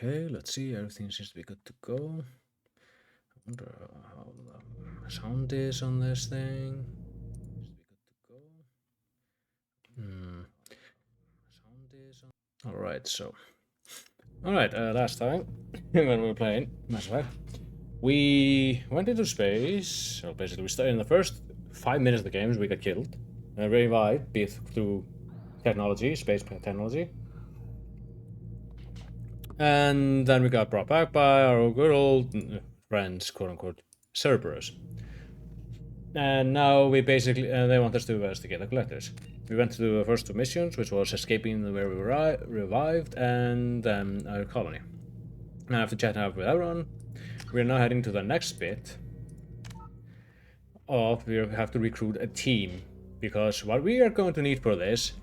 Okay, let's see. Everything seems to be good to go. I wonder how the sound is on this thing. Alright, so. Alright, last time when we were playing Mass Effect, we went into space. So basically, we started in the first 5 minutes of the game, we got killed. And revived, be it through technology, space technology. And then we got brought back by our good old friends, quote unquote, Cerberus. And now we basically, they want us to investigate the collectors. We went to the first two missions, which was escaping where we were revived, and our colony. And after chatting up with everyone, we're now heading to the next bit of we have to recruit a team. Because what we are going to need for this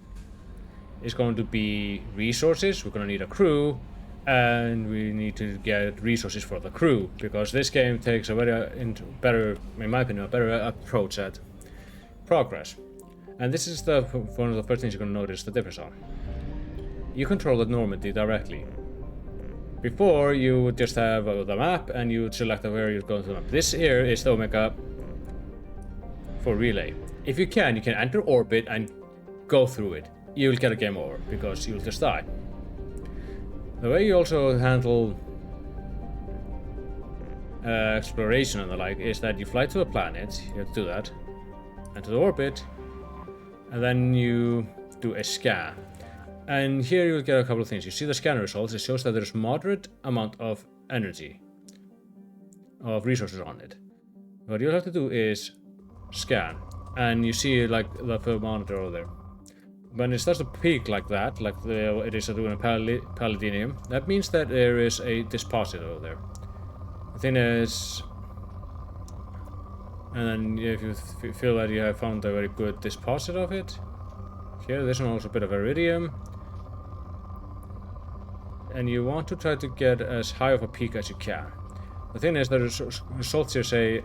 is going to be resources, we're going to need a crew, and we need to get resources for the crew, because this game takes a very better, in my opinion, a better approach at progress. And this is one of the first things you're going to notice the difference on. You control the Normandy directly. Before, you would just have the map, and you would select where you're going to the map. This here is the Omega for relay. If you can enter orbit and go through it. You'll get a game over, because you'll just die. The way you also handle exploration and the like is that you fly to a planet, you have to do that, enter the orbit, and then you do a scan. And here you'll get a couple of things. You see the scan results, it shows that there's moderate amount of energy, of resources on it. What you'll have to do is scan, and you see like the monitor over there. When it starts to peak like that, like it is doing a palladium, that means that there is a deposit over there. The thing is, and then if you feel that you have found a very good deposit of it, here there's also a bit of iridium, and you want to try to get as high of a peak as you can. The thing is, the results here say,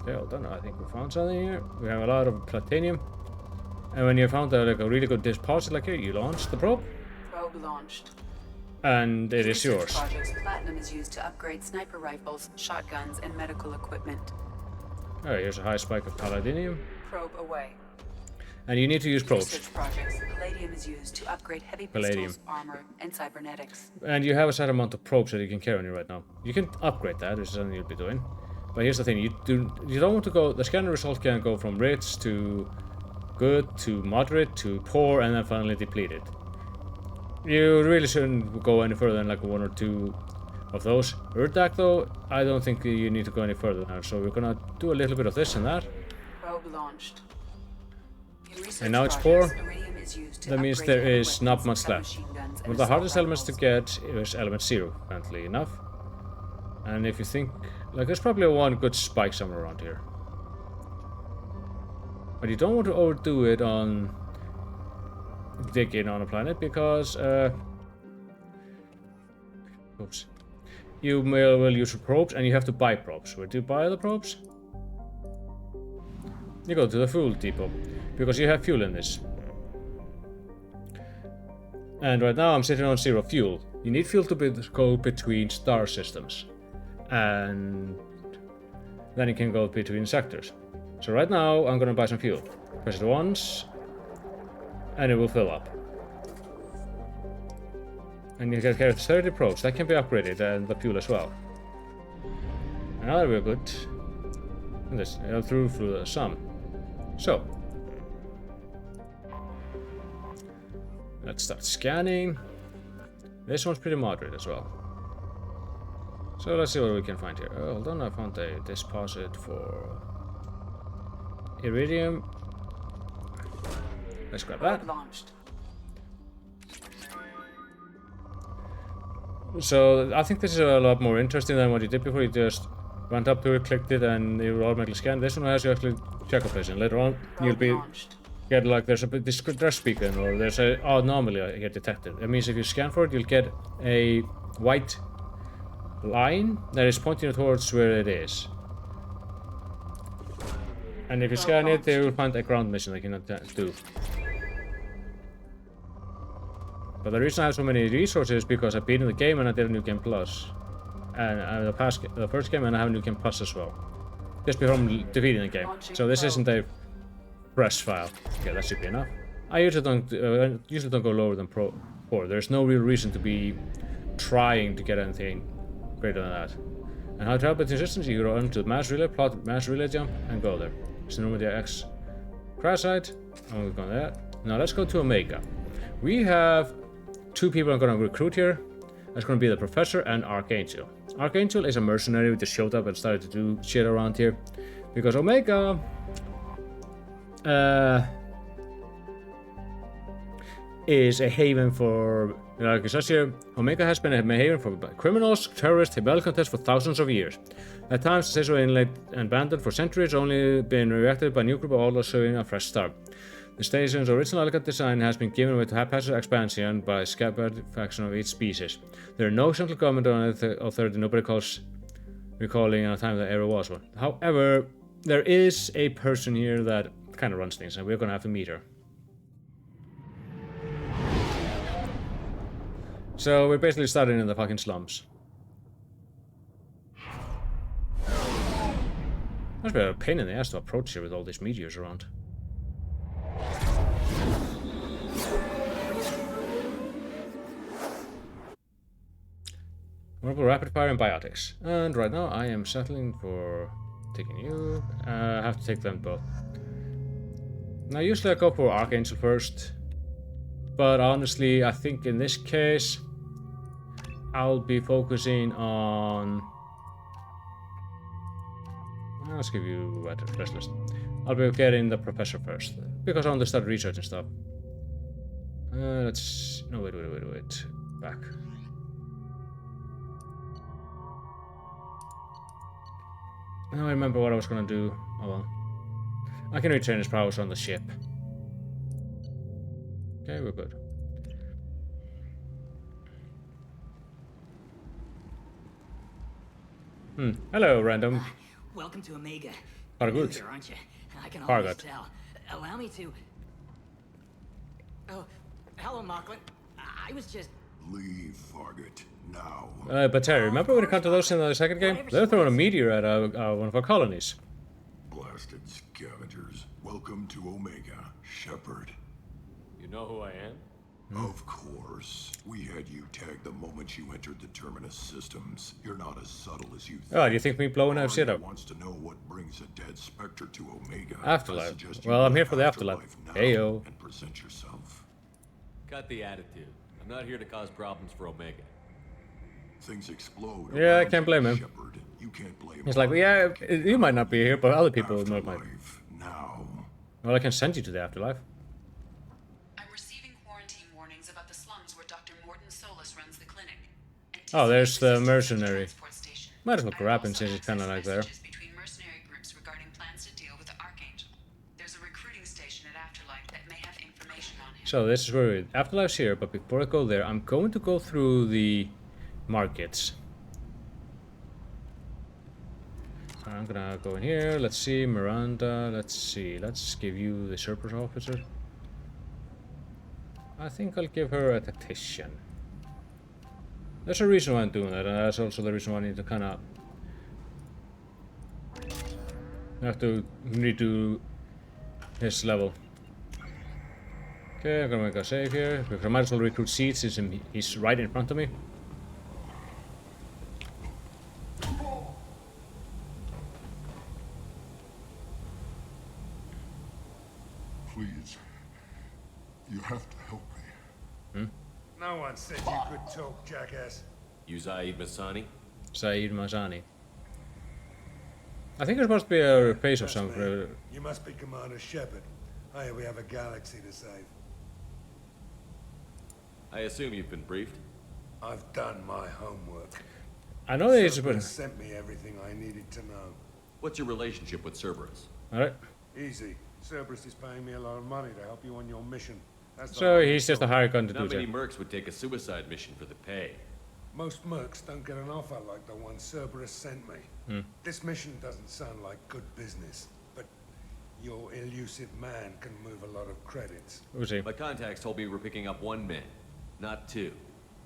okay, hold on, I think we found something here. We have a lot of platinum. And when you found a really good deposit like here, you launch the probe. Probe launched. And it is yours. Platinum is used to upgrade sniper rifles, shotguns, and medical equipment. Oh, here's a high spike of palladium. Probe away. And you need to use probes. Research projects. Palladium is used to upgrade heavy pistols, armor, and cybernetics. And you have a set amount of probes that you can carry on you right now. You can upgrade that, which is something you'll be doing. But here's the thing: you don't want to go. The scanner result can go from rich to good to moderate to poor, and then finally depleted. You really shouldn't go any further than like one or two of those. Urdak though, I don't think you need to go any further now, so we're gonna do a little bit of this and that. Probe launched. And now it's poor. That means there is not much left. One of the hardest elements to get is element 0, apparently enough. And if you think, like, there's probably one good spike somewhere around here. But you don't want to overdo it on digging on a planet, because oops, you will use probes, and you have to buy probes. Where do you buy the probes? You go to the fuel depot, because you have fuel in this. And right now I'm sitting on 0 fuel. You need fuel to go between star systems, and then you can go between sectors. So right now, I'm gonna buy some fuel. Press it once, and it will fill up. And you can carry 30 probes. That can be upgraded, and the fuel as well. And now that we're good, and this through the sum. So let's start scanning. This one's pretty moderate as well. So let's see what we can find here. Oh, hold on, I found a deposit for iridium. Let's grab that. So I think this is a lot more interesting than what you did before. You just went up to it, clicked it, and it will automatically scan. This one has you actually check a place, and later on you'll be get like there's a distress beacon, or there's a anomaly here detected. That means if you scan for it, you'll get a white line that is pointing towards where it is. And if you scan it, they will find a ground mission they cannot do. But the reason I have so many resources is because I've beaten the game and I did a New Game Plus. And the first game, and I have a New Game Plus as well. Just before I'm defeating the game. So this isn't a fresh file. Okay, that should be enough. I usually don't go lower than Pro 4. There's no real reason to be trying to get anything greater than that. And how to help with consistency, you run to mass relay, plot mass relay jump, and go there. So normally X crash site, and we've gone there. Now let's go to Omega. We have 2 people I'm gonna recruit here. That's gonna be the Professor and Archangel. Archangel is a mercenary who just showed up and started to do shit around here. Because Omega is a haven for, like it says here, Omega has been a haven for criminals, terrorists, malcontents for thousands of years. At times, the station was inlaid and abandoned for centuries, only been reactivated by a new group of all showing a fresh start. The station's original elegant design has been given away to haphazard expansion by scabbard faction of each species. There are no central government or authority, nobody recalling a time that ever was one. However, there is a person here that kind of runs things, and we're gonna have to meet her. So we're basically starting in the fucking slums. Must be a pain in the ass to approach here with all these meteors around. Multiple rapid fire and biotics. And right now I am settling for taking you. I have to take them both. Now usually I go for Archangel first. But honestly, I think in this case, I'll be focusing on... Let's give you a specialist. I'll be getting the Professor first, because I want to start researching stuff. Let's... No, wait. Back. Now I remember what I was gonna do. Oh well. I can retrain his powers on the ship. Okay, we're good. Hello, random. Welcome to Omega. Fargut. Here, aren't you? I can Fargut. always tell. Allow me to... Oh, hello, Mocklin. I was just... Leave, Fargut, now. But Terry, remember when it comes to those in the second game? They're throwing a meteor at one of our colonies. Blasted scavengers. Welcome to Omega, Shepard. You know who I am? Of course. We had you tagged the moment you entered the Terminus systems. You're not as subtle as you think. Oh, do you think me blowing that shit up? Wants to know what brings a dead Spectre to Omega. Afterlife. Well, I'm here for the afterlife. Heyo. And present yourself. Got the attitude. I'm not here to cause problems for Omega. Things explode. Yeah, I around can't blame you, him. Shepard. You can't blame He's like, yeah, you might not be here, but other people might. Afterlife, now. Well, I can send you to the afterlife. I'm receiving quarantine warnings about the slums where Dr. Morton Solus runs the clinic. Oh, there's the mercenary. Transport station. Might as well I've grab him also since he's kind of accessed like there. messages between mercenary groups regarding plans to deal with the Archangel. There's a recruiting station at Afterlife that may have information on him. So this is where Afterlife's here, but before I go there, I'm going to go through the markets. I'm gonna go in here. Let's see, Miranda. Let's see. Let's give you the surplus officer. I think I'll give her a tactician. There's a reason why I'm doing that, and that's also the reason why I need to kind of have to redo his level. Okay, I'm gonna make a save here because I might as well recruit Seed since he's right in front of me. Please. You have to help me. No one said you could talk, jackass. You Zaid Masani? Saeed Mazani. I think there's supposed to be a face of some. You must be Commander Shepard. Hey, we have a galaxy to save. I assume you've been briefed? I've done my homework. I know they Cerberus sent me everything I needed to know. What's your relationship with Cerberus? Alright. Easy. Cerberus is paying me a lot of money to help you on your mission. That's So all. he's just a hired gun to do Not many that. mercs would take a suicide mission for the pay. Most mercs don't get an offer like the one Cerberus sent me. This mission doesn't sound like good business, but your elusive man can move a lot of credits. We'll see. My contacts told me we're picking up 1 man. not 2.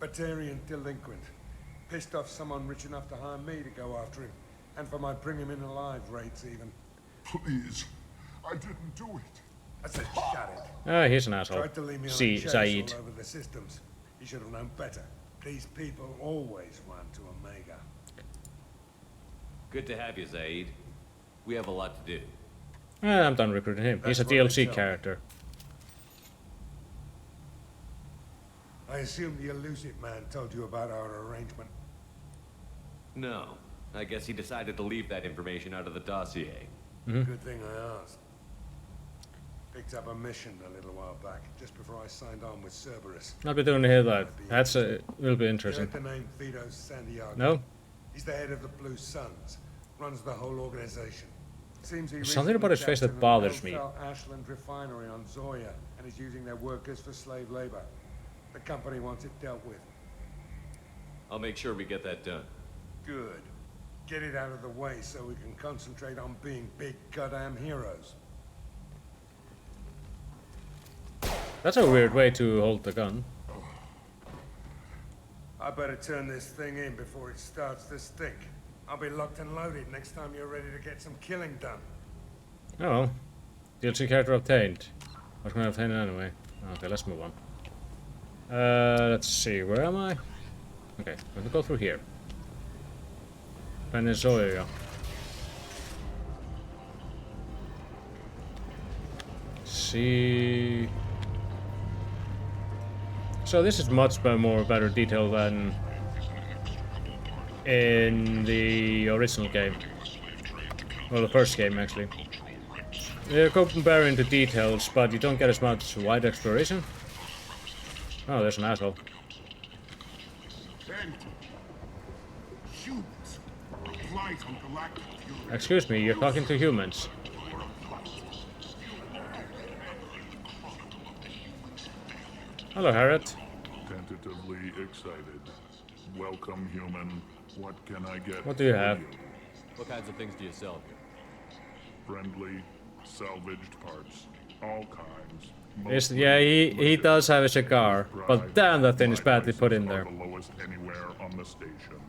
Batarian delinquent. Pissed off someone rich enough to hire me to go after him. And for my bring him in alive rates even. Please. I didn't do it. I said shut it. Ah, he's an asshole. Tried to leave me on a See, chase Said. all over the systems. You should have known better. These people always run to Omega. Good to have you, Zaid. We have a lot to do. I'm done recruiting him. He's a That's what they DLC tell me. character. I assume the elusive man told you about our arrangement. No. I guess he decided to leave that information out of the dossier. Good thing I asked. Picked up a mission a little while back, just before I signed on with Cerberus. I'll be doing to hear that. That's a will be You interesting. heard the name Vito Santiago? No? He's the head of the Blue Suns. Runs the whole organization. Seems he There's something about his face that recently bothers tapped me. an Elfell Ashland refinery on Zoya and is using their workers for slave labor. The company wants it dealt with. I'll make sure we get that done. Good. Get it out of the way so we can concentrate on being big goddamn heroes. That's a weird way to hold the gun. I better turn this thing in before it starts to stink. I'll be locked and loaded next time you're ready to get some killing done. Oh well. DLC character obtained. I was gonna obtain it anyway. Okay, let's move on. Let's see, where am I? Okay, I'm gonna go through here. Venezuela. See. So this is much more better detail than in the original game. Well, the first game actually. They're comparing the details, but you don't get as much wide exploration. Oh, there's an asshole. Humans. Light on galactic fury. Excuse me, you're talking to humans. Hello, Harriet. Tentatively excited. Welcome, human. What can I get? What do you for have? What kinds of things do you sell here? Friendly, salvaged parts, all kinds. Yes, Mostly yeah, he legitimate. does have a cigar, but damn, that thing is My badly put in prices there. are the lowest anywhere on the station.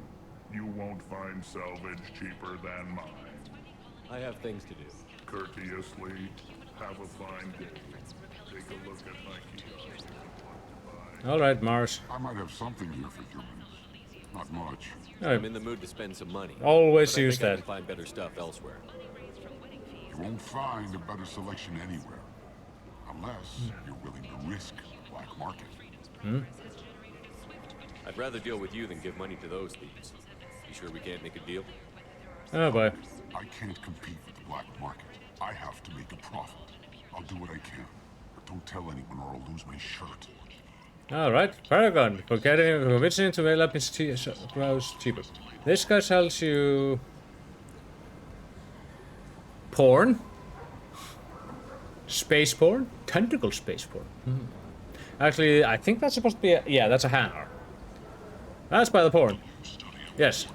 You won't find salvage cheaper than mine. I have things to do. Courteously, have a fine day. Take a look at my kiosk. All right, Mars. I might have something here for humans. Not much. I'm in the mood to spend some money. Always but I use think I that. can find better stuff elsewhere. You won't find a better selection anywhere. Unless you're willing to risk the black market. I'd rather deal with you than give money to those thieves. You sure we can't make a deal? Oh boy. I can't compete with the black market. I have to make a profit. I'll do what I can. But don't tell anyone or I'll lose my shirt. All right, Paragon. For convincing him to mail up his grows cheaper. This guy sells you porn, space porn, tentacle space porn. Actually, I think that's supposed to be yeah, that's a hangar. That's by the porn. Yes.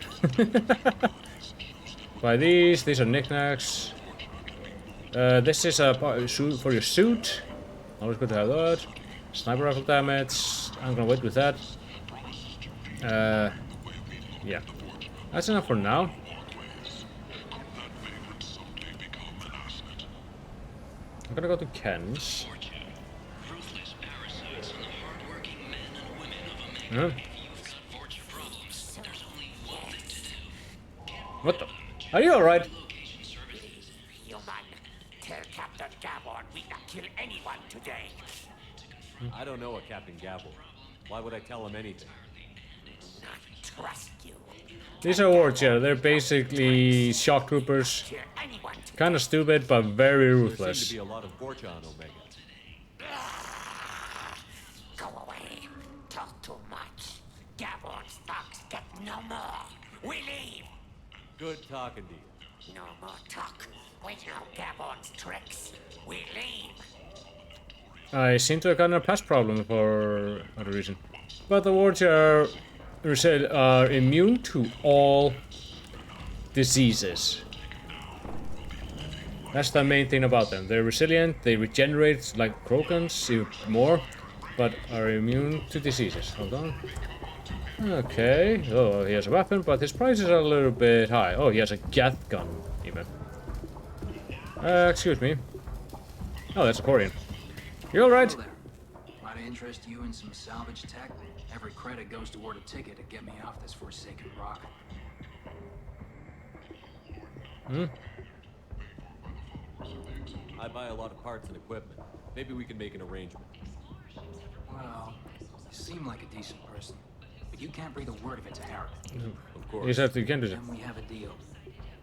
Buy these. These are knickknacks. This is a suit for your suit. Always good to have that. Sniper rifle damage. I'm gonna wait with that. Yeah. That's enough for now. I'm gonna go to Ken's. Huh? What the? Are you alright? Human, tell Captain Gabon we not kill anyone today. I don't know a Captain Gabble. Why would I tell him anything? Not trust you. These are wards, yeah. They're basically shock troopers. Kill anyone today. Kind of stupid, but very There seem ruthless. to be a lot of Borcha on Omega. Go away. Talk too much. Gabon's thugs get no more. We leave. Good talking to you. No more talk. We know Gabon's tricks. We leave. I seem to have gotten a past problem for other reason. But the wards are immune to all diseases. That's the main thing about them. They're resilient, they regenerate like Krogans, even more. but are immune to diseases. Hold on. Okay. Oh, he has a weapon, but his prices are a little bit high. Oh, he has a gat gun, even. Excuse me. Oh, that's a Quarian. You alright? Hello there. Might I interest you in some salvage tech? Every credit goes toward a ticket to get me off this forsaken rock. Hmm? I buy a lot of parts and equipment. Maybe we can make an arrangement. Well, you seem like a decent person, but you can't breathe a word of it to Harrod. Of course. You said you can do that. Then we have a deal.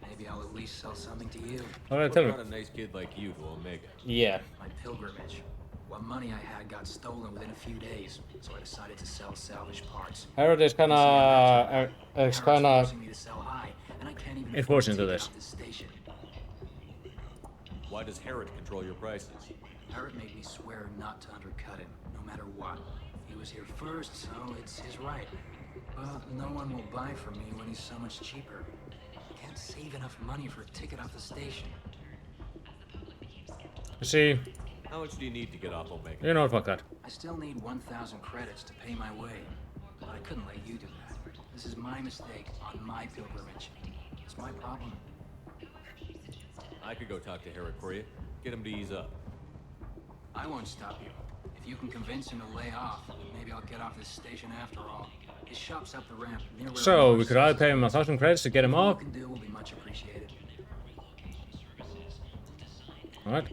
Maybe I'll at least sell something to you. Alright, tell me. What brought a nice kid like you to Omega? Yeah. My pilgrimage. What money I had got stolen within a few days, so I decided to sell salvage parts. Harrod is kinda... Harrod's forcing me to sell high, and I can't even enforced into afford to this. take it off station. Why does Herod control your prices? Harrod made me swear not to undercut him, no matter what. He was here first, so it's his right. But no one will buy from me when he's so much cheaper. I can't save enough money for a ticket off the station. See, How much do you need to get off Omega? you know what, fuck that. I still need 1,000 credits to pay my way, but I couldn't let you do that. This is my mistake on my pilgrimage. It's my problem. I could go talk to Herod for you. Get him to ease up. I won't stop you. If you can convince him to lay off, maybe I'll get off this station after all. His shop's up the ramp near where So, we could either pay him 1,000 credits to get him off. What you can do will be much appreciated. Alright.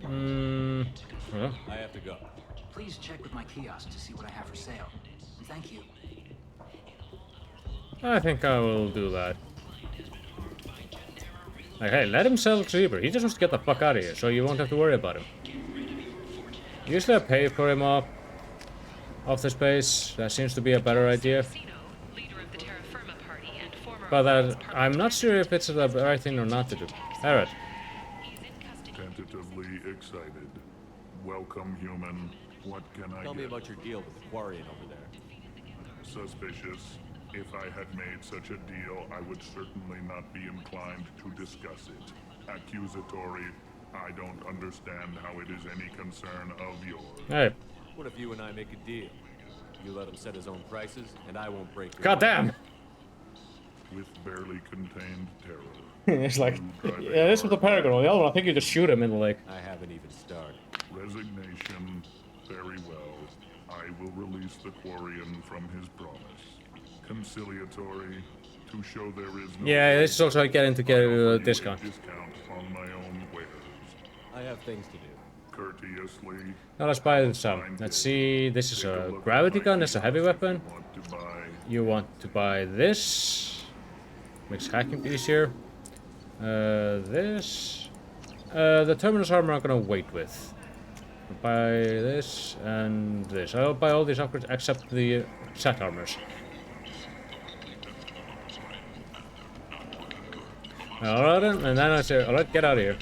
Well, I have to go. Please check with my kiosk to see what I have for sale. And thank you. I think I will do that. Like, hey, let him sell cheaper. He just wants to get the fuck out of here, so you won't have to worry about him. Usually I pay for him off this base. That seems to be a better idea. But I'm not sure if it's the right thing or not to do. Alright. Tentatively excited. Welcome, human. What can I Tell me get? about your deal with the Quarian over there. Suspicious. If I had made such a deal, I would certainly not be inclined to discuss it. Accusatory. I don't understand how it is any concern of yours. Hey. What if you and I make a deal? You let him set his own prices, and I won't break your Goddamn! With barely contained terror. It's like, yeah, this was the Paragon. The other one, I think you just shoot him in the leg. I haven't even started. Resignation. Very well. I will release the Quarian from his promise. Conciliatory. To show there is no... Yeah, this is also getting to get a discount. Discount on my own wares. I have things to do. Courteously. Now let's buy some. Let's see, this is a gravity gun, that's a heavy weapon. You want to buy this. Makes hacking easier. This. The Terminus armor I'm gonna wait with. Buy this and this. I'll buy all these upgrades except the set armors. Alright, and then I say, alright, get out of here.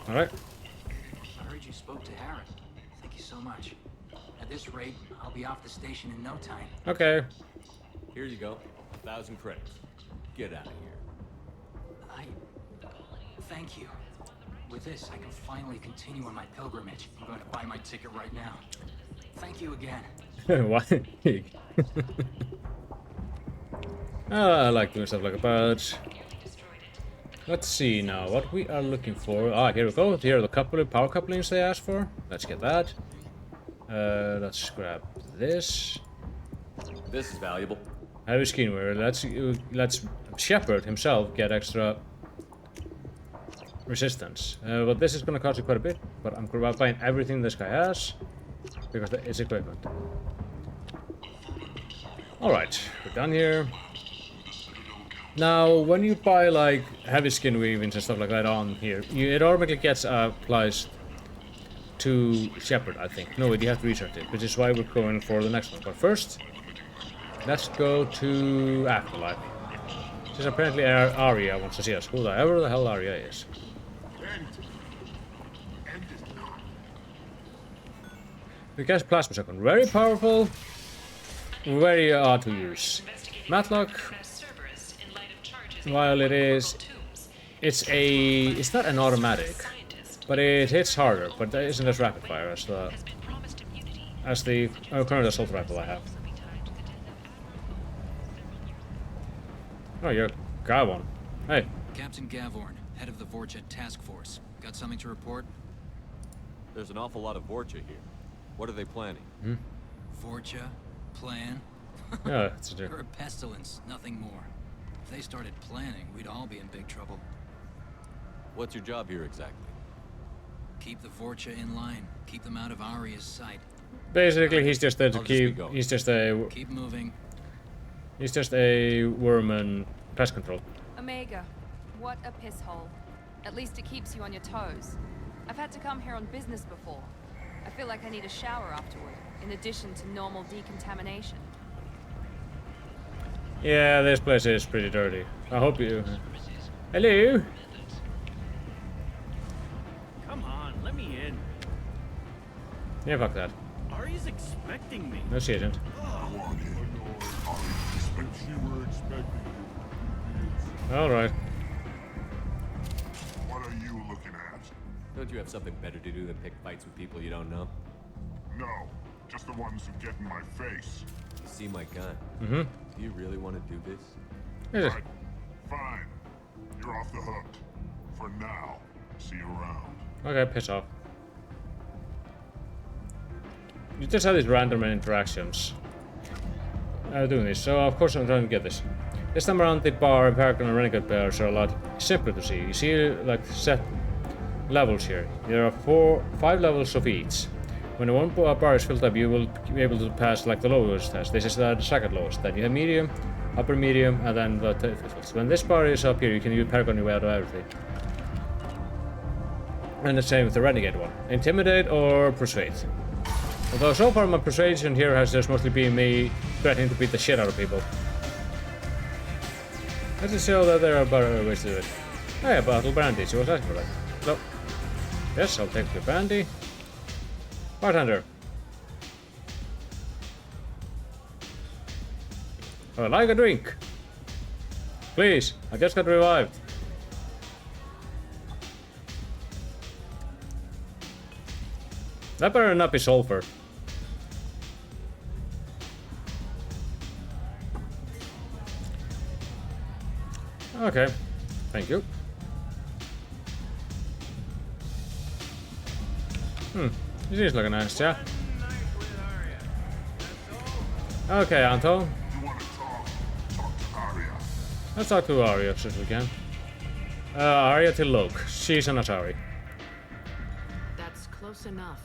Alright. I heard you spoke to Harrod. Thank you so much. At this rate, I'll be off the station in no time. Okay. Here you go. 1,000 credits. Get out of here. Thank you. With this, I can finally continue on my pilgrimage. I'm going to buy my ticket right now. Thank you again. What? I like doing stuff like a bird. Let's see now what we are looking for. Ah, here we go. Here are the power couplings they asked for. Let's get that. Let's grab this. This is valuable. Heavy skinware. Let's Shepard himself get extra resistance. But this is gonna cost you quite a bit. But I'm buying everything this guy has because it's equipment. All right, we're done here. Now, when you buy like heavy skin weavings and stuff like that on here, it automatically gets applies to Shepard, I think. No, you have to research it, which is why we're going for the next one. But first, let's go to Afterlife. Since apparently Arya wants to see us. Whoever the hell Arya is. We guess plasma shotgun. Very powerful, very hard to use. Matlock, while it's not an automatic, but it hits harder, but it isn't as rapid fire as the current assault rifle I have. Oh, you're Gavon. Hey. Captain Gavorn, head of the Vorcha task force. Got something to report? There's an awful lot of Vorcha here. What are they planning? Vorcha? Plan? Yeah, it's They're a pestilence, nothing more. If they started planning, we'd all be in big trouble. What's your job here exactly? Keep the Vorcha in line. Keep them out of Aria's sight. Basically, he's just there to keep. going. He's just a. Keep moving. He's just a worm and pest control. Omega, what a piss hole. At least it keeps you on your toes. I've had to come here on business before. I feel like I need a shower afterward, in addition to normal decontamination. Yeah, this place is pretty dirty. I hope you. Hello. Come on, let me in. Yeah, fuck that. Ari's expecting me. No, she isn't. All right. What are you looking at? Don't you have something better to do than pick fights with people you don't know? No, just the ones who get in my face. You see my gun. Mm-hmm. Do you really want to do this? Is it? Right. Fine. You're off the hook. For now. See you around. Okay, piss off. You just have these random interactions. Doing this, so of course I'm trying to get this. This time around, the bar, Paragon, and Renegade bears are a lot simpler to see. You see, like, set levels here. There are 5 levels of each. When one bar is filled up, you will be able to pass, like, the lowest test. This is the second lowest. Then you have medium, upper medium, and then the difficult. When this bar is up here, you can use Paragon your way out of everything. And the same with the Renegade one. Intimidate or Persuade. Although so far my persuasion here has just mostly been me threatening to beat the shit out of people. Let's just show that there are better ways to do it. Oh yeah, bottle brandy, she was asking for that. So, yes, I'll take the brandy. Bartender. I would like a drink. Please, I just got revived. That better not be sulfur. Okay, thank you. This is looking nice, yeah. Okay, Anton. You want to talk to Aria. Let's talk to Aria since we can. Aria to Loke. She's an Atari. That's close enough.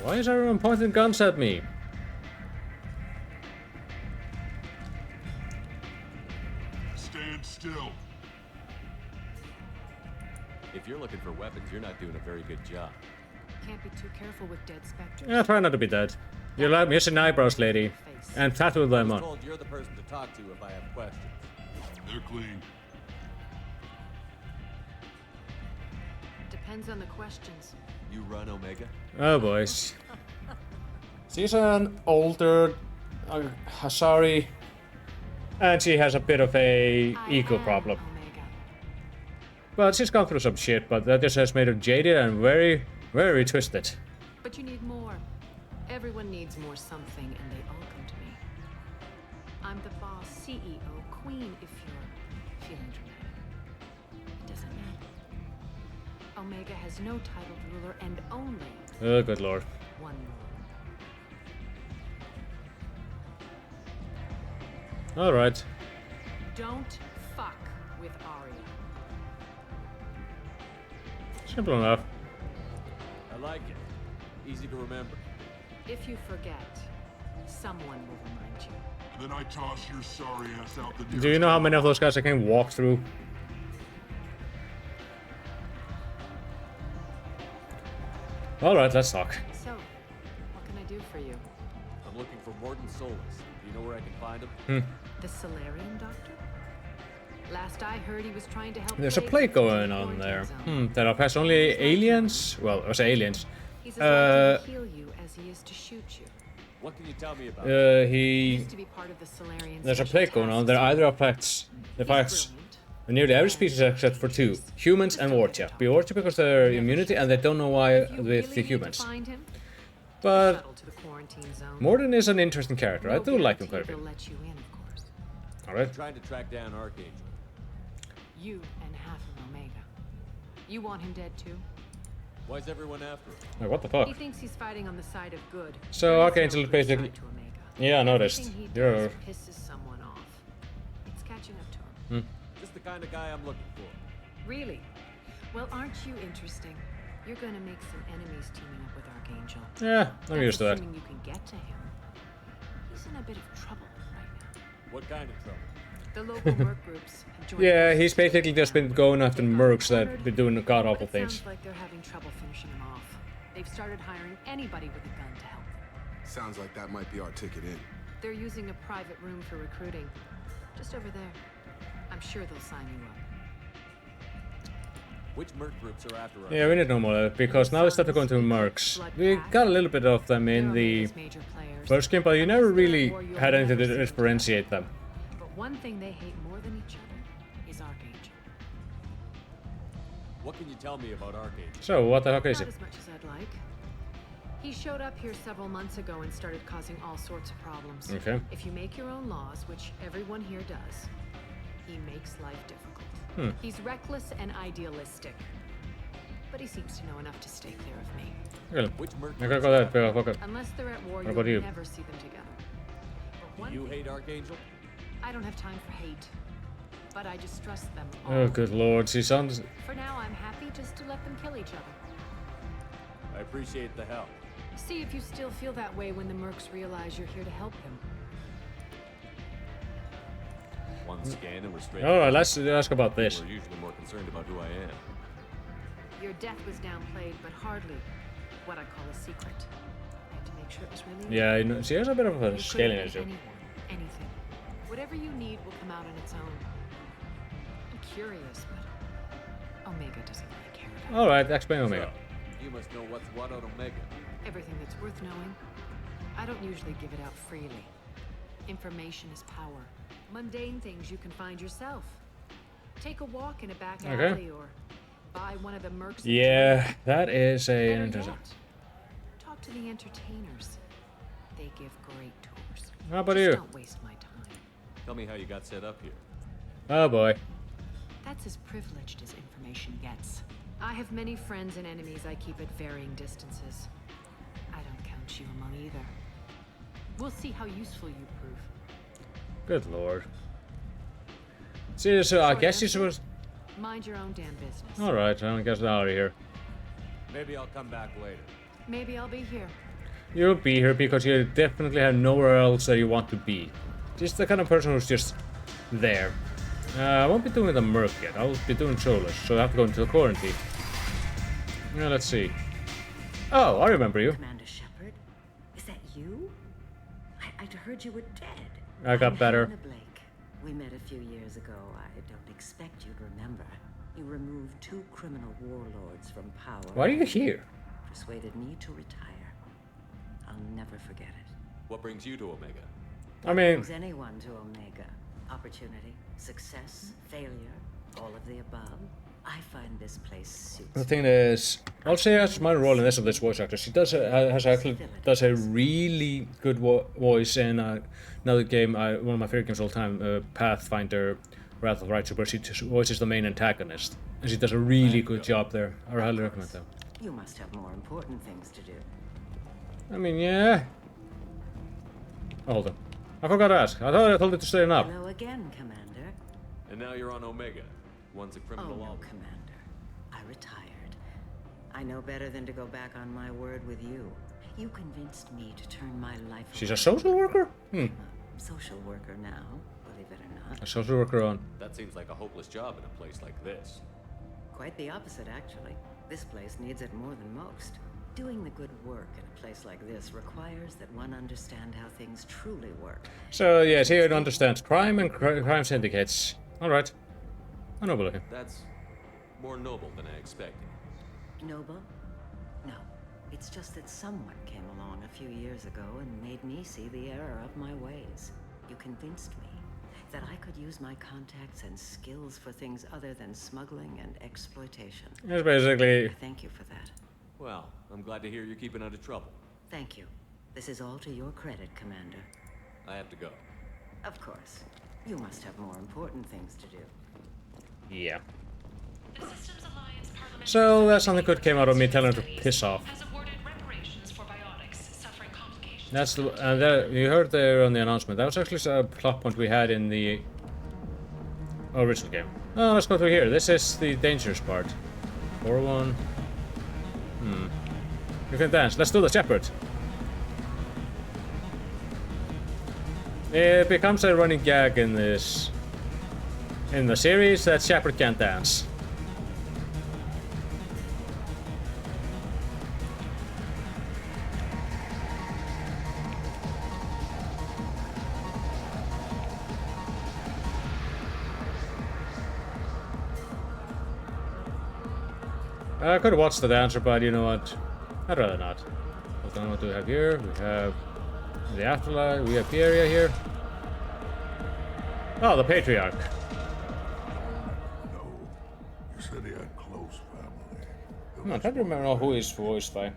Why is everyone pointing guns at me? Stand still. If you're looking for weapons, you're not doing a very good job. Can't be too careful with dead specters. Yeah, try not to be dead. You're like missing eyebrows, lady. And tattoo them I on. was told you're the person to talk to if I have questions. They're clean. Depends on the questions. You run, Omega? Oh, boys. She's an older Hasari, and she has a bit of a ego problem. But she's gone through some shit, but that just has made her jaded and very, very twisted. But you need more. Everyone needs more something, and they all come to me. I'm the boss, CEO, queen, if you're feeling dramatic. It doesn't matter. Omega has no titled ruler and only Oh, good lord. one ruler. Alright. Don't fuck with Aria. Simple enough. I like it. Easy to remember. If you forget, someone will remind you. And then I toss your sorry ass out the Do you know how many of those guys I can walk through? Alright, let's talk. So, what can I do for you? I'm looking for Morton Solus. Do you know where I can find him? The Solarian doctor? Last I heard, he was trying to help. There's a plague going on there. That affects only aliens? Well, I say aliens. He's as likely to heal you as he is to shoot you. What can you tell me about it? He He used to be part of the Solarian there's a Special plague going on. Task There Team. either affects nearly every species except for two, humans and Vortia. Vortia because of their immunity, and they don't know why If you with really the need to humans. find him, But shuttle to the quarantine zone. Morden is an interesting character. I No do like him guarantee quite a bit. they'll let you in, of course. All right. I'm trying to track down Archangel. You and half of Omega. You want him dead too? Why is everyone after him? Like, what the fuck? He thinks he's fighting on the side of good. So There is Archangel no is good basically- side to Omega. Yeah, I noticed. Everything he You're- does pisses someone off. It's catching up to him. Just the kind of guy I'm looking for. Really? Well, aren't you interesting? You're gonna make some enemies teaming up with Archangel. Yeah, I'm That's used to that. assuming you can get to him. He's in a bit of trouble right now. What kind of trouble? The local merc groups have joined Yeah, forces he's to take basically him just down. been going after They've got mercs him that cornered, been doing god awful but it things. sounds like they're having trouble finishing him off. They've started hiring anybody with a gun to help them. Sounds like that might be our ticket in. They're using a private room for recruiting. Just over there. I'm sure they'll sign you up. Which merc groups are after us? Yeah, we need to know more because now instead of going to mercs, we got a little bit of them in the Major players. first game, but you never really had anything to differentiate them. But one thing they hate more than each other is Archangel. What can you tell me about Archangel? So, what the heck is Not it? as much as I'd like. He showed up here several months ago and started causing all sorts of problems. Okay. If you make your own laws, which everyone here does, he makes life difficult. He's reckless and idealistic. But he seems to know enough to stay clear of me. Well, Which merc I gotta go there, but fuck it. Unless they're at war, What you'll about you? never see them together. But one Do you thing- hate Archangel? I don't have time for hate. But I distrust them all. Oh, good lord, she sounds. For now, I'm happy just to let them kill each other. I appreciate the help. See if you still feel that way when the mercs realize you're here to help him. One scan and we're straight. Alright, let's ask about this. We're usually more concerned about who I am. Your death was downplayed, but hardly what I call a secret. I had to make sure it was really Yeah, you know, she has a bit of You a could scaling have issue. been anyone, anything. Whatever you need will come out on its own. I'm curious, but Omega doesn't really care about Alright, explain Omega. So, you must know what's what on Omega. everything that's worth knowing. I don't usually give it out freely. Information is power. Mundane things you can find yourself. Take a walk in a back Okay. alley or buy one of the mercs. Yeah, that is a Better interesting. yet, talk to the entertainers. They give great tours. How about Just you? Don't waste my time. Tell me how you got set up here. Oh boy. That's as privileged as information gets. I have many friends and enemies I keep at varying distances. I don't count you among either. We'll see how useful you prove. Good lord. See, so I Short guess she's answer? supposed. Mind your own damn business. Alright, I guess I'm out of here. Maybe I'll come back later. Maybe I'll be here. You'll be here because you definitely have nowhere else that you want to be. Just the kind of person who's just there. I won't be doing the merc yet. I'll be doing solos, so I have to go into the quarantine. Yeah, let's see. Oh, I remember you. Commander Shepard, is that you? I'd heard you were dead. I got I'm better. Helena Blake. We met a few years ago. I don't expect you to remember. You removed 2 criminal warlords from power. Why are you here? Persuaded me to retire. I'll never forget it. What brings you to Omega? I mean, Brings anyone to Omega. Opportunity, success, failure, all of the above. I find this place suits the thing is, I'll say as my role in this of this voice actor, she does does a really good voice in another game, one of my favorite games of all time, Pathfinder: Wrath of Right Super. She voices the main antagonist, and she does a really good job there. I highly recommend that. You must have more important things to do. I mean, yeah. Oh, hold on. I forgot to ask. I thought I told you to stay up. Hello again, Commander. And now you're on Omega. One's a criminal Oh, no, law. Commander. I retired. I know better than to go back on my word with you. You convinced me to turn my life She's a around. social worker? Social worker now, believe it or not. A social worker on. That seems like a hopeless job in a place like this. Quite the opposite, actually. This place needs it more than most. Doing the good work in a place like this requires that one understand how things truly work. So, yes, he understands crime and crime syndicates. Alright. I know, looking. That's more noble than I expected. Noble? No. It's just that someone came along a few years ago and made me see the error of my ways. You convinced me that I could use my contacts and skills for things other than smuggling and exploitation. It's basically... I thank you for that. Well, I'm glad to hear you're keeping out of trouble. Thank you. This is all to your credit, Commander. I have to go. Of course. You must have more important things to do. Yeah. So something good came out of me telling her to piss off. That's the you heard there on the announcement. That was actually a plot point we had in the original game. Oh, let's go through here. This is the dangerous part. 4-1. You can dance. Let's do the Shepherd. It becomes a running gag in the series that Shepherd can't dance. I could have watched the dancer, but you know what? I'd rather not. What do we have here? We have the afterlife. We have the area here. Oh, the Patriarch. No, you said he had close family. I'm trying to remember who he's voiced by.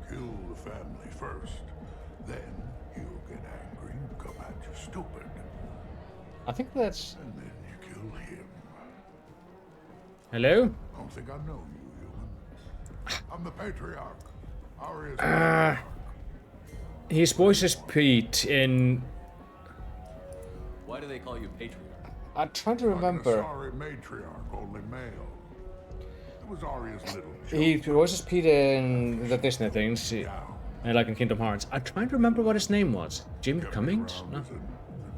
Kill the family first, then he'll get angry and come at you stupid. I think that's... And then you kill him. Hello? I don't think I know you, human. I'm the Patriarch. Aria's His voice is Pete in... Why do they call you Patriarch? I'm trying to remember. Sorry, matriarch, only male. It was Aria's little He voices Pete in the Disney things, and like in Kingdom Hearts. I'm trying to remember what his name was. Jim Cummings? No.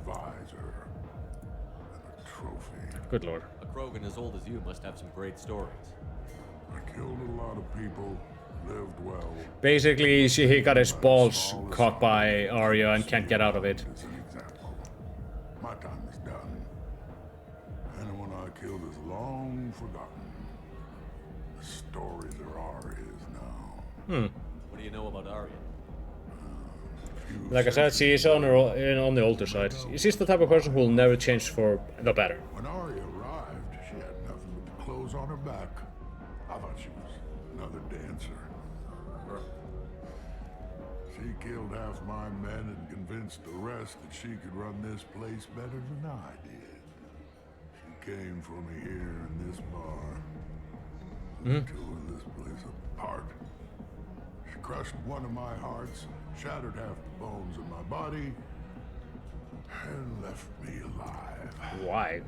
advisor and a trophy. Good lord. A Krogan as old as you must have some great stories. I killed a lot of people, lived well. Basically, he got his balls caught by Arya and can't get out of it. As an example, my time is done. Anyone I killed is long forgotten. The stories are Arya's now. What do you know about Arya? Like I said, she is on the older side. She's the type of person who will never change for the better. When Arya arrived, she had nothing but the clothes on her back. I thought she was another dancer. She killed half my men and convinced the rest that she could run this place better than I did. She came for me here in this bar. Tore this place apart. She crushed one of my hearts, shattered half the bones in my body, and left me alive. Why?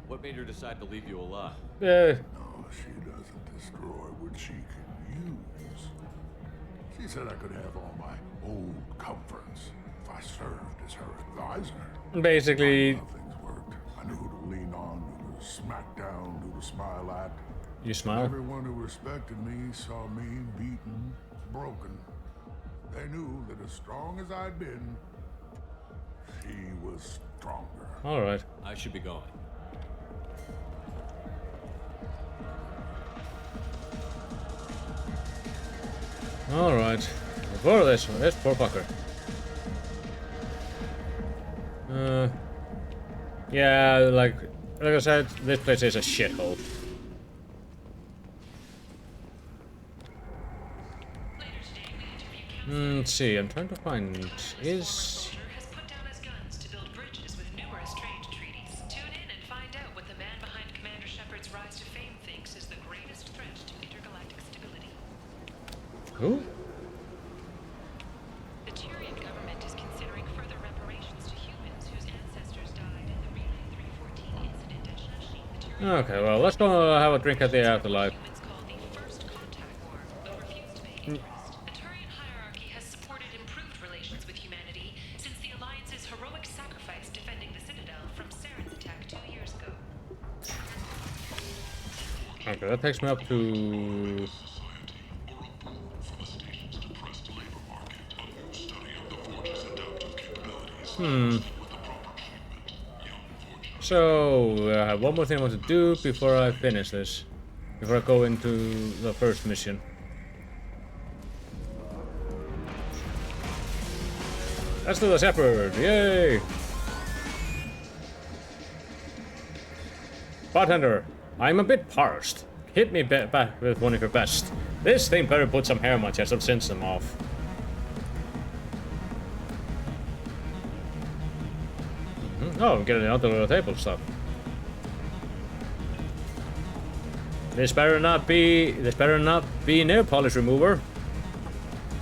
What made her decide to leave you alive? No, she doesn't destroy what she can use. She said I could have all my old comforts if I served as her advisor. Basically... Things worked. I knew who to lean on, who to smack down, who to smile at. You smile? Everyone who respected me saw me beaten, broken. They knew that as strong as I'd been, she was stronger. Alright. I should be going. Alright. Before this poor fucker. Yeah, like I said, this place is a shithole. Let's see, I'm trying to find... is... has put down his guns to build bridges with numerous trade treaties. Tune in and find out what the man behind Commander Shepard's rise to fame thinks is the greatest threat to intergalactic stability. Who? The Tyrian government is considering further reparations to humans whose ancestors died in the Relay 314 incident at Shashi. Okay, well, let's go have a drink at the afterlife. Okay, that takes me up to... So, I have one more thing I want to do before I finish this. Before I go into the first mission. Let's do the shepherd. Yay! Bartender, I'm a bit parched. Hit me back with one of your best. This thing better put some hair on my chest or sends them off. Oh, I'm getting out the table stuff. This better not be nail polish remover.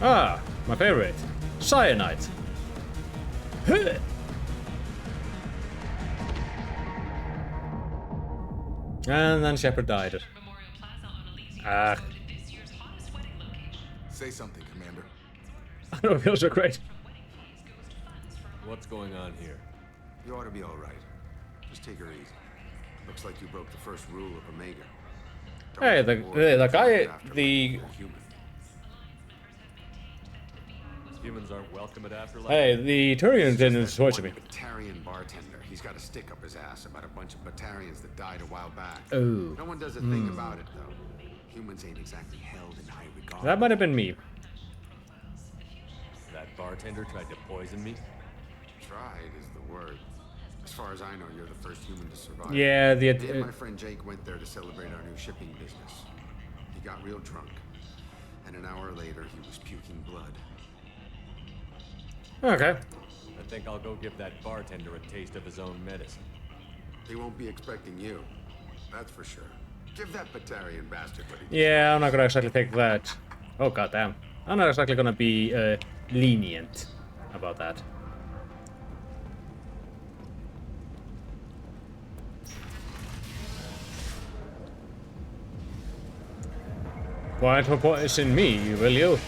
Ah, my favorite. Cyanide. And then Shepard died. Ah. Say something, Commander. I don't feel so great. What's going on here? You ought to be all right. Just take her easy. Looks like you broke the first rule of Omega. Hey, the guy, the... Humans aren't welcome at Afterlife. Hey, the Turian didn't torture me. Batarian bartender. He's got a stick up his ass about a bunch of Batarians that died a while back. Oh. No one does a thing about it, though. Humans ain't exactly held in high regard. That might have been me. That bartender tried to poison me? Tried is the word. As far as I know, you're the first human to survive. Yeah, Me and my friend Jake went there to celebrate our new shipping business. He got real drunk, and an hour later, he was puking blood. Okay. I think I'll go give that bartender a taste of his own medicine. He won't be expecting you. That's for sure. Give that Batarian bastard what he Yeah, I'm not gonna exactly take that. Oh goddamn. I'm not exactly gonna be lenient about that. Why not poison me, will you?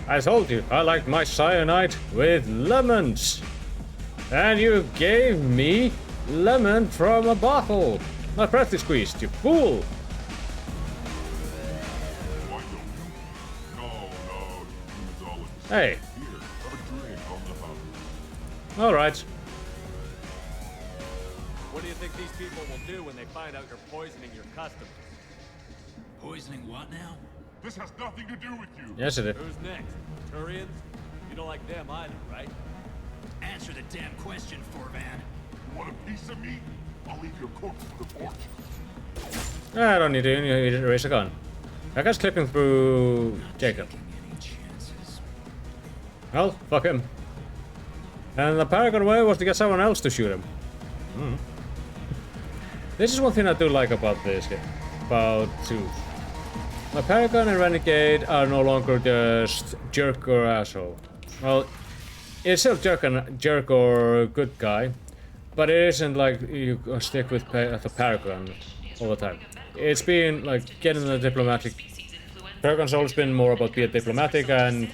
I told you, I like my cyanide with lemons. And you gave me lemon from a bottle. Not practice squeezed, you fool. Hey. Alright. What do you think these people will do when they find out you're poisoning your customers? Poisoning what now? This has nothing to do with you. Yes, it is. Who's next? Turians? You don't like them either, right? Answer the damn question, Forvan. You want a piece of me? I'll leave your corpse for the porch. I don't need to erase a gun. That guy's clipping through Jacob. Well, fuck him. And the Paragon way was to get someone else to shoot him. This is one thing I do like about this game. About two. The Paragon and Renegade are no longer just jerk or asshole. Well, it's still jerk or good guy, but it isn't like you stick with the Paragon all the time. It's been like getting the diplomatic. Paragon's always been more about being diplomatic, and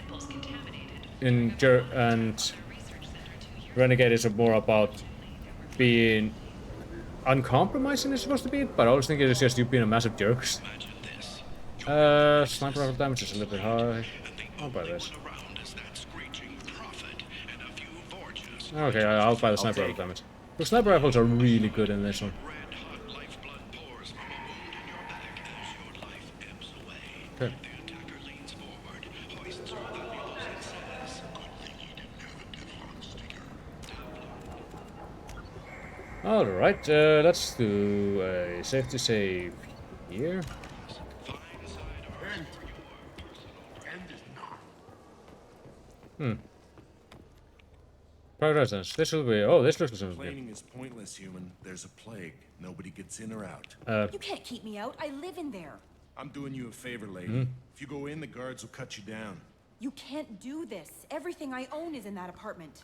Renegade is more about being uncompromising. It's supposed to be, but I always think it's just you being a massive jerk. Sniper rifle damage is a little bit high. I'll buy this. Okay, I'll buy the sniper rifle damage. The sniper rifles are really good in this one. Okay. Alright, let's do a safety save here. Private residence. This will be. Oh, this looks like Complaining is pointless, human. There's a plague. Nobody gets in or out. You can't keep me out. I live in there. I'm doing you a favor, lady. If you go in, the guards will cut you down. You can't do this. Everything I own is in that apartment.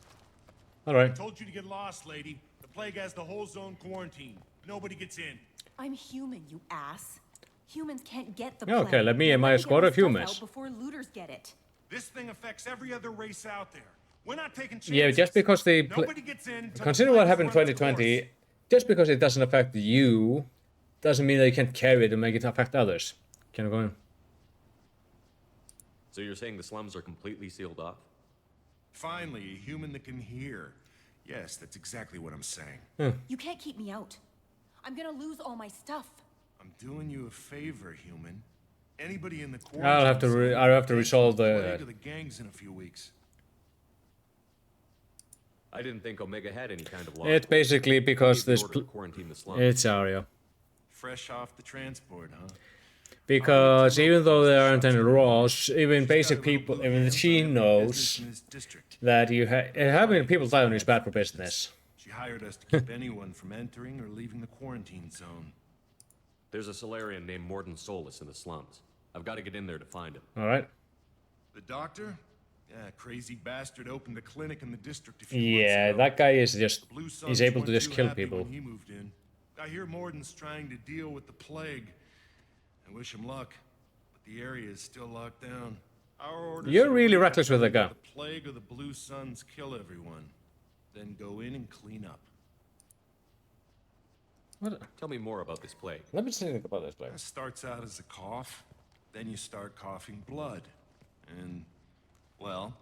Alright. I told you to get lost, lady. The plague has the whole zone quarantined. Nobody gets in. I'm human, you ass. Humans can't get the Yeah, okay, plague. let me and my Let squad get of stuff humans. out before looters get it. This thing affects every other race out there. We're not taking chances. Yeah, just because they Nobody gets in. consider what happened in 2020. Just because it doesn't affect you, doesn't mean that you can't carry it and make it affect others. Can I go in? So you're saying the slums are completely sealed off? Finally, a human that can hear. Yes, that's exactly what I'm saying. You can't keep me out. I'm gonna lose all my stuff. I'm doing you a favor, human. Anybody in the I'll have to resolve plague the. of the gangs in a few weeks. I didn't think Omega had any kind of law. It's basically because this... quarantine the slums. It's Aria. Fresh off the transport, huh? Because even though there aren't any laws, even basic people, even the team knows that having people die on you is bad for business. She hired us to keep anyone from entering or leaving the quarantine zone. There's a Solarian named Mordin Solus in the slums. I've got to get in there to find him. Alright. The doctor? Yeah, crazy bastard opened a clinic in the district a few months Yeah, ago. that guy is just... Blue Suns He's able to weren't just too kill happy people. when he moved in. I hear Morden's trying to deal with the plague. I wish him luck, but the area is still locked down. Our orders You're are really to reckless with the either gun. The plague or the Blue Suns kill everyone, then go in and clean up. What? Tell me more about this plague. Let me think about this plague. It starts out as a cough, then you start coughing blood, and, well,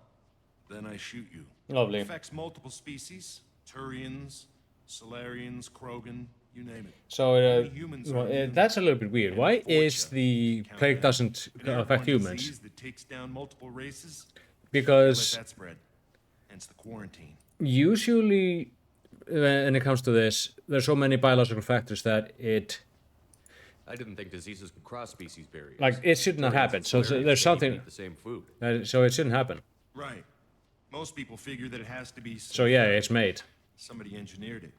then I shoot you. Lovely. It affects multiple species: Turians, Solarians, Krogan, you name it. So, Only humans are immune. that's a little bit weird. Why is the plague doesn't affect humans? Disease that takes down multiple races. Because Let that spread. Hence the quarantine. usually, when it comes to this, there's so many biological factors that it... I didn't think diseases could cross species barriers. Like, it should not happen. So there's They something... eat the same food. So it shouldn't happen. Right. Most people figure that it has to be. So yeah, it's made. Somebody engineered it,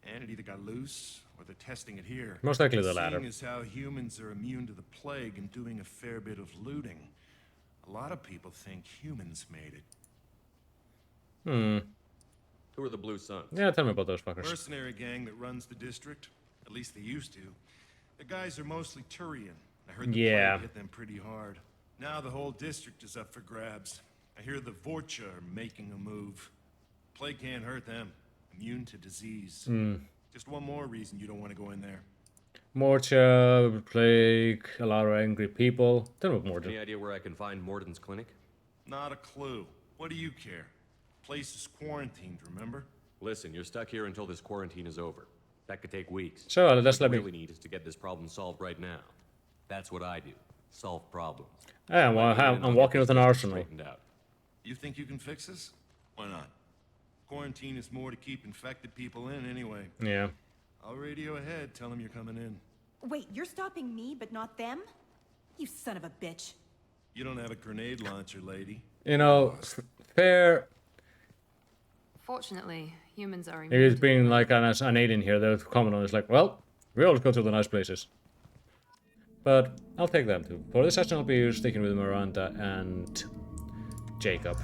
and it either got loose or they're testing it here. Most likely the latter. Seeing as how humans are immune to the plague and doing a fair bit of looting, a lot of people think humans made it. Who are the Blue Suns? Yeah, tell me about those fuckers. Mercenary gang that runs the district. At least they used to. The guys are mostly Turian. I heard the Yeah. plague hit them pretty hard. Now the whole district is up for grabs. I hear the Vorcha are making a move. Plague can't hurt them. Immune to disease. Just one more reason you don't want to go in there. Morcha, plague, a lot of angry people. Tell me about Morcha. Any idea where I can find Morden's clinic? Not a clue. What do you care? Place is quarantined, remember? Listen, you're stuck here until this quarantine is over. That could take weeks. So, let's what let you me... really need is to get this problem solved right now. That's what I do. Solve problems. Yeah, well, I'm walking with an arsenal. Straightened out. You think you can fix this? Why not? Quarantine is more to keep infected people in anyway. Yeah. I'll radio ahead, tell them you're coming in. Wait, you're stopping me, but not them? You son of a bitch. You don't have a grenade launcher, lady. You know, fair... Fortunately, humans are If immune. it's being like an alien here, they're common on it's like, well, we always go to the nice places. But I'll take them too. For this session, I'll be sticking with Miranda and Jacob.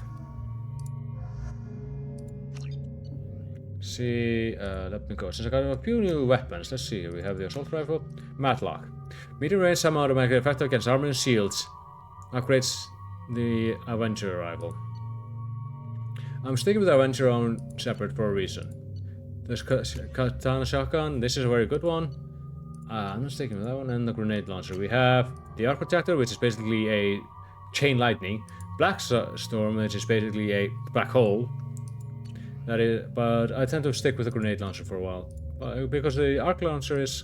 See, let me go. Since I got a few new weapons, let's see. We have the assault rifle, matlock, medium range, some automatic effective against armor and shields. Upgrades the Avenger rifle. I'm sticking with the Avenger on separate for a reason. There's Katana shotgun. This is a very good one. I'm not sticking with that one. And the grenade launcher. We have the arc projector, which is basically a chain lightning. Black storm, which is basically a black hole. That is, but I tend to stick with the grenade launcher for a while, because the arc launcher is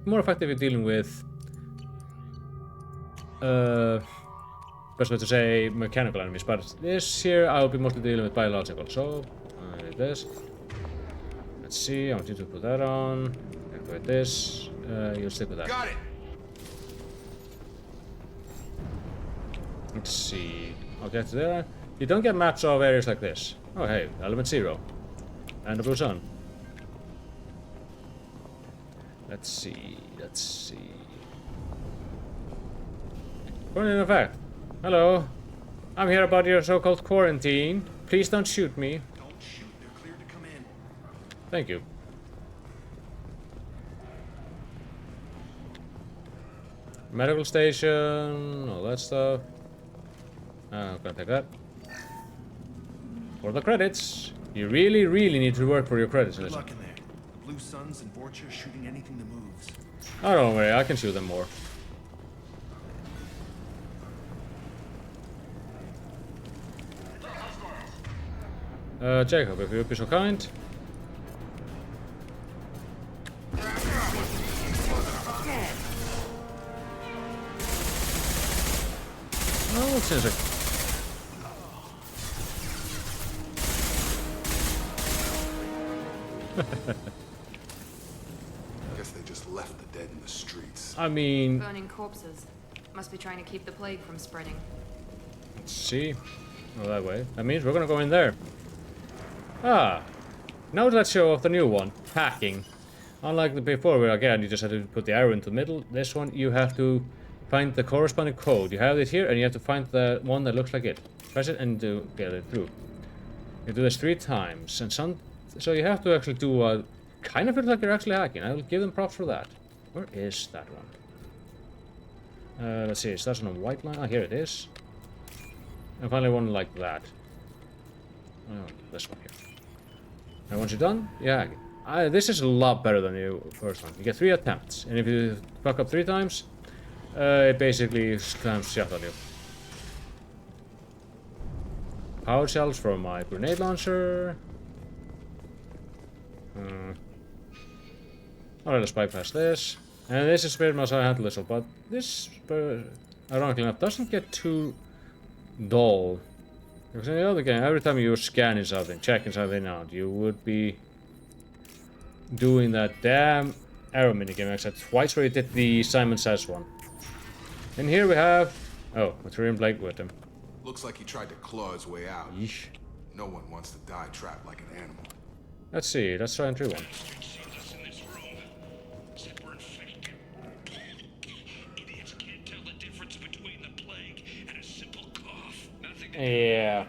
more effective in dealing with, best way to say, mechanical enemies. But this here, I'll be mostly dealing with biological. So, this. Let's see. I want you to put that on. Activate this. You'll stick with that. Got it. Let's see. Okay, so there. You don't get maps of areas like this. Oh hey, Element 0. And the Blue Sun. Let's see, let's see. Point in effect. Hello. I'm here about your so-called quarantine. Please don't shoot me. Don't shoot, they're cleared to come in. Thank you. Medical station, all that stuff. I'm gonna take that. For the credits. You really, really need to work for your credits. Good luck in there. The Blue Suns and Vorcha are shooting anything that moves. Oh, don't worry, I can shoot them more. Jacob, if you'd be so kind. Oh, it seems like... Guess they just left the dead in the streets. I mean... Burning corpses. Must be trying to keep the plague from spreading. Let's see. Oh, that way. That means we're gonna go in there. Ah. Now let's show off the new one. Hacking. Unlike the before, where again you just had to put the arrow into the middle, this one you have to find the corresponding code. You have it here, and you have to find the one that looks like it. Press it and get it through. You do this 3 times, and so you have to actually do kind of feels like you're actually hacking. I will give them props for that. Where is that one? Let's see, it starts on a white line. Ah, here it is. And finally one like that. Oh, this one here. And once you're done, yeah. This is a lot better than the first one. You get 3 attempts, and if you fuck up 3 times, it basically slams shut on you. Power cells for my grenade launcher. Alright, let's bypass this. And this is pretty much how I handle this one, but this, ironically enough, doesn't get too dull. Because in the other game, every time you were scanning something, checking something out, you would be doing that damn arrow minigame, except twice where you did the Simon Says one. And here we have... Oh, a Tyrion Blake with him. Looks like he tried to claw his way out. Yeesh. No one wants to die trapped like an animal. Let's see, let's try and do one. Yeah.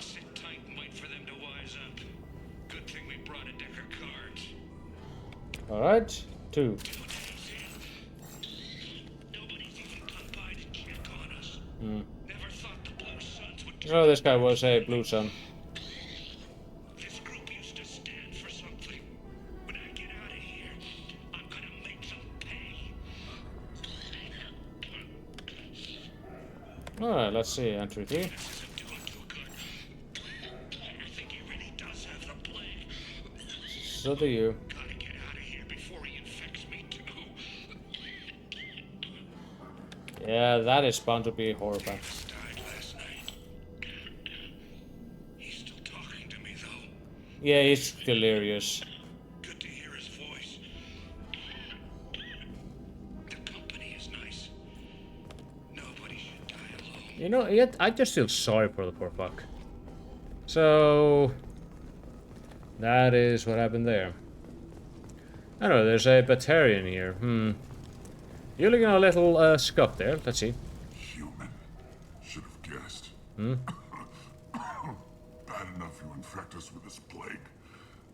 Alright, 2. Oh, this guy was a blue sun. This group used to stand for something. When I get out of here, I'm gonna make them pay. Alright, let's see, entry 3. I think he really does have the plague. So do you. Gotta get out of here before he infects me too. Yeah, that is bound to be horrifying. Yeah, he's delirious. Good to hear his voice. The company is nice. Nobody should die alone. You know, yet I just feel sorry for the poor fuck. So that is what happened there. I know there's a Batarian here. You're looking a little scuffed there. Let's see. Human. Should have guessed. Bad enough you infect us with this plague.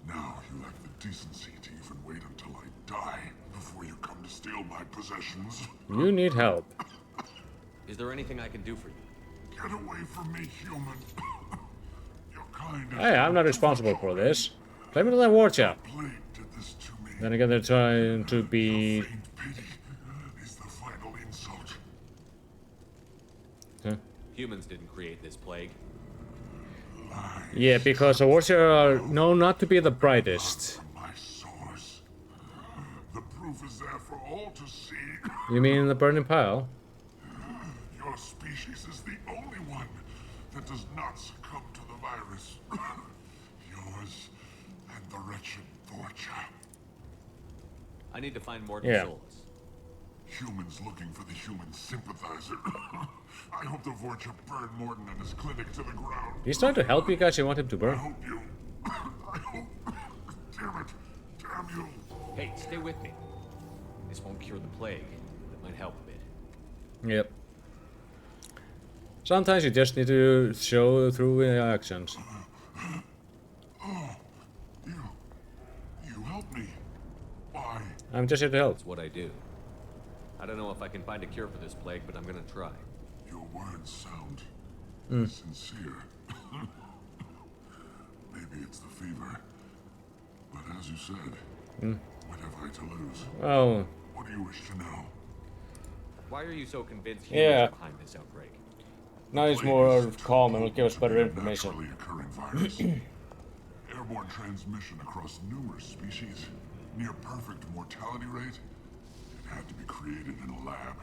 Now you lack the decency to even wait until I die before you come to steal my possessions. You need help. Is there anything I can do for you? Get away from me, human. Your kind is... Hey, I'm not responsible for this. Blame it on that war chap. Plague did this to me. Then again, they're trying to be... Pity is the final insult. Huh? Humans didn't create this plague. Yeah, because the warriors are known not to be the brightest. My source. The proof is there for all to see. You mean the burning pile? Your species is the only one that does not succumb to the virus. Yours and the wretched Vorcha. I need to find more Yeah. souls. Humans looking for the human sympathizer. I hope the Vorcha burn Morton and his clinic to the ground. He's trying to help you guys. You want him to I burn? hope you... I hope... Damn it. Damn you. Hey, stay with me. This won't cure the plague. It might help a bit. Yep. Sometimes you just need to show through actions. Oh, you helped me. Why? I'm just here to help. That's what I do. I don't know if I can find a cure for this plague, but I'm gonna try. Your words sound sincere. Maybe it's the fever. But as you said, what have I to lose? Oh. What do you wish to know? Why are you so convinced humans Yeah. are behind this outbreak? Now he's more calm and will give us better information. Naturally occurring virus. Airborne transmission across numerous species. Near perfect mortality rate. It had to be created in a lab.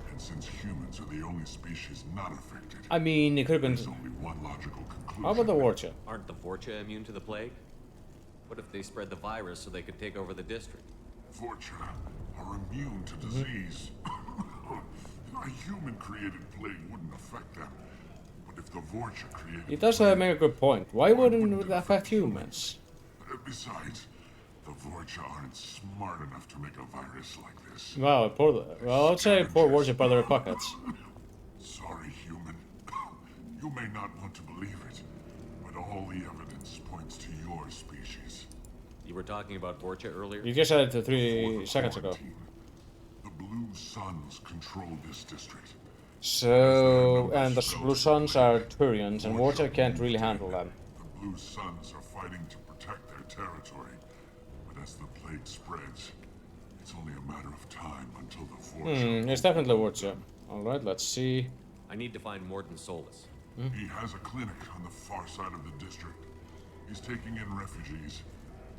And since humans are the only species not affected, I mean, it could have been... there's only one logical conclusion. How about the Warcha? Aren't the Vorcha immune to the plague? What if they spread the virus so they could take over the district? Vorcha are immune to disease. A human-created plague wouldn't affect them. But if the Vorcha created... It does make a good point. Why wouldn't it affect humans? Besides, the Vorcha aren't smart enough to make a virus like this. Well, I'd say poor Vorcha by their pockets. Sorry, human. You may not want to believe it, but all the evidence points to your species. You were talking about Vorcha earlier? You just said it 3 seconds ago. The Blue Suns control this district. So, and the Blue Suns are Turians, and Vorcha can't really handle them. The Blue Suns are fighting to protect their territory, but as the plague spreads, it's only a matter of time until the Vorcha... It's definitely Vorcha. Alright, let's see. I need to find Mordin Solus. He has a clinic on the far side of the district. He's taking in refugees,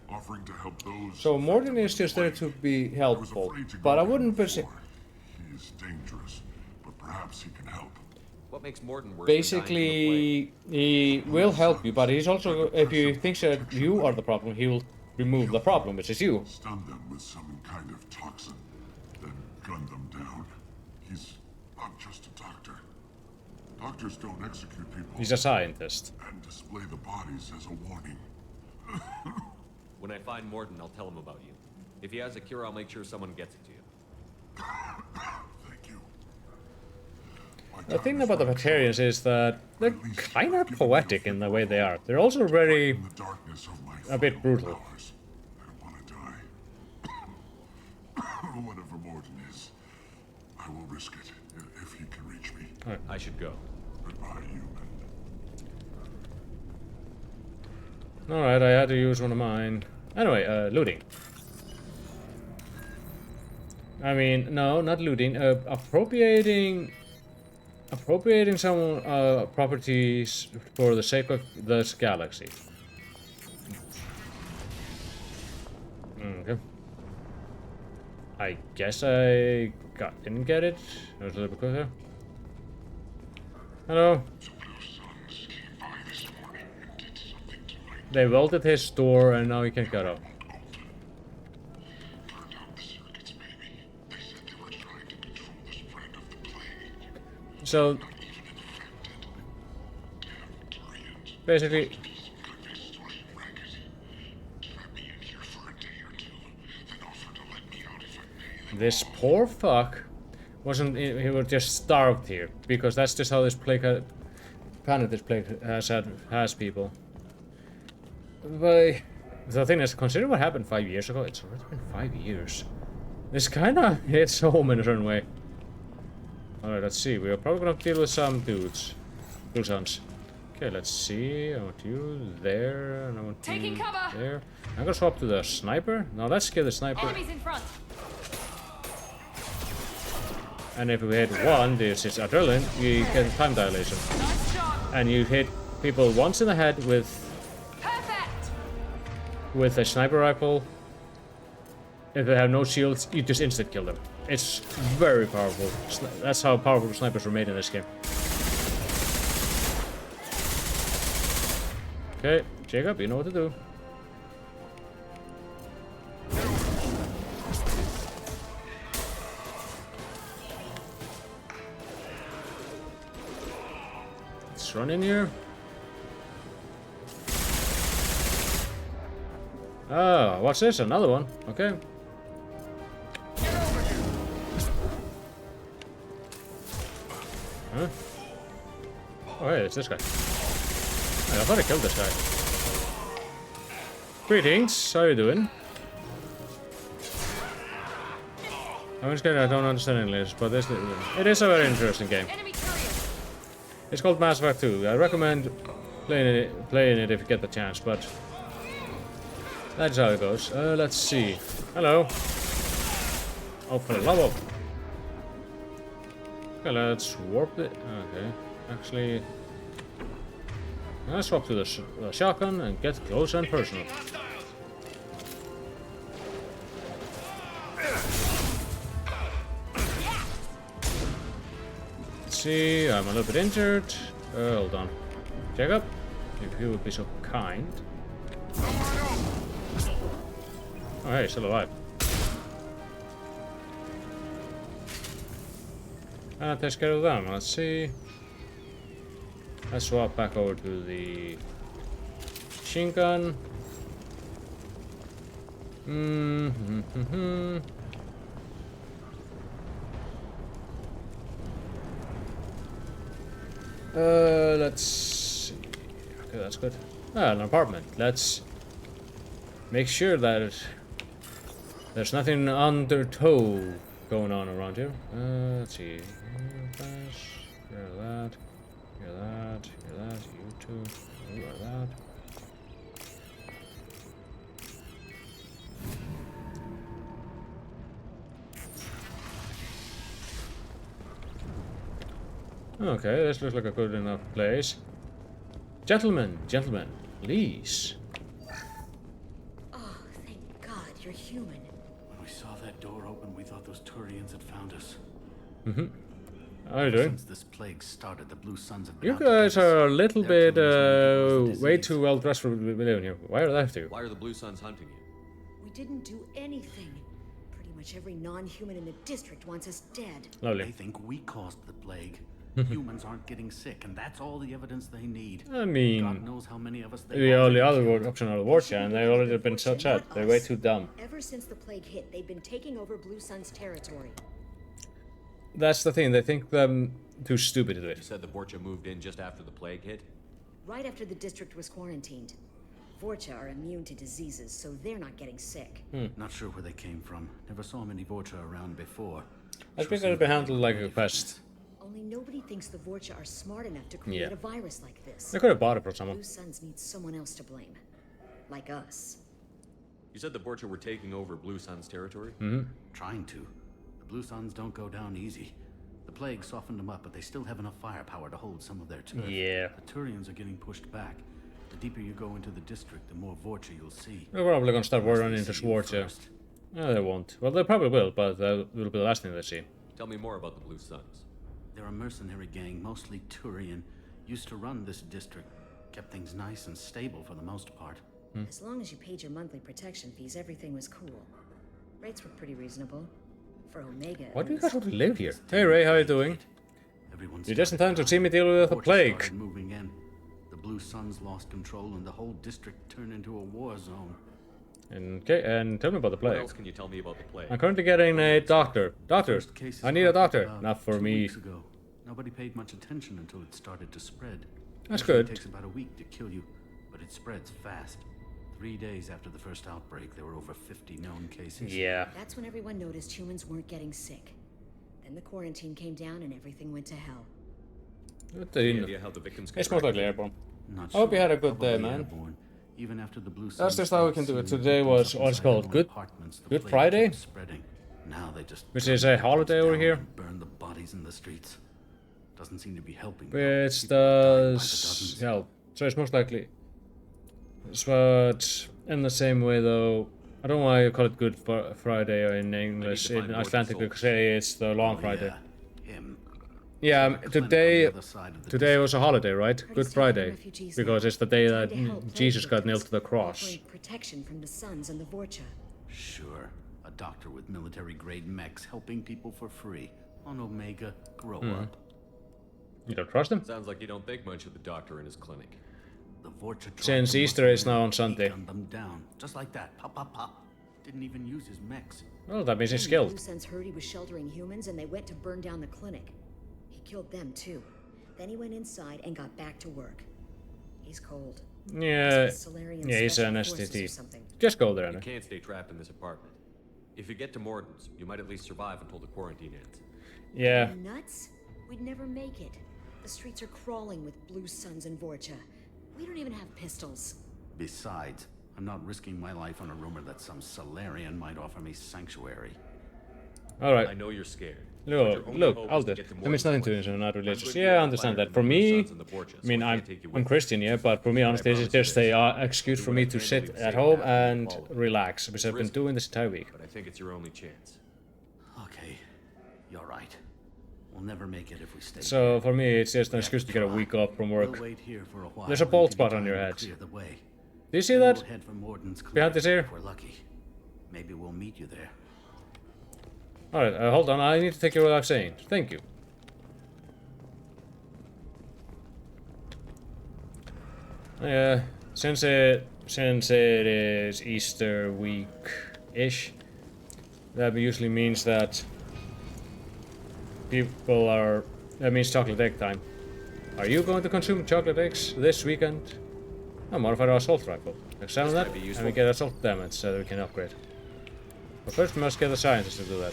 offering to help those... So Mordin is just there to be helpful, but I wouldn't be... He is dangerous, but perhaps he can help. What makes Mordin worse? Basically, he will help you, but he's also, if he thinks that you are the problem, he will remove the problem, which is you. Stun them with some kind of toxin, then gun them down. He's not just a doctor. Doctors don't execute people. He's a scientist. And display the bodies as a warning. When I find Mordin, I'll tell him about you. If he has a cure, I'll make sure someone gets it to you. Thank you. The thing about the Batarians is that they're kind of poetic in the way they are. They're also very... a bit brutal. I want to die. Whatever Mordin is, I will risk it if he can reach me. Right. I should go. Goodbye, human. Alright, I had to use one of mine. Anyway, looting. I mean, no, not looting. Appropriating some properties for the sake of this galaxy. Okay. I guess I didn't get it. It was a little bit quicker. Hello. They welded his door and now he can't get up. So basically this poor fuck he was just starved here because that's just how this plague has people. But the thing is, consider what happened 5 years ago. It's already been 5 years. This kinda hits home in a certain way. Alright, let's see. We're probably gonna deal with some dudes. Blue Suns. Okay, let's see. I want you there, and I want Taking you cover. there. I'm gonna swap to the sniper. Now let's kill the sniper. Enemies in front. And if we hit one, this is adrenaline, you get time dilation. Nice shot. And you hit people once in the head with a sniper rifle. If they have no shields, you just instant kill them. It's very powerful. That's how powerful snipers were made in this game. Okay, Jacob, you know what to do. Let's run in here. Oh, what's this? Another one. Okay. Huh? Oh, hey, it's this guy. I thought I killed this guy. Greetings, how are you doing? I'm just kidding, I don't understand English, but it is a very interesting game. It's called Mass Effect 2. I recommend playing it if you get the chance, but that's how it goes. Let's see. Hello. Oh, for the love of... Okay, let's warp it. Okay, actually... Let's swap to the shotgun and get close and personal. Let's see, I'm a little bit injured. Hold on. Jacob, if you would be so kind. Oh, hey, still alive. Takes care of them. Let's see. Let's swap back over to the machine gun. Let's see. Okay, that's good. Ah, an apartment. Let's make sure that there's nothing under tow going on around here. Let's see. Hear that. Hear that. Hear that. You two. You are that. Okay, this looks like a good enough place. Gentlemen, please. Oh, thank God you're human. When we saw that door open, we thought those Turians had found us. How are you doing? Since this plague started, the Blue Suns have been You out to get guys us. are a little bit disease. way too well dressed for living here. Why are that two? Why are the Blue Suns hunting you? We didn't do anything. Pretty much every non-human in the district wants us dead. Lovely. They think we caused the plague. Humans aren't getting sick, and that's all the evidence they need. I mean, God knows how many of us they the only other option out of Warcha, and they've already been such out. They're way too dumb. Ever since the plague hit, they've been taking over Blue Sun's territory. That's the thing. They think them too stupid to do You it. said the Borcha moved in just after the plague hit? Right after the district was quarantined. Vorcha are immune to diseases, so they're not getting sick. Not sure where they came from. Never saw many Vorcha around before. I think it'll be handled like a pest. Only nobody thinks the Vorcha are smart enough to create Yeah. a virus like this. They could have bought it from someone. Blue Suns need someone else to blame. Like us. You said the Borcha were taking over Blue Sun's territory? Trying to. The Blue Suns don't go down easy. The plague softened them up, but they still have enough firepower to hold some of their turf. Yeah. The Turians are getting pushed back. The deeper you go into the district, the more Vorcha you'll see. They're probably gonna start running into See you Warcha. first. No, they won't. Well, they probably will, but that will be the last thing they see. Tell me more about the Blue Suns. They're a mercenary gang, mostly Turian. Used to run this district. Kept things nice and stable for the most part. As long as you paid your monthly protection fees, everything was cool. Rates were pretty reasonable. For Omega. Why do you at guys least. want to live here? Hey Ray, how you doing? Everyone's You're just in time to see me deal with the plague. started moving in. The Blue Suns lost control, and the whole district turned into a war zone. Okay, and tell me about the What plague. else can you tell me about the plague? I'm currently getting a doctor. Doctor, First cases I need a popped up doctor. about Not for 2 me. weeks ago. Nobody paid much attention until it started to spread. That's Usually good. It takes about a week to kill you, but it spreads fast. 3 days after the first outbreak, there were over 50 known cases. Yeah. That's when everyone noticed humans weren't getting sick. Then the quarantine came down and everything went to hell. What Any the- idea how the victims It's most likely contracted? airborne. Not I hope you sure. had a good day, Probably man. airborne. Even after the Blue That's Suns just how we can do it. started Today seeing was victims what's inside called their own Good apartments, the Good plague Friday, kept spreading. Now they just which is a holiday over here. burn the bodies in the streets. Doesn't seem to be helping. Which People are dying by the does dozens. help. So it's most likely. But in the same way, though, I don't know why you call it Good Friday or in English. find In more Icelandic, we souls. say it's the Long Oh, Friday. yeah, him. Yeah, Clinic on today the other side of the today was a holiday, right? Good Curtis Friday, refugees because now, it's the day trying that to help plague Jesus got victims, nailed to the cross. offering protection from the Suns and the Vorcha. Sure, a doctor with military-grade mechs helping people for free on Omega. Grow Hmm. up. You don't trust him? Sounds like you don't think much of the doctor in his clinic. The Vorcha tried Since to Easter muscle is now in, on he Sunday. gunned them down, just like that. Pop, pop, pop. Didn't even use his mechs. Well, that means he's Then the Blue skilled. Suns heard he was sheltering humans and they went to burn down the clinic. He killed them too. Then he went inside and got back to work. He's cold. Yeah, Must be Solarian yeah, he's special an forces or STT. something. Just go there, You man. can't stay trapped in this apartment. If you get to Morton's, you might at least survive until the quarantine ends. Yeah. Are you nuts? We'd never make it. The streets are crawling with Blue Suns and Vorcha. We don't even have pistols. Besides, I'm not risking my life on a rumor that some Solarian might offer me sanctuary. All right. I know you're scared. Look, Alder, that means nothing to you, so not religious. Yeah, I understand that. For me, I mean, I'm Christian, yeah, but for me, honestly, this is just a excuse for me to sit at home and relax, which I've been doing this entire week. But I think it's your only chance. Okay, you're right. We'll never make it if we stay. So for me, it's just an excuse to get a week off from work. We'll wait here for a while There's a bald until spot on your time head. to clear the way. Do you see Then that? we'll head for Morden's Behind Clinic this ear? if we're lucky. Maybe we'll meet you there. Alright, hold on. I need to take what I'm saying. Thank you. Yeah, since it is Easter week-ish, that usually means that people are... That means chocolate egg time. Are you going to consume chocolate eggs this weekend? Oh, modify our assault rifle. Examine that, and we get assault damage so that we can upgrade. But first we must get the scientists to do that.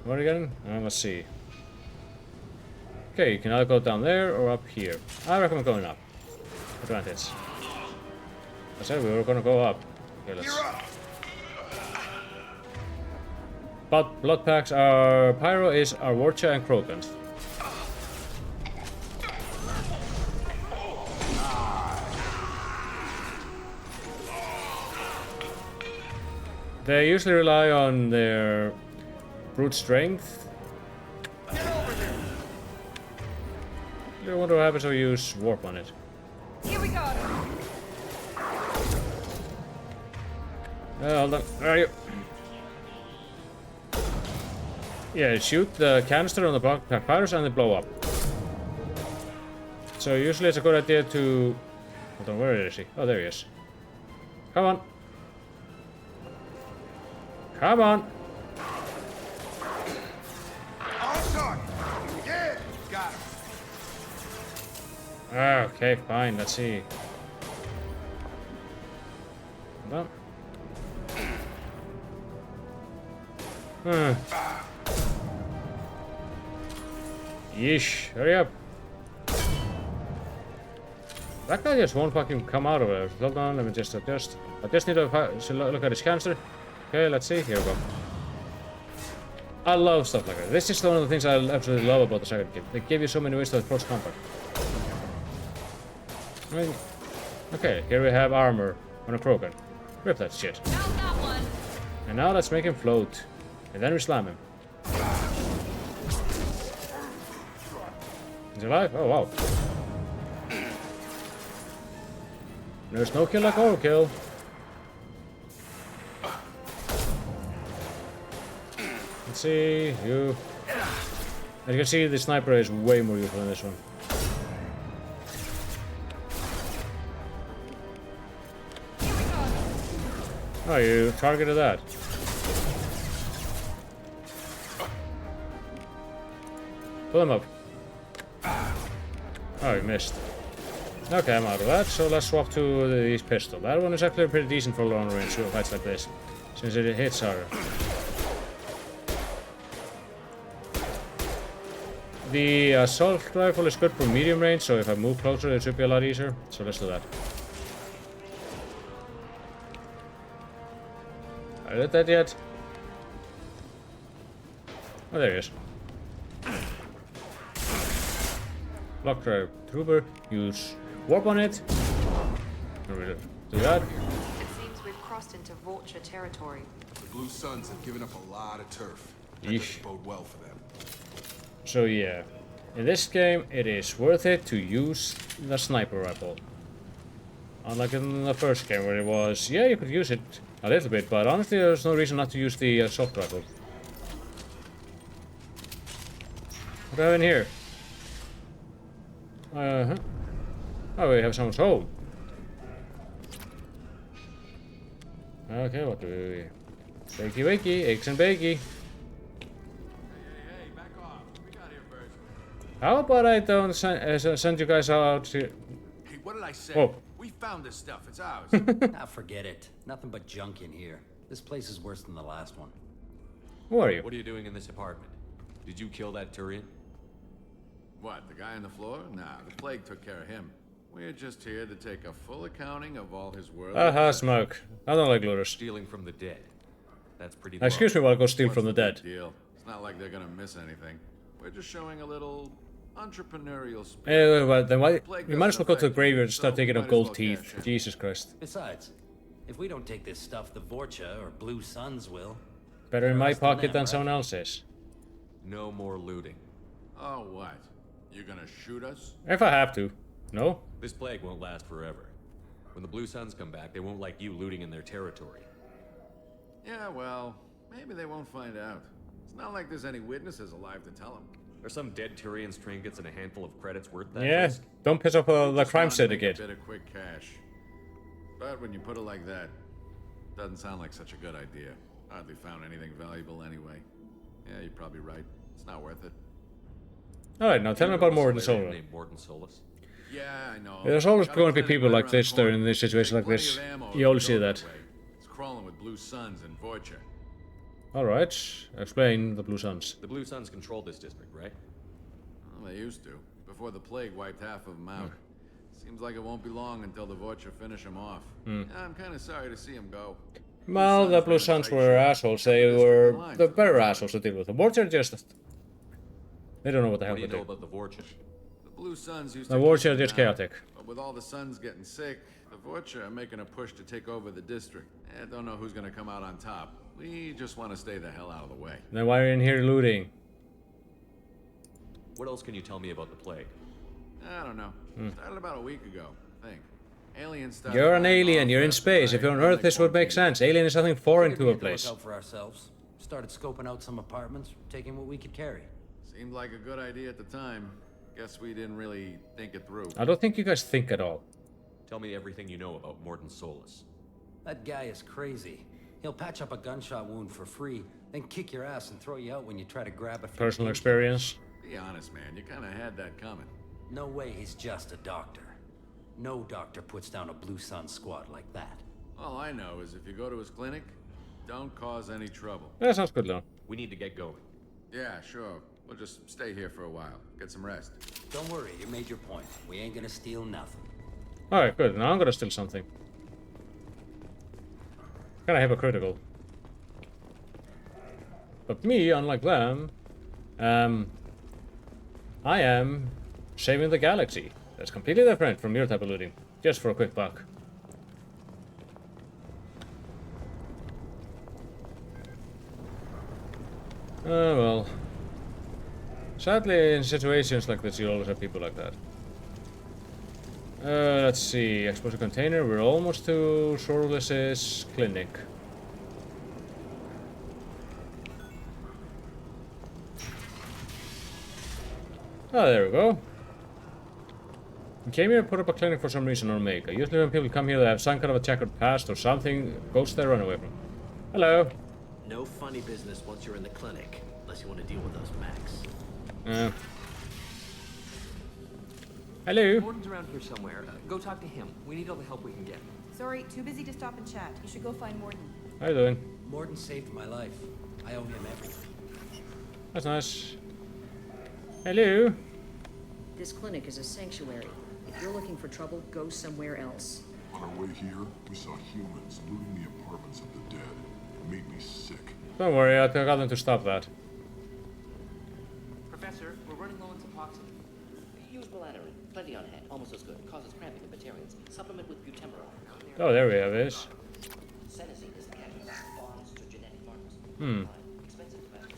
What again? Let's see. Okay, you can either go down there or up here. I recommend going up. Advantage. I said we were gonna go up. Okay, let's... But blood packs are... Pyro is our Vorcha and Krogan. They usually rely on their brute strength. I wonder what happens if we use warp on it. Here we go. Hold on. Where are you? Yeah, shoot the canister on the Papyrus and they blow up. So usually it's a good idea to... Hold on, where is he? Oh, there he is. Come on. Come on. Yeah, got him. Okay, fine. Let's see. Hold on. Yeesh. Hurry up. That guy just won't fucking come out of it. Hold on, let me just adjust. I just need to look at his canister. Okay, let's see. Here we go. I love stuff like that. This is one of the things I absolutely love about the second game. They give you so many ways to approach combat. I mean, okay, here we have armor on a Krogan. Rip that shit. Not that one. And now let's make him float. And then we slam him. He's alive? Oh, wow. There's no kill like overkill. Let's see, you... As you can see, the sniper is way more useful than this one. Oh, you targeted that. Pull him up. Oh, you missed. Okay, I'm out of that, so let's swap to the pistol. That one is actually pretty decent for long range fights like this, since it hits harder. The assault rifle is good for medium range, so if I move closer it should be a lot easier, so let's do that. I did that yet? Oh, there he is. Block drive trooper, use warp on it. Do that. It seems we've crossed into Vorcha territory. The Blue Suns have given up a lot of turf. That Yeesh. doesn't bode well for them. So yeah, in this game it is worth it to use the sniper rifle. Unlike in the first game where it was, yeah, you could use it a little bit, but honestly there's no reason not to use the assault rifle. What do I have in here? Oh, we have someone's home. Okay, what do we... Bakey wakey, eggs and bakey. How about I don't send you guys out to... Hey, what did I say? Whoa. We found this stuff. It's ours. Forget it. Nothing but junk in here. This place is worse than the last one. Who are you? What are you doing in this apartment? Did you kill that Turian? What, the guy on the floor? Nah, the plague took care of him. We're just here to take a full accounting of all his work. Aha, smoke. I don't like looters. Stealing from the dead. That's pretty Excuse me while I go steal from the dead. Deal. It's not like they're gonna miss anything. We're just showing a little entrepreneurial spirit. Well, then why? You might as well go to the graveyard and start taking up gold teeth. Jesus Christ. Besides, if we don't take this stuff, the Vorcha or Blue Suns will. Better in my pocket than someone else's. No more looting. Oh, what? You're gonna shoot us? If I have to. No? This plague won't last forever. When the Blue Suns come back, they won't like you looting in their territory. Yeah, well, maybe they won't find out. It's not like there's any witnesses alive to tell them. Are some dead Turian's trinkets and a handful of credits worth that Yeah, risk? don't piss off the Just crime wanted to make syndicate. A bit of quick cash. But when you put it like that, doesn't sound like such a good idea. Hardly found anything valuable anyway. Yeah, you're probably right. It's not worth it. Alright, now tell me about Morton Solus. Solus. Named Morton Solus. Yeah, I know. There's always Got a going to be clinic people right like around the this corner. during this situation like Plenty this. of ammo You always if see go that. that way. It's crawling with Blue Suns and Vorcha. Alright, explain the Blue Suns. The Blue Suns control this district, right? Well, they used to, before the plague wiped half of them out. Seems like it won't be long until the Vorcha finish them off. Hmm. Yeah, I'm kind of sorry to see them go. Well, the Blue Suns were assholes. They were the better assholes to deal with. The Watcher just... They don't know what the hell What do to you know do. about the Vorcha? The Blue Suns used The to Watcher keep is them down, chaotic. But with all the Suns getting sick, the Vorcha are making a push to take over the district. Don't know who's gonna come out on top. We just want to stay the hell out of the way. Then why are you in here looting? What else can you tell me about the plague? I don't know. Hmm. Started about a week ago, I think. Aliens started You're an flying alien, off you're in left space. and If you're on right, Earth, this would make sense. Alien is something foreign to a Look place. out for ourselves. Started scoping out some apartments, taking what we could carry. Seemed like a good idea at the time. Guess we didn't really think it through. I don't think you guys think at all. Tell me everything you know about Morton Solus. That guy is crazy. He'll patch up a gunshot wound for free, then kick your ass and throw you out when you try to grab a few Personal painkillers. experience. Be honest, man. You kind of had that coming. No way he's just a doctor. No doctor puts down a Blue Sun squad like that. All I know is if you go to his clinic, don't cause any trouble. That sounds good, though. We need to get going. Yeah, sure. We'll just stay here for a while. Get some rest. Don't worry, you made your point. We ain't gonna steal nothing. Alright, good. Now I'm gonna steal something. Kinda hypocritical. But me, unlike them, I am saving the galaxy. That's completely different from your type of looting. Just for a quick buck. Oh well. Sadly, in situations like this, you always have people like that. Let's see. Explosive container. We're almost to Sorless's clinic. Oh, there we go. We came here and put up a clinic for some reason on Omega. Usually when people come here, they have some kind of a checkered past or something. Ghosts they run away from. Hello. No funny business once you're in the clinic, unless you want to deal with those Macs. Hello. Morton's around here somewhere. Go talk to him. We need all the help we can get. Sorry, too busy to stop and chat. You should go find Morton. How you doing? Morton saved my life. I owe him everything. That's nice. Hello. This clinic is a sanctuary. If you're looking for trouble, go somewhere else. On our way here, we saw humans looting the apartments of the dead. It made me sick. Don't worry, I got them to stop that. Professor, we're running low on Suboxone. Use Belladonna. Plenty on hand. Almost as good. Causes cramping in Batarians. Supplement with butemurol. Oh, there we have this. Senescine is the catalyst. Bonds to genetic markers. Hmm. Expensive to manage.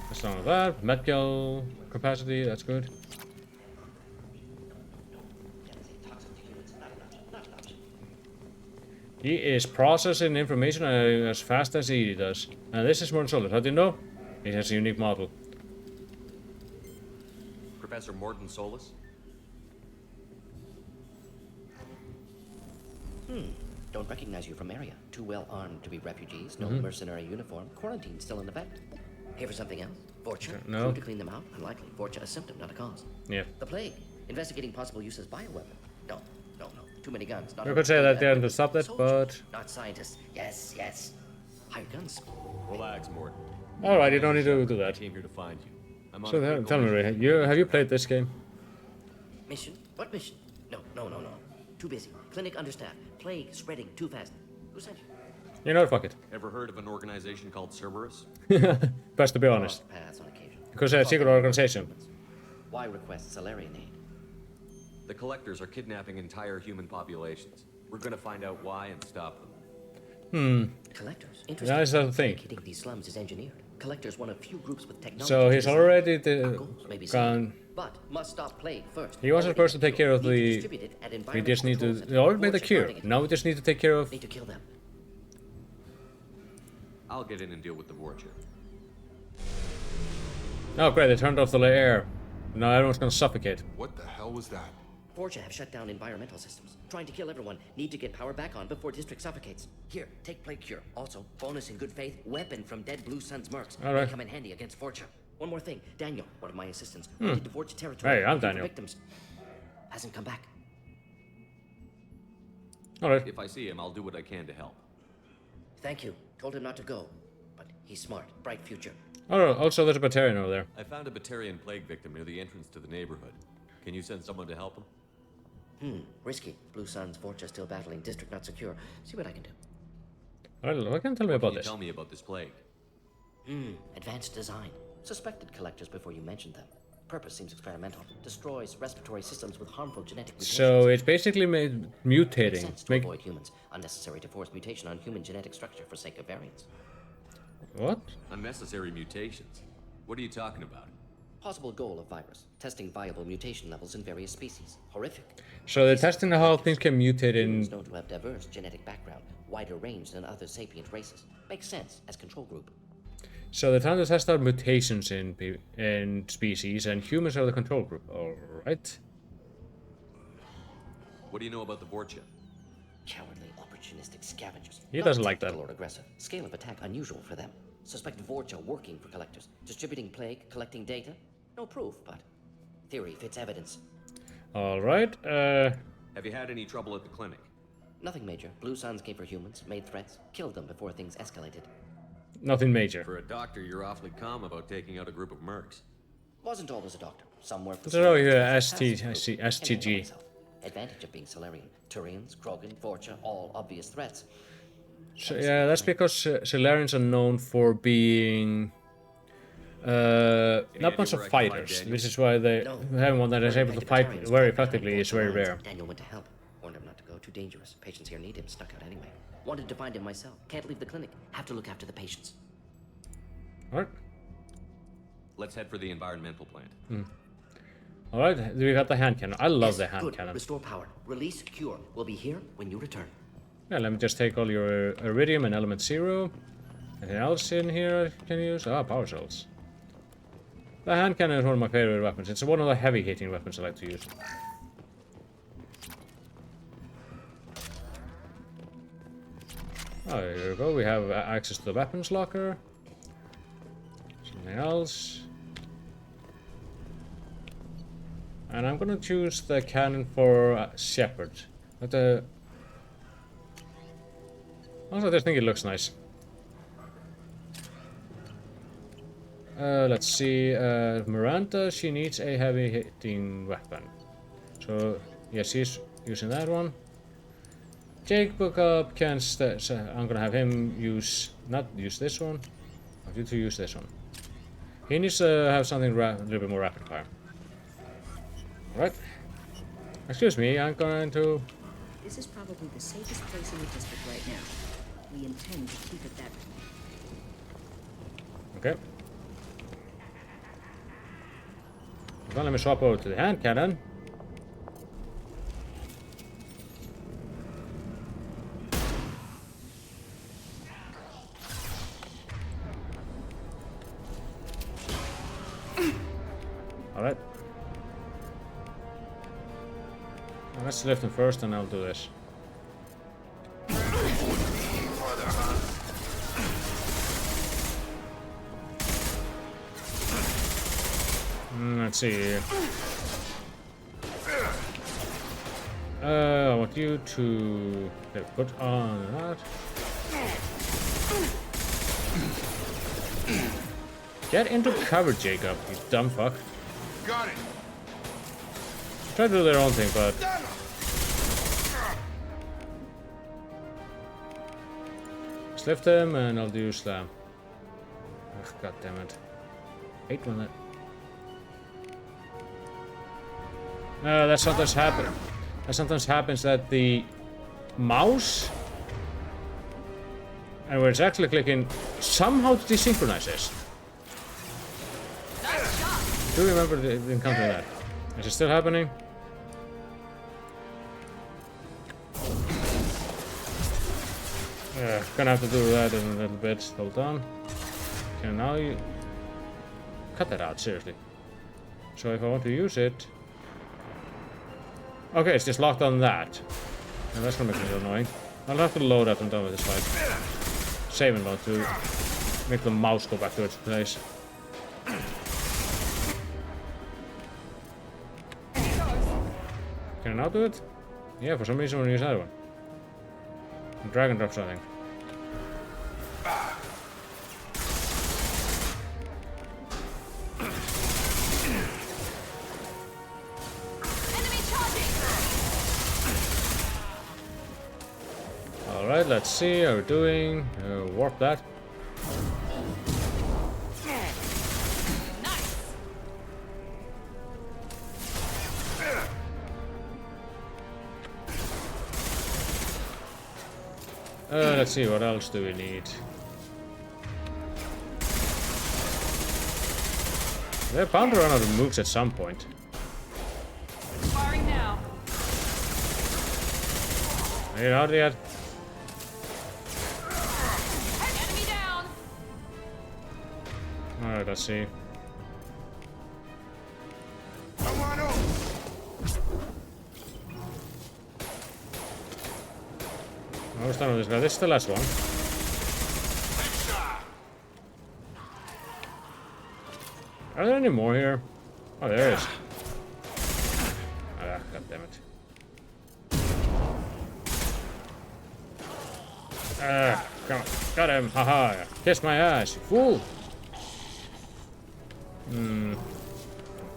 That's none of that. Medical capacity, that's good. He is processing information as fast as he does. And this is Morton Solus. How do you know? He has a unique model. Professor Morton Solus? Don't recognize you from area. Too well armed to be refugees. No Mhm. mercenary uniform. Quarantine still in effect. Here for something else? Vorcha? No. Food to clean them out? Unlikely. Vorcha a symptom, not a cause. Yeah. The plague. Investigating possible use as bioweapon. No. Too many guns. Not You enough could say that plague they had to weapons. stop that, Soldiers, but... not scientists. Yes. Hired guns. Relax, Morton. Alright, you don't need to do that. I came here to find you. I'm on So a critical tell me, mission. Ray, have you played this game? Mission? What mission? No. Too busy. Clinic understaffed. Plague spreading too fast. Who sent you? You know, fuck it. Ever heard of an organization called Cerberus? Best to be honest. Paths on occasion. Because they're a secret organization. Why request Salarian aid? The Collectors are kidnapping entire human populations. We're gonna find out why and stop them. Collectors. That's the thing. Hitting these slums is engineered. Collectors one of few groups with technology. So he's to already maybe gone. but must stop plague first. He was Already supposed to take care of need to the. distribute it at We just need to. environmental They already made the control cure. centers. Now we just need to take care of Need to kill them. I'll get in and deal with the Vorcha. Oh great, they turned off the air. Now everyone's gonna suffocate. What the hell was that? Vorcha have shut down environmental systems. Trying to kill everyone. Need to get power back on before district suffocates. Here, take Plague Cure. Also, bonus in good faith, weapon from dead Blue Sun's mercs. All right. May come in handy against Vorcha. One more thing. Daniel, one of my assistants, wanted to Vorcha territory. Hey, I'm looking for Daniel. Victims. Hasn't come back. Alright. If I see him, I'll do what I can to help. Thank you. Told him not to go. But he's smart. Bright future. Oh, also there's a Batarian over there. I found a Batarian plague victim near the entrance to the neighborhood. Can you send someone to help him? Risky. Blue Sun's Vorcha still battling. District not secure. See what I can do. Alright, what can you tell me about this? Tell me about this plague. Advanced design. Suspected collectors before you mentioned them. Purpose seems experimental. Destroys respiratory systems with harmful genetic mutations. So it's basically Makes mutating. sense to avoid humans. Unnecessary to force mutation on human genetic structure for sake of variants. What? Unnecessary mutations? What are you talking about? Possible goal of virus. Testing viable mutation levels in various species. Horrific. So they're testing how things can mutate Humans in. known to have diverse genetic background, wider range than other sapient races. Makes sense as control group. So they're trying to test out mutations in species, and humans are the control group. Alright. What do you know about the Vorcha? Cowardly, opportunistic scavengers. He doesn't like tactical that. Or aggressive. Scale of attack unusual for them. Suspect Vorcha working for collectors. Distributing plague, collecting data. No proof, but theory fits evidence. Alright, Have you had any trouble at the clinic? Nothing major. Blue Suns came for humans, made threats, killed them before things escalated. nothing major. For a doctor, you're awfully calm about taking out a group of mercs. Wasn't always a doctor. Some worked for So here, Solarians, I see, passive STG. myself. Advantage of being Solarian. Turians, Krogan, Vorcha, all obvious threats. So, yeah, that's because Solarians are known for being not much of fighters. This is why they have one that is able to fight very effectively is very rare. Daniel went to help. Warned him not to go. Too dangerous. Patients here need him. Stuck out anyway. Wanted to find him myself. Can't leave the clinic. Have to look after the patients. Alright. Let's head for the environmental plant. Alright, we got the hand cannon. I love the hand Good. cannon. Restore power. Release cure. We'll be here when you return. Yeah, let me just take all your iridium and element 0. Anything else in here I can use? Ah, power cells. The hand cannon is one of my favorite weapons. It's one of the heavy hitting weapons I like to use. Oh, here we go. We have access to the weapons locker. Something else. And I'm gonna choose the cannon for Shepherd. But also, I just think it looks nice. Let's see. Miranda, she needs a heavy hitting weapon. So, yes, she's using that one. Jake Bookup can. So I'm gonna have him not use this one. I need to use this one. He needs to have something a little bit more rapid fire. Alright. Excuse me, I'm going to. This is probably the safest place in the district right now. We intend to keep it that way. Okay. Well, let me swap over to the hand cannon. Alright. Let's lift him first and I'll do this. Let's see. I want you to put on that. Get into cover, Jacob, you dumb fuck. Got it. Try to do their own thing, but just lift them and I'll do slam. Ugh, god damn it. Hate when that. That sometimes happens. That sometimes happens that the mouse and where it's actually clicking somehow desynchronizes. Do you remember the encounter that? Is it still happening? Yeah, gonna have to do that in a little bit. Hold on. Okay, now you... Cut that out, seriously. So if I want to use it... Okay, it's just locked on that. And that's gonna make it annoying. I'll have to load up and done with this fight. Save and load to make the mouse go back to its place. Can I now do it? Yeah, for some reason I want to use that one. Drag and drop something. Alright, let's see how we're doing. Warp that. Let's see, what else do we need? They're bound to run out of moves at some point. Firing now. Are you out yet? Enemy down. Alright, let's see. I was done with this guy. This is the last one. Are there any more here? Oh, there is. Ah, god damn it. Ah, come on. Got him. Haha. Kiss my ass, you fool.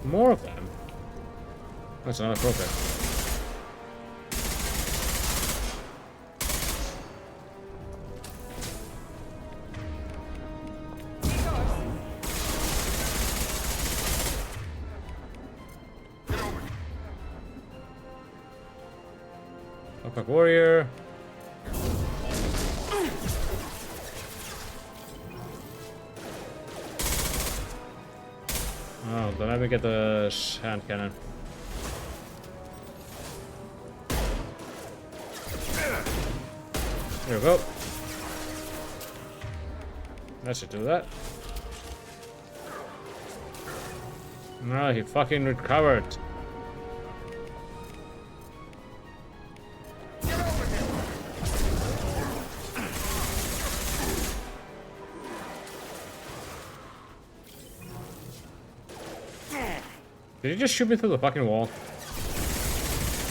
More of them. That's not appropriate. Knockback warrior. Oh, then let me get the hand cannon. There we go. That should do that. No, he fucking recovered. Did he just shoot me through the fucking wall?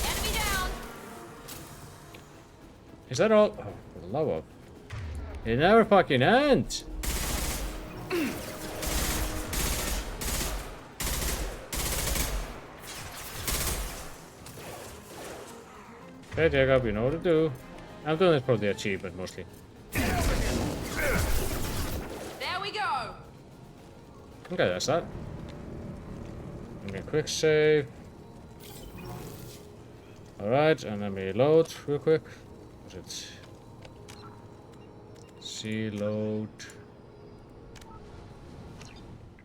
Enemy down. Is that all? Oh, for the love of. It never fucking ends! Okay, Jacob, you know what to do. I'm doing this for the achievement mostly. There we go. Okay, that's that. Give me a quick save. Alright, and let me load real quick. Was it? C load.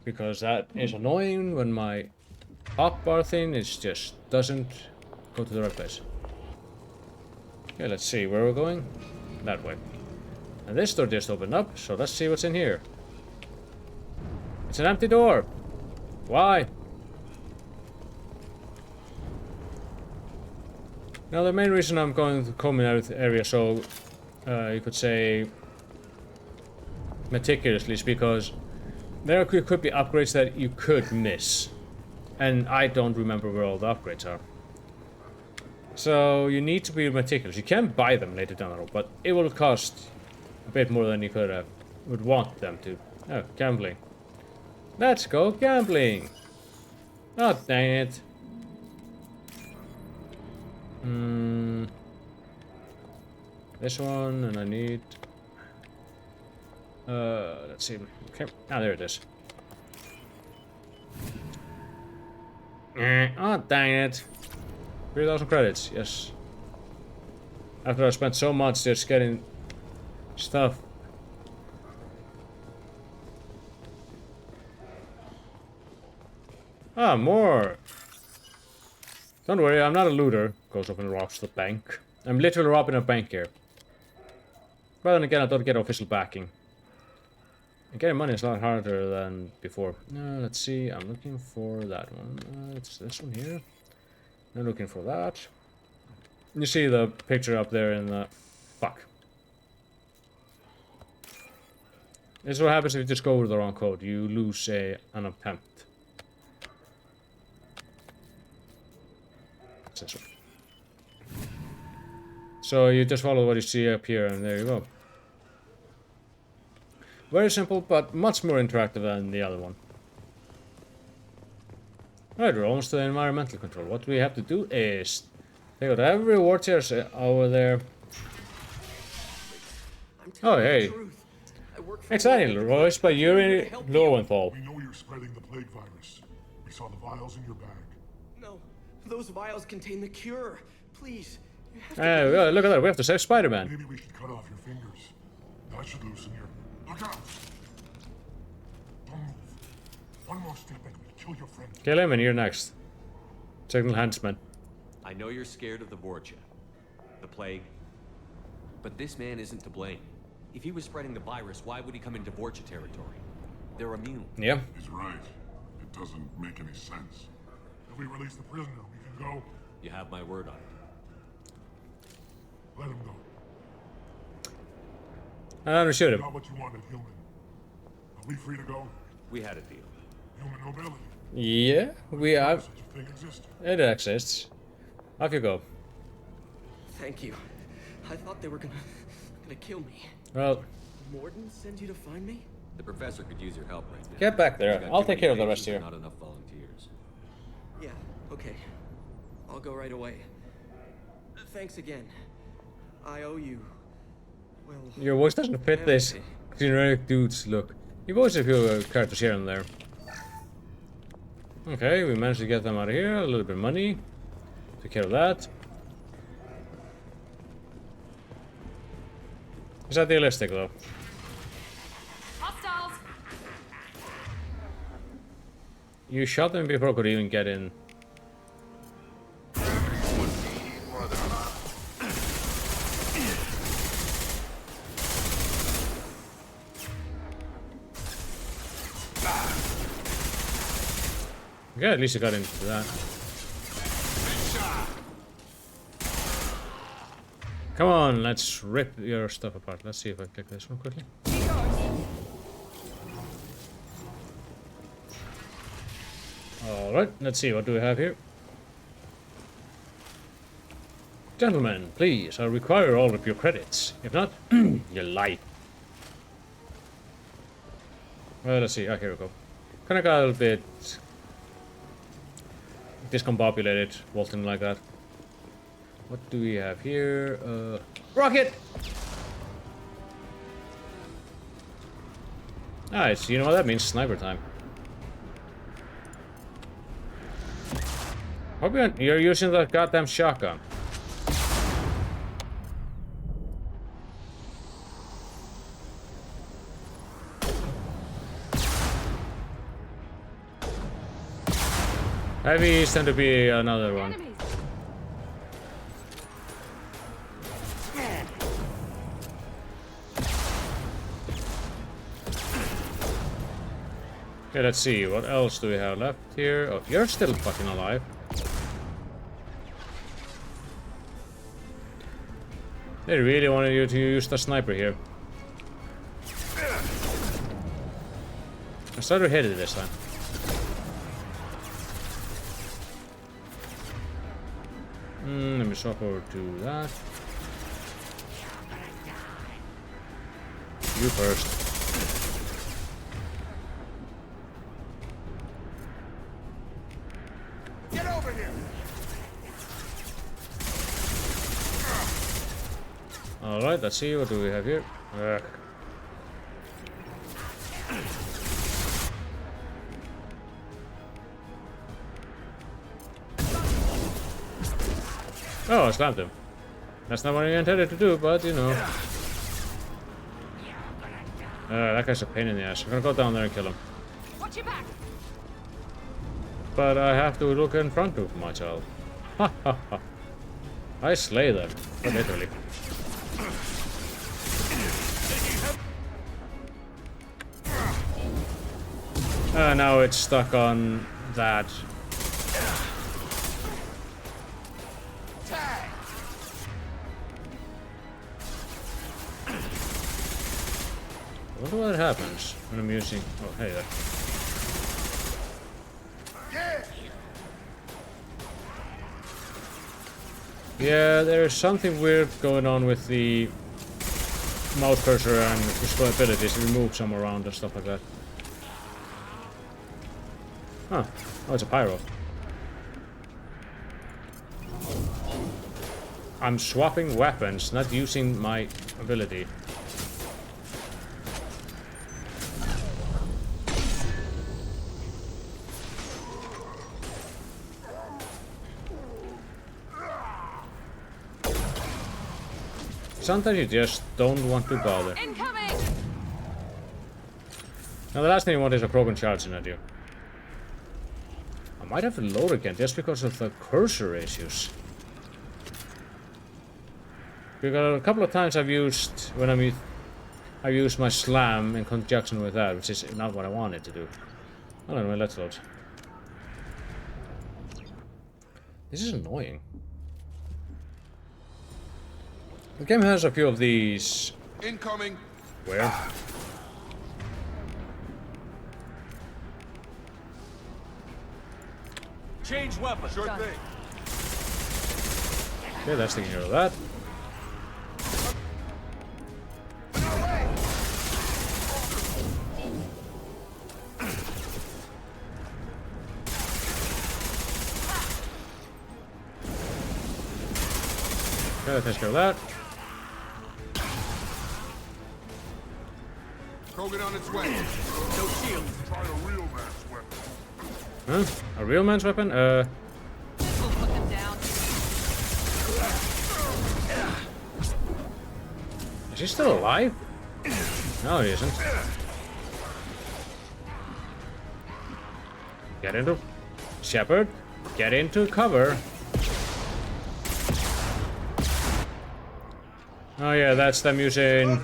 Because that is annoying when my hotbar thing is just doesn't go to the right place. Okay, let's see where we're going. That way. And this door just opened up, so let's see what's in here. It's an empty door. Why? Now the main reason I'm going to combine out the area so you could say meticulously is because there could be upgrades that you could miss. And I don't remember where all the upgrades are. So you need to be meticulous. You can buy them later down the road, but it will cost a bit more than you would want them to. Oh, gambling. Let's go gambling! Oh, dang it. This one, and I need... let's see. Okay, ah, there it is. Oh, dang it. 3,000 credits, yes. After I spent so much just getting stuff. Ah, more! Don't worry, I'm not a looter. Goes up and robs the bank. I'm literally robbing a bank here. But then again, I don't get official backing. And getting money is a lot harder than before. Let's see, I'm looking for that one. It's this one here. I'm looking for that. You see the picture up there in the... Fuck. This is what happens if you just go with the wrong code. You lose an attempt. That's this one. So you just follow what you see up here and there you go. Very simple, but much more interactive than the other one. Alright, we're almost to the environmental control. What we have to do is take out every warrior over there. Oh, hey. It's Daniel, voiced by Yuri Lowenthal. We know you're spreading the plague virus. We saw the vials in your bag. No, those vials contain the cure. Please, you have to... Look at that, we have to save Spider-Man. Maybe we should cut off your fingers. That should loosen your... Look out! Don't move. One more step and we'll kill your friend. Kill him and you're next. Signal Huntsman. I know you're scared of the Vorcha, the plague, but this man isn't to blame. If he was spreading the virus, why would he come into Vorcha territory? They're immune. Yeah. He's right. It doesn't make any sense. If we release the prisoner, we can go. You have my word on it. Let him go. I'm gonna shoot him. Not what you wanted, human. Are we free to go? We had a deal. Human nobility. Yeah, we have. Such a thing exists. It exists. Off you go. Thank you. I thought they were gonna kill me. Well, Morden sends you to find me? The professor could use your help right now. get back there. He's got I'll too take many care of the patients rest here. and not enough volunteers. Yeah, okay. I'll go right away. Thanks again. I owe you. Well, Your voice doesn't fit this generic dude's look. Your voice a few characters here and there. Okay, we managed to get them out of here. A little bit of money. Take care of that. Is that realistic though? Hostiles! You shot them before I could even get in. Okay, at least I got into that. Come on, let's rip your stuff apart. Let's see if I click this one quickly. Alright, let's see, what do we have here? Gentlemen, please, I require all of your credits. If not, you lie. Well, let's see. Here we go. Kinda got a little bit discombobulated, vaulting like that. What do we have here? Rocket! Nice, you know what that means? Sniper time. Hope you're using that goddamn shotgun. Heavies tend to be another one. Okay, let's see, what else do we have left here? Oh, you're still fucking alive. They really wanted you to use the sniper here. I started to hit it this time. Let me swap over to that. You first. Get over here! Alright, let's see, what do we have here? Oh, I slammed him. That's not what I intended to do, but you know. That guy's a pain in the ass. I'm gonna go down there and kill him. Watch your back. But I have to look in front of my child. Ha ha ha. I slay them, but literally. Now it's stuck on that. I wonder what happens when I'm using... Oh, hey there. Yeah, there's something weird going on with the mouse cursor and physical abilities to move some around and stuff like that. Huh. Oh, it's a pyro. I'm swapping weapons, not using my ability. Sometimes you just don't want to bother. Incoming! Now the last thing you want is a Krogan charging at you. I might have to load again just because of the cursor issues. Because a couple of times I've used I've used my slam in conjunction with that, which is not what I wanted to do. Hold on, let's load. This is annoying. The game has a few of these. Incoming. Where? Change weapon. Sure thing. Okay, that's taking care of that. Okay, that takes care of that. Krogan on its way. No shield. Try a real man's weapon. Huh? A real man's weapon? We'll put them down. Is he still alive? No, he isn't. Get into... Shepard, get into cover. Oh yeah, that's them using...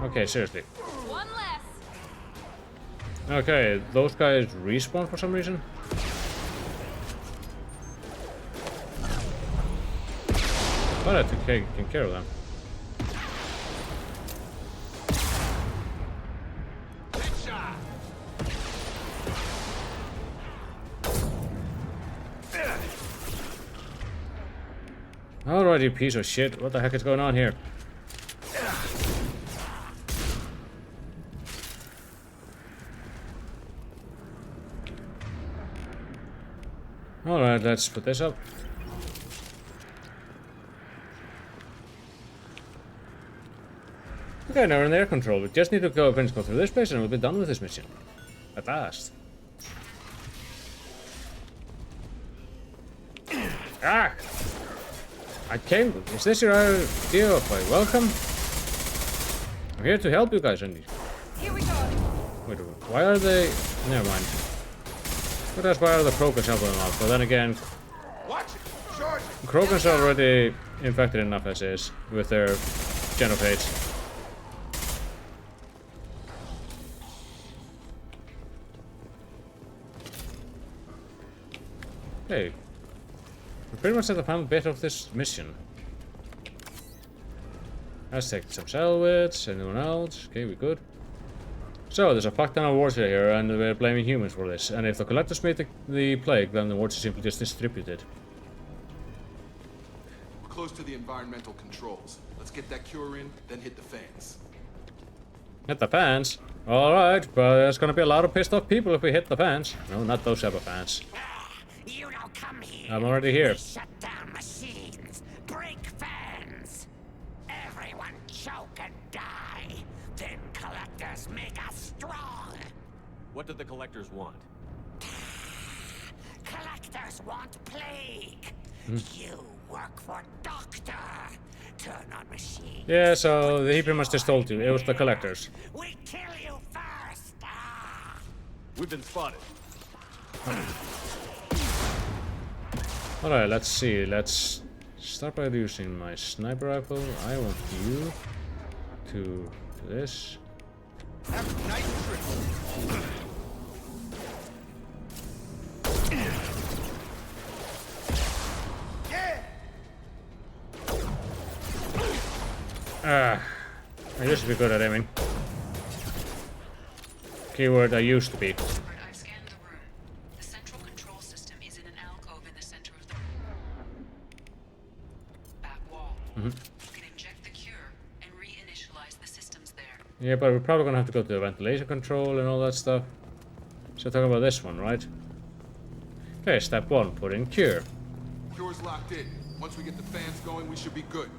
Okay, seriously. One less. Okay, those guys respawn for some reason. But I took care of them. Alright, you piece of shit. What the heck is going on here? Alright, let's put this up. Okay, now we're in air control. We just need to go through this place and we'll be done with this mission. At last. Ah! I came... Is this your idea of a welcome? I'm here to help you guys, and... Here we go. Wait, why are they... Never mind. But that's why are the Krogans helping them out? But then again... Krogans are already infected enough as is, with their genophages. Okay. We're pretty much at the final bit of this mission. Let's take some salvage. Anyone else? Okay, we good. So, there's a fuck ton of warfare here, and we're blaming humans for this. And if the collectors made the plague, then the wards are simply just distributed. We're close to the environmental controls. Let's get that cure in, then hit the fans. Hit the fans? Alright, but there's gonna be a lot of pissed off people if we hit the fans. No, not those type of fans. You don't come here. I'm already here. Shut down machines, break fans. Everyone choke and die. Then collectors make us strong. What do the collectors want? Collectors want plague. You work for Doctor. Turn on machine. Yeah, so he pretty much just told you. It was the collectors. We kill you first. We've been spotted. Alright, let's see. Let's Start by using my sniper rifle. I want you to do this. Have a nice trip. I used to be good at aiming. Keyword, I used to be. I've scanned the room. The central control system is in an alcove in the center of the back wall. You can inject the cure and reinitialize the systems there. Yeah, but we're probably gonna have to go to the ventilation control and all that stuff. So talking about this one, right? Okay, step 1, put in cure. Cure's locked in. Once we get the fans going, we should be good.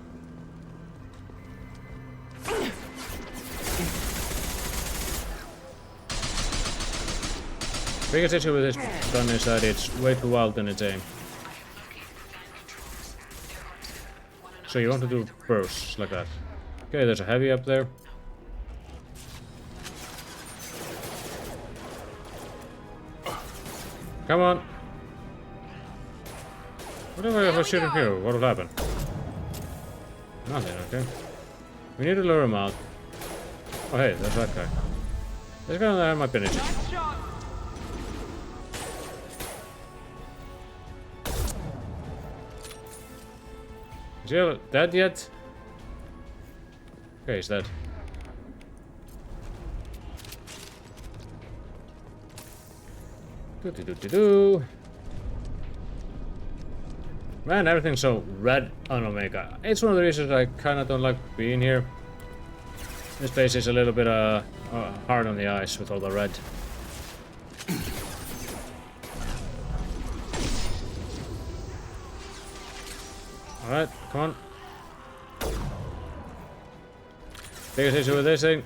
Biggest issue with this gun is that it's way too wild in its aim. So you want to do bursts like that. Okay, there's a heavy up there. Come on. What if I shoot him here? What will happen? Nothing, okay. We need to lure him out. Oh hey, there's that guy. This guy there might be an issue. Is he dead yet? Okay, he's dead. Do. Man, everything's so red on Omega. It's one of the reasons I kinda don't like being here. This place is a little bit hard on the eyes with all the red. Alright, come on. Biggest issue with this thing.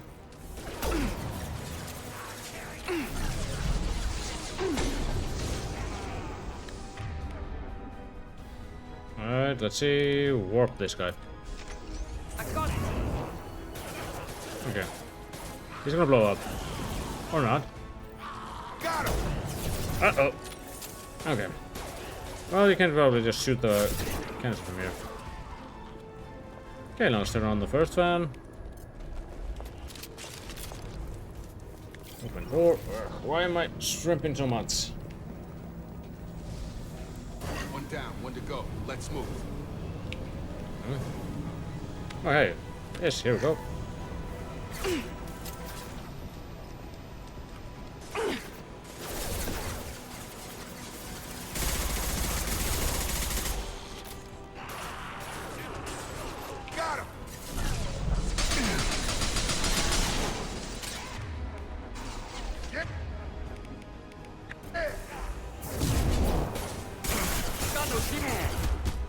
Alright, let's see. Warp this guy. Okay. He's gonna blow up. Or not. Uh-oh. Okay. Well, you can probably just shoot the canister from here. Okay, now let's turn on the first fan. Open door. Why am I shrimping so much? One down, one to go. Let's move. Oh, hey. Yes, here we go. Got him.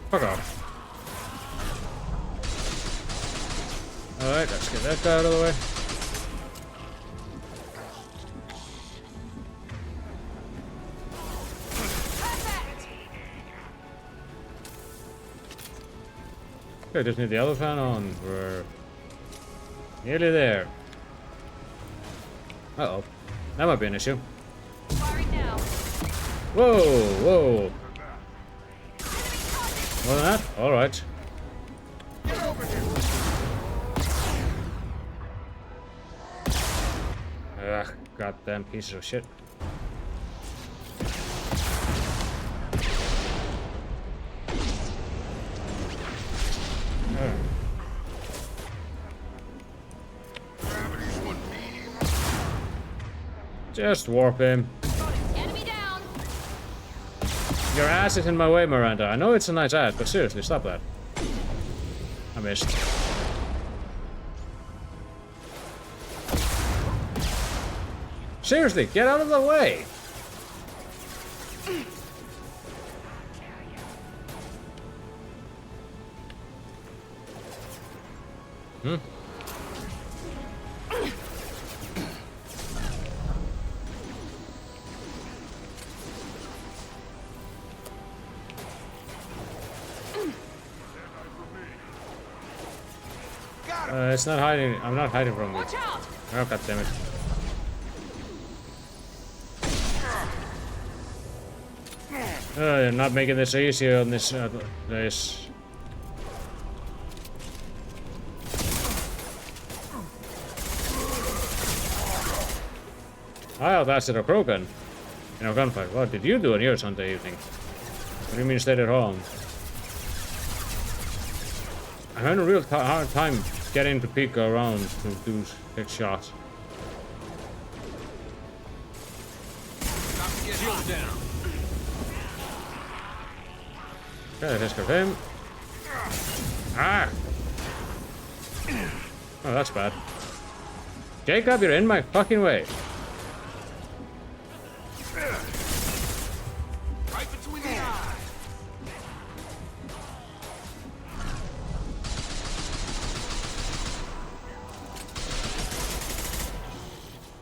Fuck off. Alright, let's get that guy out of the way. Okay, just need the other fan on. We're nearly there. Uh-oh. That might be an issue. Whoa, whoa. More than that? Alright. Ugh, goddamn pieces of shit. Just warp him. Your ass is in my way, Miranda. I know it's a nice ad, but seriously, stop that. I missed. Seriously, get out of the way! Hmm? It's not hiding. I'm not hiding from you. Oh, god damn it. You're not making this easier on this place. I outlasted a Krogan in a gunfight. What did you do on your Sunday evening? What do you mean stayed at home? I'm having a real hard time getting to peek around to get shots. Shield down. Okay, let's go him. Ah! Oh, that's bad. Jacob, you're in my fucking way. Right between the eyes.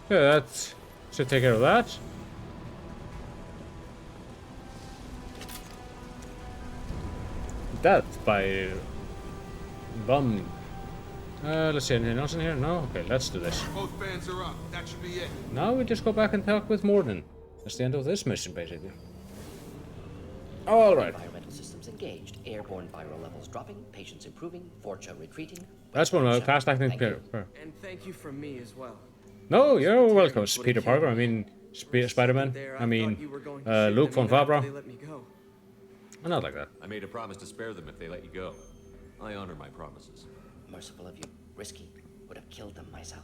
Okay, that should take care of that. That by bomb. Let's see, anything else in here? No? Okay, let's do this. Both fans are up. That should be it. Now we just go back and talk with Morden. That's the end of this mission, basically. Alright. Environmental systems engaged. Airborne viral levels dropping. Patients improving. Fortune retreating. That's one of my fast acting. And thank you from me as well. No, you're welcome, Peter Parker. I mean, Spider-Man. I mean, Luke von Favreau. Not like that. I made a promise to spare them if they let you go. I honor my promises. Merciful of you. Risky. Would have killed them myself.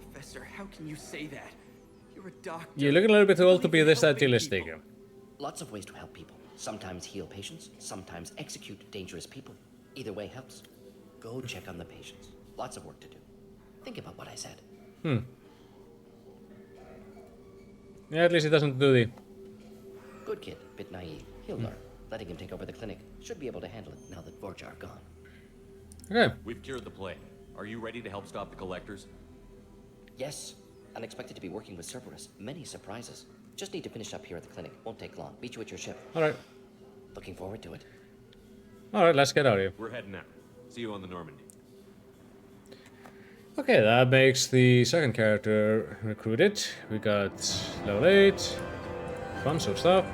Professor, how can you say that? You're a doctor. You look a little bit too old to be this idealistic. Lots of ways to help people. Sometimes heal patients, sometimes execute dangerous people. Either way helps. Go check on the patients. Lots of work to do. Think about what I said. Yeah, at least he doesn't do the... Good kid, bit naive. He'll learn. Letting him take over the clinic should be able to handle it now that Vorcha are gone. Okay. We've cured the plague. Are you ready to help stop the collectors? Yes. Unexpected to be working with Cerberus. Many surprises. Just need to finish up here at the clinic. Won't take long. Meet you at your ship. Alright. Looking forward to it. Alright, let's get out of here. We're heading out. See you on the Normandy. Okay, that makes the second character recruited. We got level 8. Bunch of stuff.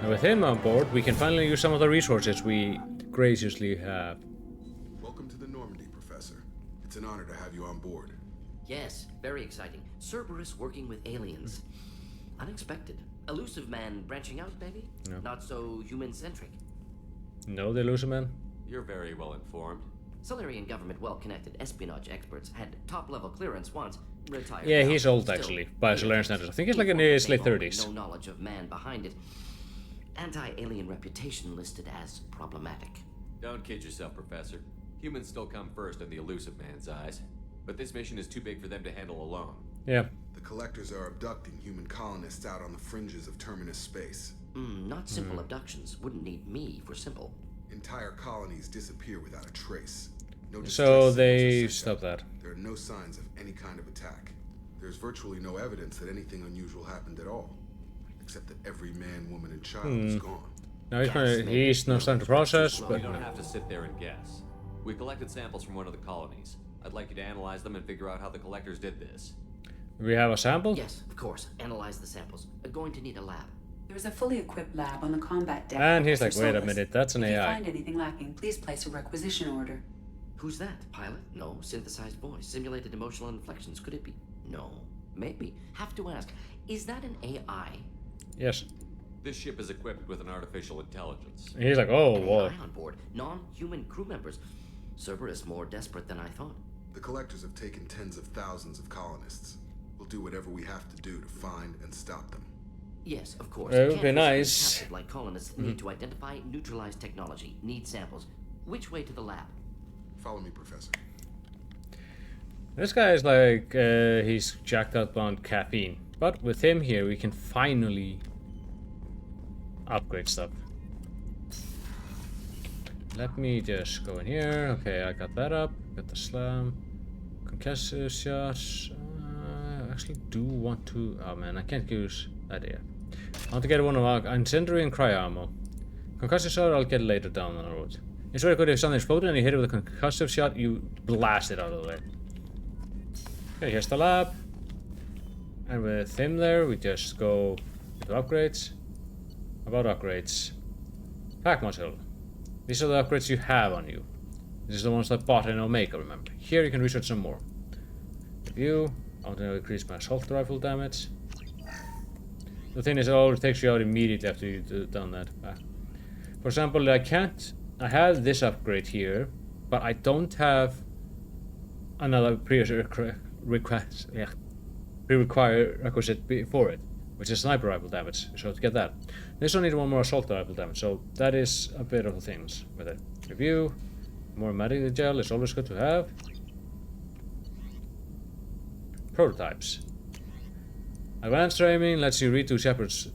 And with him on board, we can finally use some of the resources we graciously have. Welcome to the Normandy, Professor. It's an honor to have you on board. Yes, very exciting. Cerberus working with aliens. Unexpected. Elusive man branching out, maybe? No. Not so human-centric. No, the Elusive Man? You're very well informed. Solarian government well-connected espionage experts had top-level clearance once. Retired. Yeah, now. he's old Still, actually, by Solarian standards. I think he's like in informed his late they've 30s. No knowledge of man behind it. Anti-alien reputation listed as problematic. Don't kid yourself, Professor. Humans still come first in the Elusive Man's eyes. But this mission is too big for them to handle alone. Yeah. The collectors are abducting human colonists out on the fringes of Terminus space. Not simple abductions. Wouldn't need me for simple. Entire colonies disappear without a trace. No So distress they signals are sent stop out. that. There are no signs of any kind of attack. There's virtually no evidence that anything unusual happened at all. Except that every man, woman, and child is gone. Now he's no time to process, but... You don't have to sit there and guess. We collected samples from one of the colonies. I'd like you to analyze them and figure out how the collectors did this. We have a sample? Yes, of course. Analyze the samples. Going to need a lab. There's a fully equipped lab on the combat deck. And he's like, Professor wait a Solis. minute, that's an If you AI. find anything lacking, please place a requisition order. Who's that? Pilot? No. Synthesized voice. Simulated emotional inflections. Could it be? No. Maybe. Have to ask. Is that an AI? Yes. This ship is equipped with an artificial intelligence. He's like, oh, whoa. AI on board. Non-human crew members. Cerberus more desperate than I thought. The collectors have taken tens of thousands of colonists. We'll do whatever we have to do to find and stop them. Yes, of course. It would be Can't risk being nice. captured like colonists need to identify, neutralize technology, need samples. Which way to the lab? Follow me, Professor. This guy is like, he's jacked up on caffeine. But with him here, we can finally upgrade stuff. Let me just go in here. Okay, I got that up. Got the slam. Concussive shots. I actually do want to... Oh man, I can't use that yet. I want to get one of our incendiary and cryo ammo. Concussive shot I'll get later down on the road. It's very good if something's floating and you hit it with a concussive shot, you blast it out of the way. Okay, here's the lab. And with him there, we just go into upgrades. About upgrades. Pack module. These are the upgrades you have on you. These are the ones I bought in Omega, remember. Here you can research some more. Review. I want to increase my assault rifle damage. The thing is, it always takes you out immediately after you've done that. For example, I have this upgrade here, but I don't have another prerequisite for it, which is sniper rifle damage. So to get that, this one needs one more assault rifle damage. So that is a bit of the things with it. Review, more medical gel is always good to have. Prototypes. Advanced training lets you redo Shepard's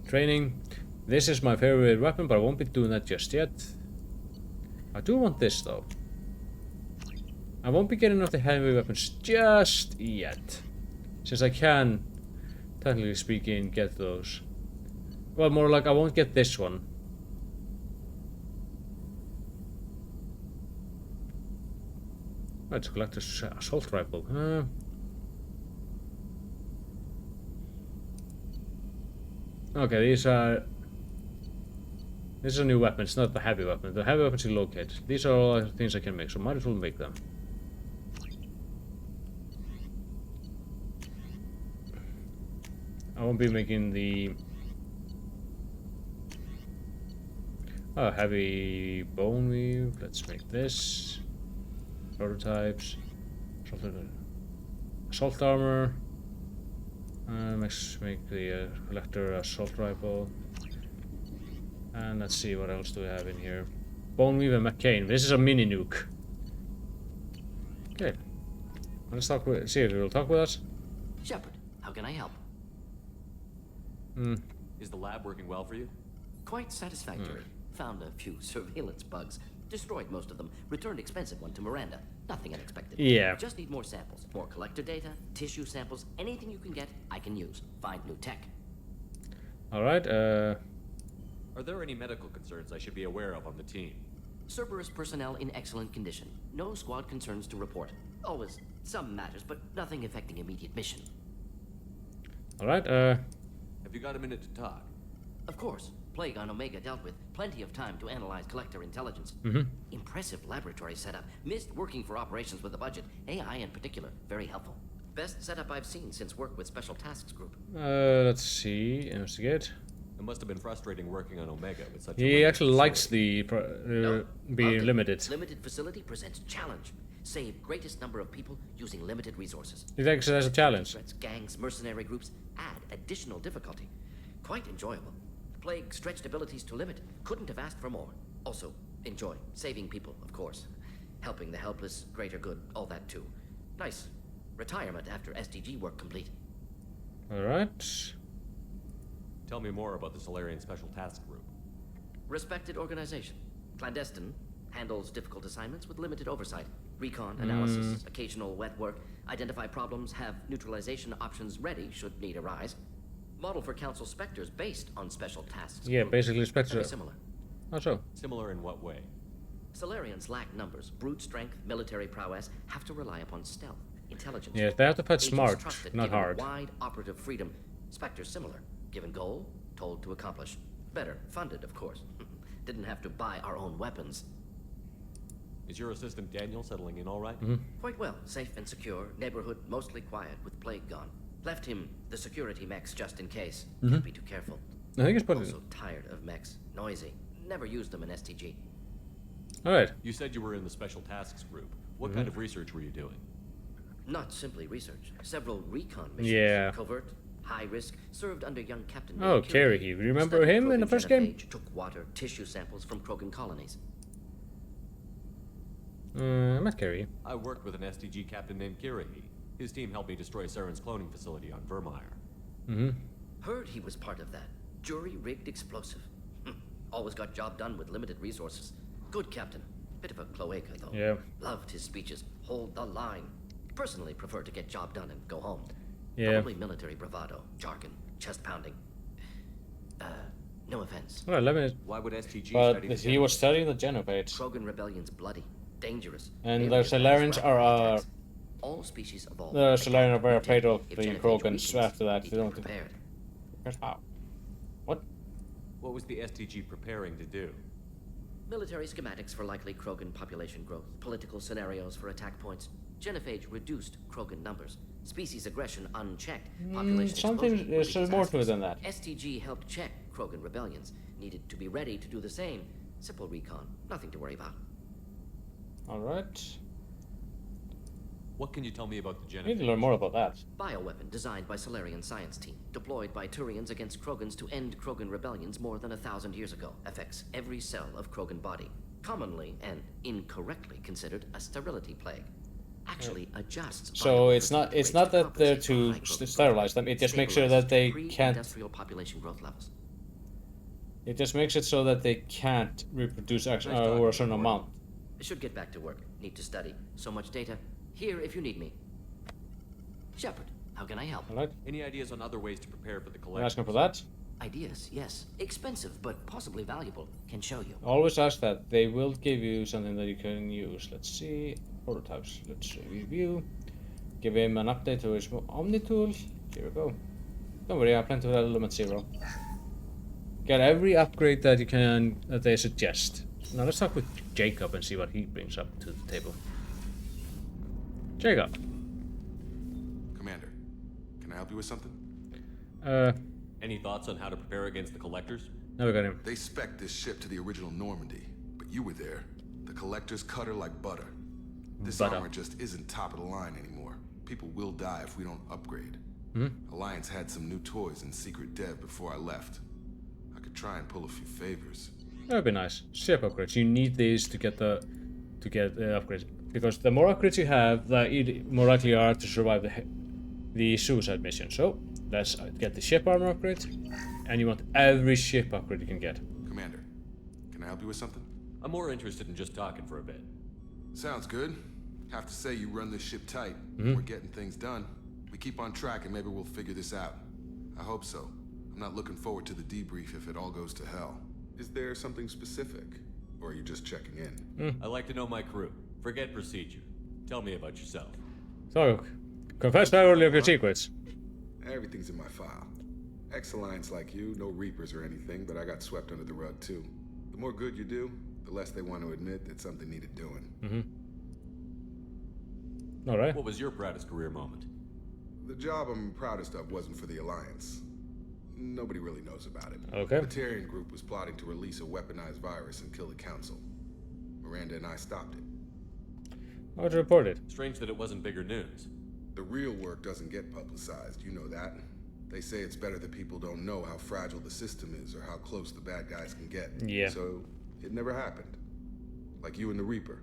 training. This is my favorite weapon, but I won't be doing that just yet. I do want this though. I won't be getting off the heavy weapons just yet, since I can, technically speaking, get those. Well, more like I won't get this one. Let's collect this assault rifle. Okay, this is a new weapon. It's not the heavy weapon. The heavy weapons you locate. These are all things I can make, so might as well make them. I won't be making the heavy bone weave. Let's make this. Prototypes. Assault armor. Let's make the collector assault rifle. And let's see, what else do we have in here? Bone weave and McCain. This is a mini nuke. Okay. Let's talk with, see if he will talk with us. Shepard, how can I help? Is the lab working well for you? Quite satisfactory. Found a few surveillance bugs. Destroyed most of them. Returned expensive one to Miranda. Nothing unexpected. Yeah. Just need more samples. More collector data, tissue samples, anything you can get, I can use. Find new tech. Alright, Are there any medical concerns I should be aware of on the team? Cerberus personnel in excellent condition. No squad concerns to report. Always some matters, but nothing affecting immediate mission. Alright, Have you got a minute to talk? Of course. Plague on Omega dealt with. Plenty of time to analyze collector intelligence. Impressive laboratory setup. Missed working for operations with a budget. AI in particular. Very helpful. Best setup I've seen since work with Special Tasks Group. let's see. Investigate. It must have been frustrating working on Omega with such He a actually likes the being limited. Limited facility presents challenge. Save greatest number of people using limited resources. He likes it as a challenge. Threats, gangs, mercenary groups add additional difficulty. Quite enjoyable. Plague stretched abilities to limit. Couldn't have asked for more. Also, enjoy. Saving people, of course. Helping the helpless, greater good, all that too. Nice. Retirement after SDG work complete. Alright. Tell me more about the Solarian Special Task Group. Respected organization. Clandestine. Handles difficult assignments with limited oversight. Recon, analysis, occasional wet work. Identify problems, have neutralization options ready should need arise. Model for Council Spectres based on Special Tasks. Yeah, Group. basically Spectre. Very similar. How so? Similar in what way? Solarians lack numbers, brute strength, military prowess, have to rely upon stealth, intelligence. Yeah, they have to put Agents smart, trusted, not given hard. Wide operative freedom. Spectres similar. Given goal, told to accomplish. Better, funded, of course. Didn't have to buy our own weapons. Is your assistant Daniel settling in all right? Quite well, safe and secure. Neighborhood mostly quiet with Plague gone. Left him the security mechs just in case. Can't be too careful. I think it's put Also tired of mechs. Noisy. Never used them in STG. Alright. You said you were in the Special Tasks Group. What kind of research were you doing? Not simply research. Several recon missions. Yeah. Covert, high risk. Served under young Captain. Oh, Kerry. You remember him in the first game? Took water, tissue samples from Krogan colonies. I met Kerry. I worked with an STG captain named Kirahi. His team helped me destroy Saren's cloning facility on Vermeer. Heard he was part of that. Jury-rigged explosive. Always got job done with limited resources. Good captain. Bit of a cloaca, though. Yeah. Loved his speeches. Hold the line. Personally prefer to get job done and go home. Yeah. Probably military bravado, jargon, chest pounding. No offense. Well, let me. Why would STG But study the he was studying the Genopates. Krogan rebellion's bloody, dangerous. And the Solarians are all species evolve. the Solarians are very afraid of If the Genophage Krogans weakens, after that. be They don't prepared. How? What? What was the STG preparing to do? Military schematics for likely Krogan population growth, political scenarios for attack points. Genophage reduced Krogan numbers. Species aggression unchecked. Population something explosion would be is more to it than that. STG helped check Krogan rebellions. Needed to be ready to do the same. Simple recon. Nothing to worry about. Alright. What can you tell me about the I need to Genophage? learn more about that. Bioweapon designed by Solarian science team. Deployed by Turians against Krogans to end Krogan rebellions more than 1,000 years ago. Affects every cell of Krogan body. Commonly and incorrectly considered a sterility plague. Actually adjusts. So it's not that they're to sterilize them. It just makes sure that they can't. Industrial population growth levels. It just makes it so that they can't reproduce over a certain amount. Should get back to work. Need to study. So much data. Here if you need me. Shepard, how can I help? Alright. Any ideas on other ways to prepare for the You're collection? asking for that? Ideas, yes. Expensive, but possibly valuable. Can show you. Always ask that. They will give you something that you can use. Let's see. Prototypes. Let's review. Give him an update to his Omni tool. Here we go. Don't worry, I have plenty of Element 0. Get every upgrade that you can that they suggest. Now let's talk with Jacob and see what he brings up to the table. Jacob. Commander, can I help you with something? Any thoughts on how to prepare against the Collectors? No, we got him. They spec'd this ship to the original Normandy, but you were there. The Collectors cut her like butter. This armor just isn't top of the line anymore. People will die if we don't upgrade. Alliance had some new toys in secret dev before I left. I could try and pull a few favors. That'd be nice. Ship upgrades. You need these to get the upgrades, because the more upgrades you have, the more likely you are to survive the suicide mission. So let's get the ship armor upgrade, and you want every ship upgrade you can get. Commander, can I help you with something? I'm more interested in just talking for a bit. Sounds good. Have to say you run this ship tight. We're getting things done. We keep on track and maybe we'll figure this out. I hope so. I'm not looking forward to the debrief if it all goes to hell. Is there something specific? Or are you just checking in? I like to know my crew. Forget procedure. Tell me about yourself. So, confess thoroughly of your secrets. Everything's in my file. Ex-Alliance like you, no Reapers or anything, but I got swept under the rug too. The more good you do, the less they want to admit that something needed doing. Alright. What was your proudest career moment? The job I'm proudest of wasn't for the Alliance. Nobody really knows about it. Okay. The Batarian group was plotting to release a weaponized virus and kill the Council. Miranda and I stopped it. I would report it. Strange that it wasn't bigger news. The real work doesn't get publicized, you know that. They say it's better that people don't know how fragile the system is or how close the bad guys can get. Yeah. So, it never happened. Like you and the Reaper.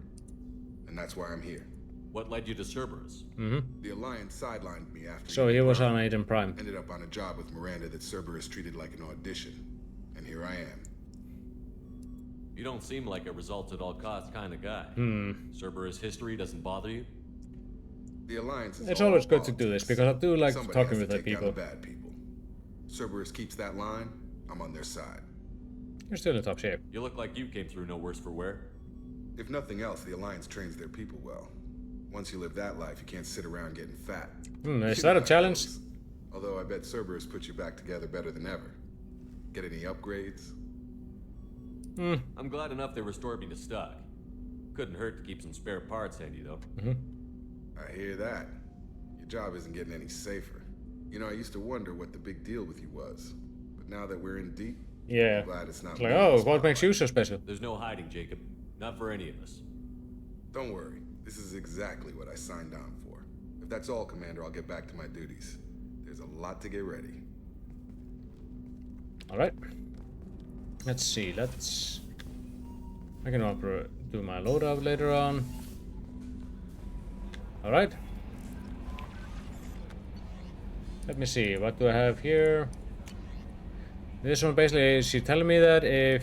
And that's why I'm here. What led you to Cerberus? The Alliance sidelined me after... So he was on Aiden Prime. Ended up on a job with Miranda that Cerberus treated like an audition. And here I am. You don't seem like a results-at-all-costs kind of guy. Cerberus history doesn't bother you? The Alliance is It's all always good to politics. do this, because I do like Somebody talking has with to the take down people. the bad people. Cerberus keeps that line, I'm on their side. You're still in top shape. You look like you came through no worse for wear. If nothing else, the Alliance trains their people well. Once you live that life, you can't sit around getting fat. Is that a challenge? Although I bet Cerberus puts you back together better than ever. Get any upgrades? I'm glad enough they restored me to stock. Couldn't hurt to keep some spare parts handy, though. I hear that. Your job isn't getting any safer. You know, I used to wonder what the big deal with you was. But now that we're in deep, Yeah. I'm glad it's not It's like, me. oh, what makes you so special? There's no hiding, Jacob. Not for any of us. Don't worry. This is exactly what I signed on for. If that's all, Commander, I'll get back to my duties. There's a lot to get ready. Alright. Let's see, I can do my loadout later on. Alright. Let me see, what do I have here? This one basically is she telling me that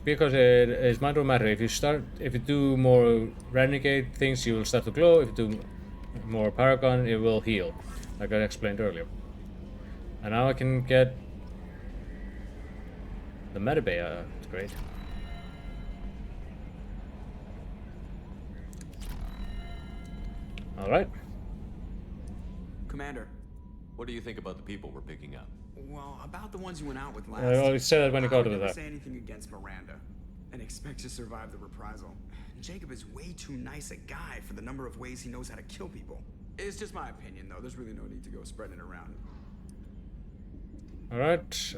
because it is mind over matter, if you do more renegade things, you will start to glow. If you do more paragon, it will heal, like I explained earlier. And now I can get the metabay. It's great. All right. Commander. What do you think about the people we're picking up? Well, about the ones you went out with last. I already said that when you I go would to never that. say anything against Miranda. and expect to survive the reprisal. Jacob is way too nice a guy for the number of ways he knows how to kill people. It's just my opinion, though. There's really no need to go spreading it around. Alright,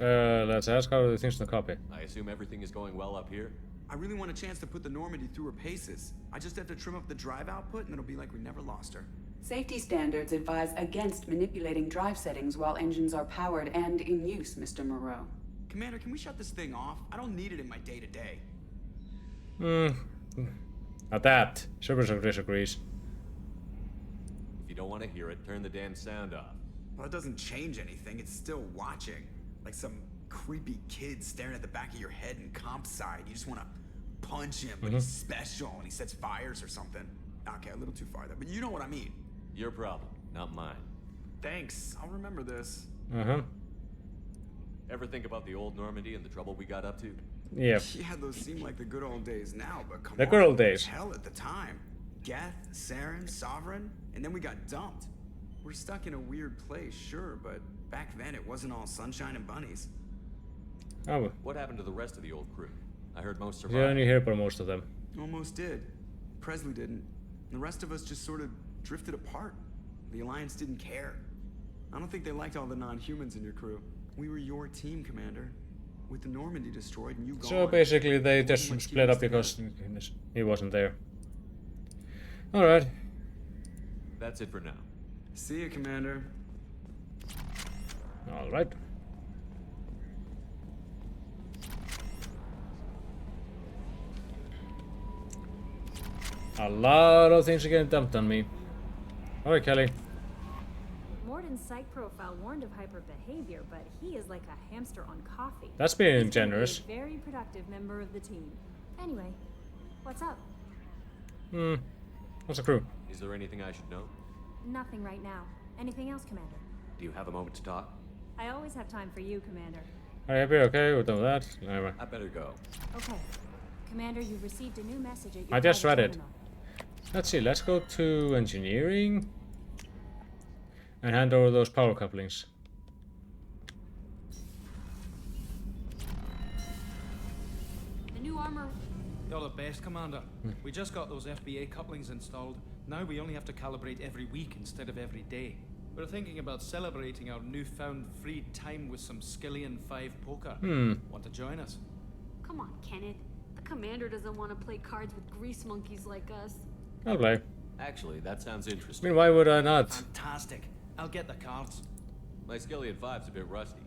let's ask how the things in the copy. I assume everything is going well up here? I really want a chance to put the Normandy through her paces. I just have to trim up the drive output and it'll be like we never lost her. Safety standards advise against manipulating drive settings while engines are powered and in use, Mr. Moreau. Commander, can we shut this thing off? I don't need it in my day-to-day. At that, Cerberus disagrees. If you don't want to hear it, turn the damn sound off. Well, it doesn't change anything. It's still watching. Like some creepy kid staring at the back of your head in comp side. You just want to punch him, but he's special and he sets fires or something. Okay, a little too far there, but you know what I mean. Your problem, not mine. Thanks, I'll remember this. Ever think about the old Normandy and the trouble we got up to? Yeah. Yeah, those seem like the good old days now, but come on. The good old days. Hell at the time. Geth, Saren, Sovereign, and then we got dumped. We're stuck in a weird place, sure, but back then it wasn't all sunshine and bunnies. Oh. What happened to the rest of the old crew? I heard most survived. You only hear about most of them. Almost did. Presley didn't. The rest of us just sort of drifted apart. The Alliance didn't care. I don't think they liked all the non-humans in your crew. We were your team, Commander. With the Normandy destroyed and you gone. So basically they just split up because he wasn't there. Alright. That's it for now. See you, Commander. Alright. A lot of things are getting dumped on me. Alright, Kelly. Morden's psych profile warned of hyper behavior, but he is like a hamster on coffee. That's being He's generous. A very productive member of the team. Anyway, what's up? What's the crew? Is there anything I should know? Nothing right now. Anything else, Commander? Do you have a moment to talk? I always have time for you, Commander. Are you happy? Okay, we're done with that. Anyway. I better go. Okay. Commander, you've received a new message at your I just read private it. terminal. Let's see, let's go to engineering and hand over those power couplings. The new armor. You're the best, Commander. We just got those FBA couplings installed. Now we only have to calibrate every week instead of every day. We're thinking about celebrating our newfound free time with some Skillian 5 poker. Want to join us? Come on, Kenneth. The Commander doesn't want to play cards with grease monkeys like us. I'll play. Actually, that sounds I interesting. mean, why would I not? Fantastic. I'll get the cards. My Skillian 5's a bit rusty.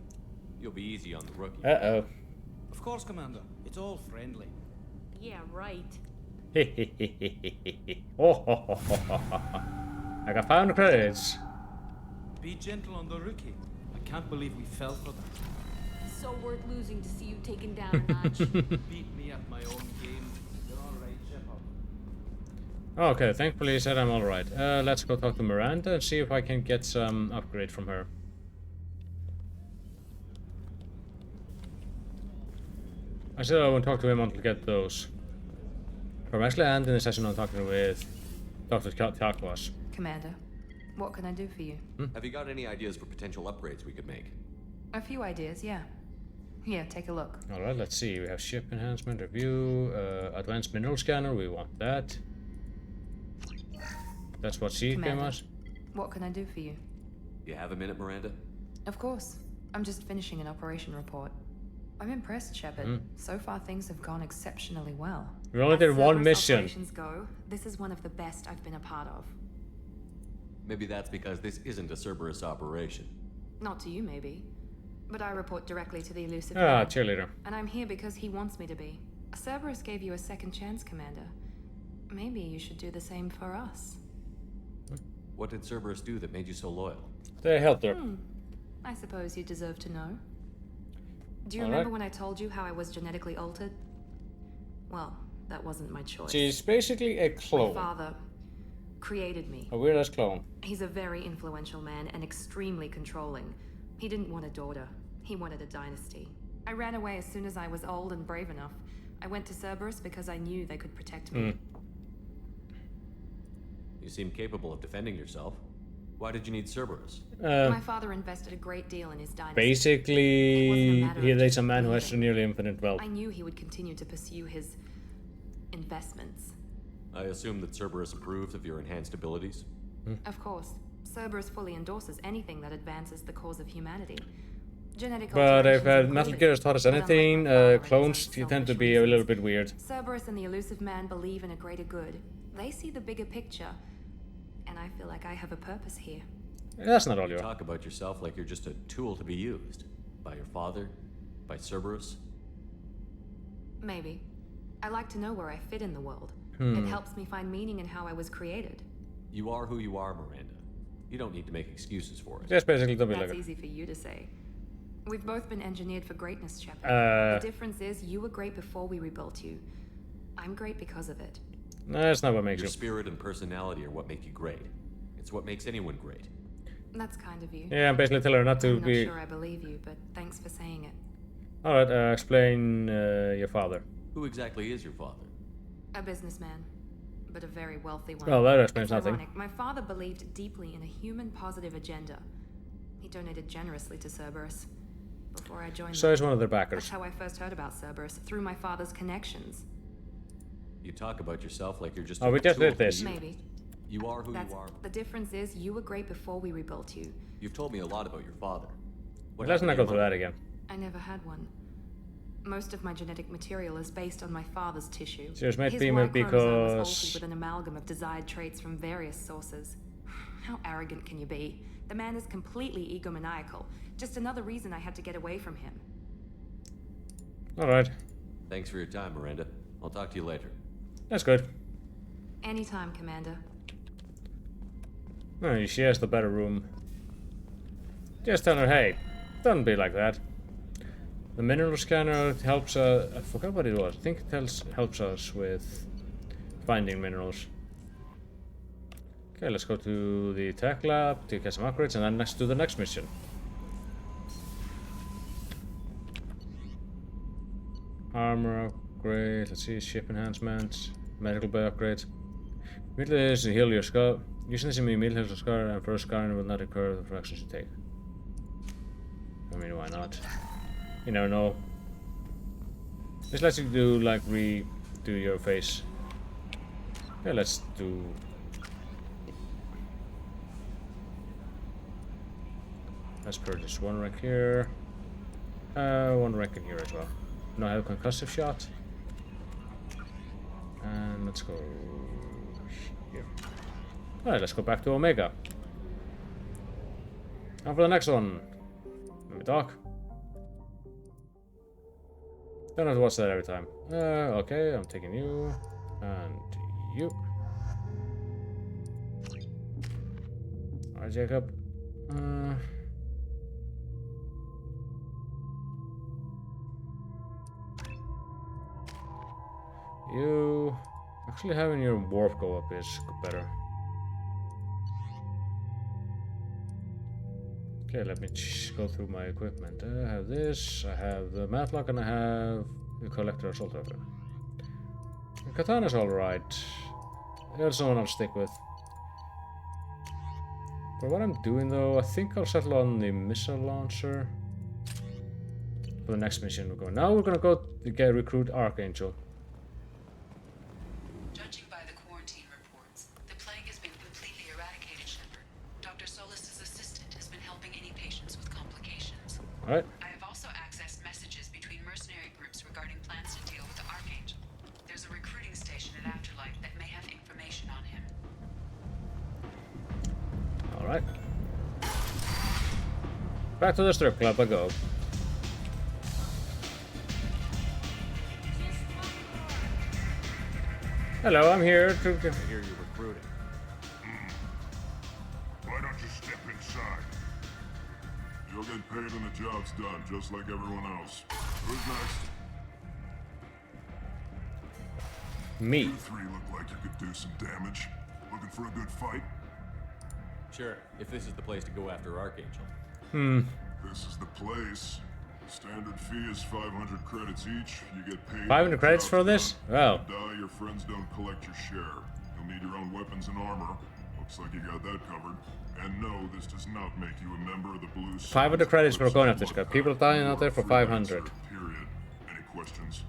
You'll be easy on the rookie. Uh-oh. Of course, Commander. It's all friendly. Yeah, right. Oh, I got 500 credits. Be gentle on the rookie. I can't believe we fell for that. So worth losing to see you taken down a notch. Beat me at my own game. You're alright, Shepard. Okay, thankfully he said I'm alright. Let's go talk to Miranda and see if I can get some upgrade from her. I said I won't talk to him until I get those. I'm actually ending the session on talking with Dr. Tarkwas. Commander, what can I do for you? Have you got any ideas for potential upgrades we could make? A few ideas, yeah. Here, take a look. Alright, let's see. We have ship enhancement, review, advanced mineral scanner, we want that. That's what she gave us. What can I do for you? You have a minute, Miranda? Of course. I'm just finishing an operation report. I'm impressed, Shepard. So far things have gone exceptionally well. We only did one As mission. operations go, this is one of the best I've been a part of. Maybe that's because this isn't a Cerberus operation. Not to you, maybe. But I report directly to the elusive Ah, man. cheerleader. And I'm here because he wants me to be. Cerberus gave you a second chance, Commander. Maybe you should do the same for us. What did Cerberus do that made you so loyal? They helped her. I suppose you deserve to know. Do you All remember right. when I told you how I was genetically altered? Well, that wasn't my choice. She's basically a My clone. father created me. A weird-ass clone. He's a very influential man and extremely controlling. He didn't want a daughter. He wanted a dynasty. I ran away as soon as I was old and brave enough. I went to Cerberus because I knew they could protect me. You seem capable of defending yourself. Why did you need Cerberus? My father invested a great deal in his dynasty. Basically, he's a man who has nearly infinite wealth. I knew he would continue to pursue his investments. I assume that Cerberus approves of your enhanced abilities? Of course. Cerberus fully endorses anything that advances the cause of humanity. Genetic But if alterations Metal included, Gear has taught us but unlike anything, my father and clones his own tend to selfish be a little reasons, bit weird. Cerberus and the Elusive Man believe in a greater good. They see the bigger picture, and I feel like I have a purpose here. That's not all you are. Talk about yourself like you're just a tool to be used. By your father? By Cerberus? Maybe. I like to know where I fit in the world. It helps me find meaning in how I was created. You are who you are, Miranda. You don't need to make excuses for it. That's basically the That's easy for you to say. We've both been engineered for greatness, Shepard. The difference is you were great before we rebuilt you. I'm great because of it. No, that's not what makes Your you. spirit and personality are what make you great. It's what makes anyone great. That's kind of you. Yeah, I'm basically telling her not to I'm be. not sure I believe you, but thanks for saying it. Alright, explain your father. Who exactly is your father? A businessman, but a very wealthy one. Well, that explains It's nothing. ironic. My father believed deeply in a human positive agenda. He donated generously to Cerberus before I joined So them. he's one of their That's backers. how I first heard about Cerberus, through my father's connections. You talk about yourself like you're just Oh, a we just tool did to be this. used. Maybe. You are who That's you are. the difference is you were great before we rebuilt you. You've told me a lot about your father. What Let's happened not to go your through mother? that again. I never had one. Most of my genetic material is based on my father's tissue. She was made His female Y chromosome was because- altered with an amalgam of desired traits from various sources. How arrogant can you be? The man is completely egomaniacal. Just another reason I had to get away from him. Alright, Thanks for your time, Miranda. I'll talk to you later. that's good. Anytime, Commander. Oh, she has the better room. Just tell her, hey, don't be like that. The mineral scanner helps us. I forgot what it was. I think it helps us with finding minerals. Okay, let's go to the tech lab to get some upgrades and then next to the next mission. Armor upgrade, let's see, ship enhancements, medical bay upgrades. Immediately is to heal your scar. Using this immediately heals your scar and first scarring will not occur the fractions you take. I mean, why not? You never know. This lets you do like redo your face. Okay, let's do. Let's purchase one rank here. One rank in here as well. Now I have a concussive shot. And let's go here. Alright, let's go back to Omega. And for the next one. Let me talk. Don't have to watch that every time. Okay, I'm taking you. And you. Alright, Jacob. You. Actually, having your warp go up is better. Okay, let me go through my equipment. I have this, I have the Matlock, and I have the Collector Assault Rifle. The Katana's alright. There's someone I'll stick with. For what I'm doing though, I think I'll settle on the missile launcher. For the next mission we're going. Now we're gonna go to get recruit Archangel. Judging by the quarantine reports, the plague has been completely eradicated, Shepard. Dr. Solis' assistant has been helping any patients with complications. Alright. I have also accessed messages between mercenary groups regarding plans to deal with the Archangel. There's a recruiting station at Afterlife that may have information on him. Alright. Back to the strip club I go. Hello, I'm here to... I hear you're recruiting. Why don't you step inside? You'll get paid when the job's done, just like everyone else. Who's next? Me. You three look like you could do some damage. Looking for a good fight? Sure, if this is the place to go after Archangel. This is the place. Standard fee is 500 credits each. You get paid. 500 credits for this? Wow. Die, your friends don't collect your share. You'll need your own weapons and armor. Looks like you got that covered. And no, this does not make you a member of the Blue Suns. 500 credits for going after this guy. People dying out there for 500. Period. Any questions?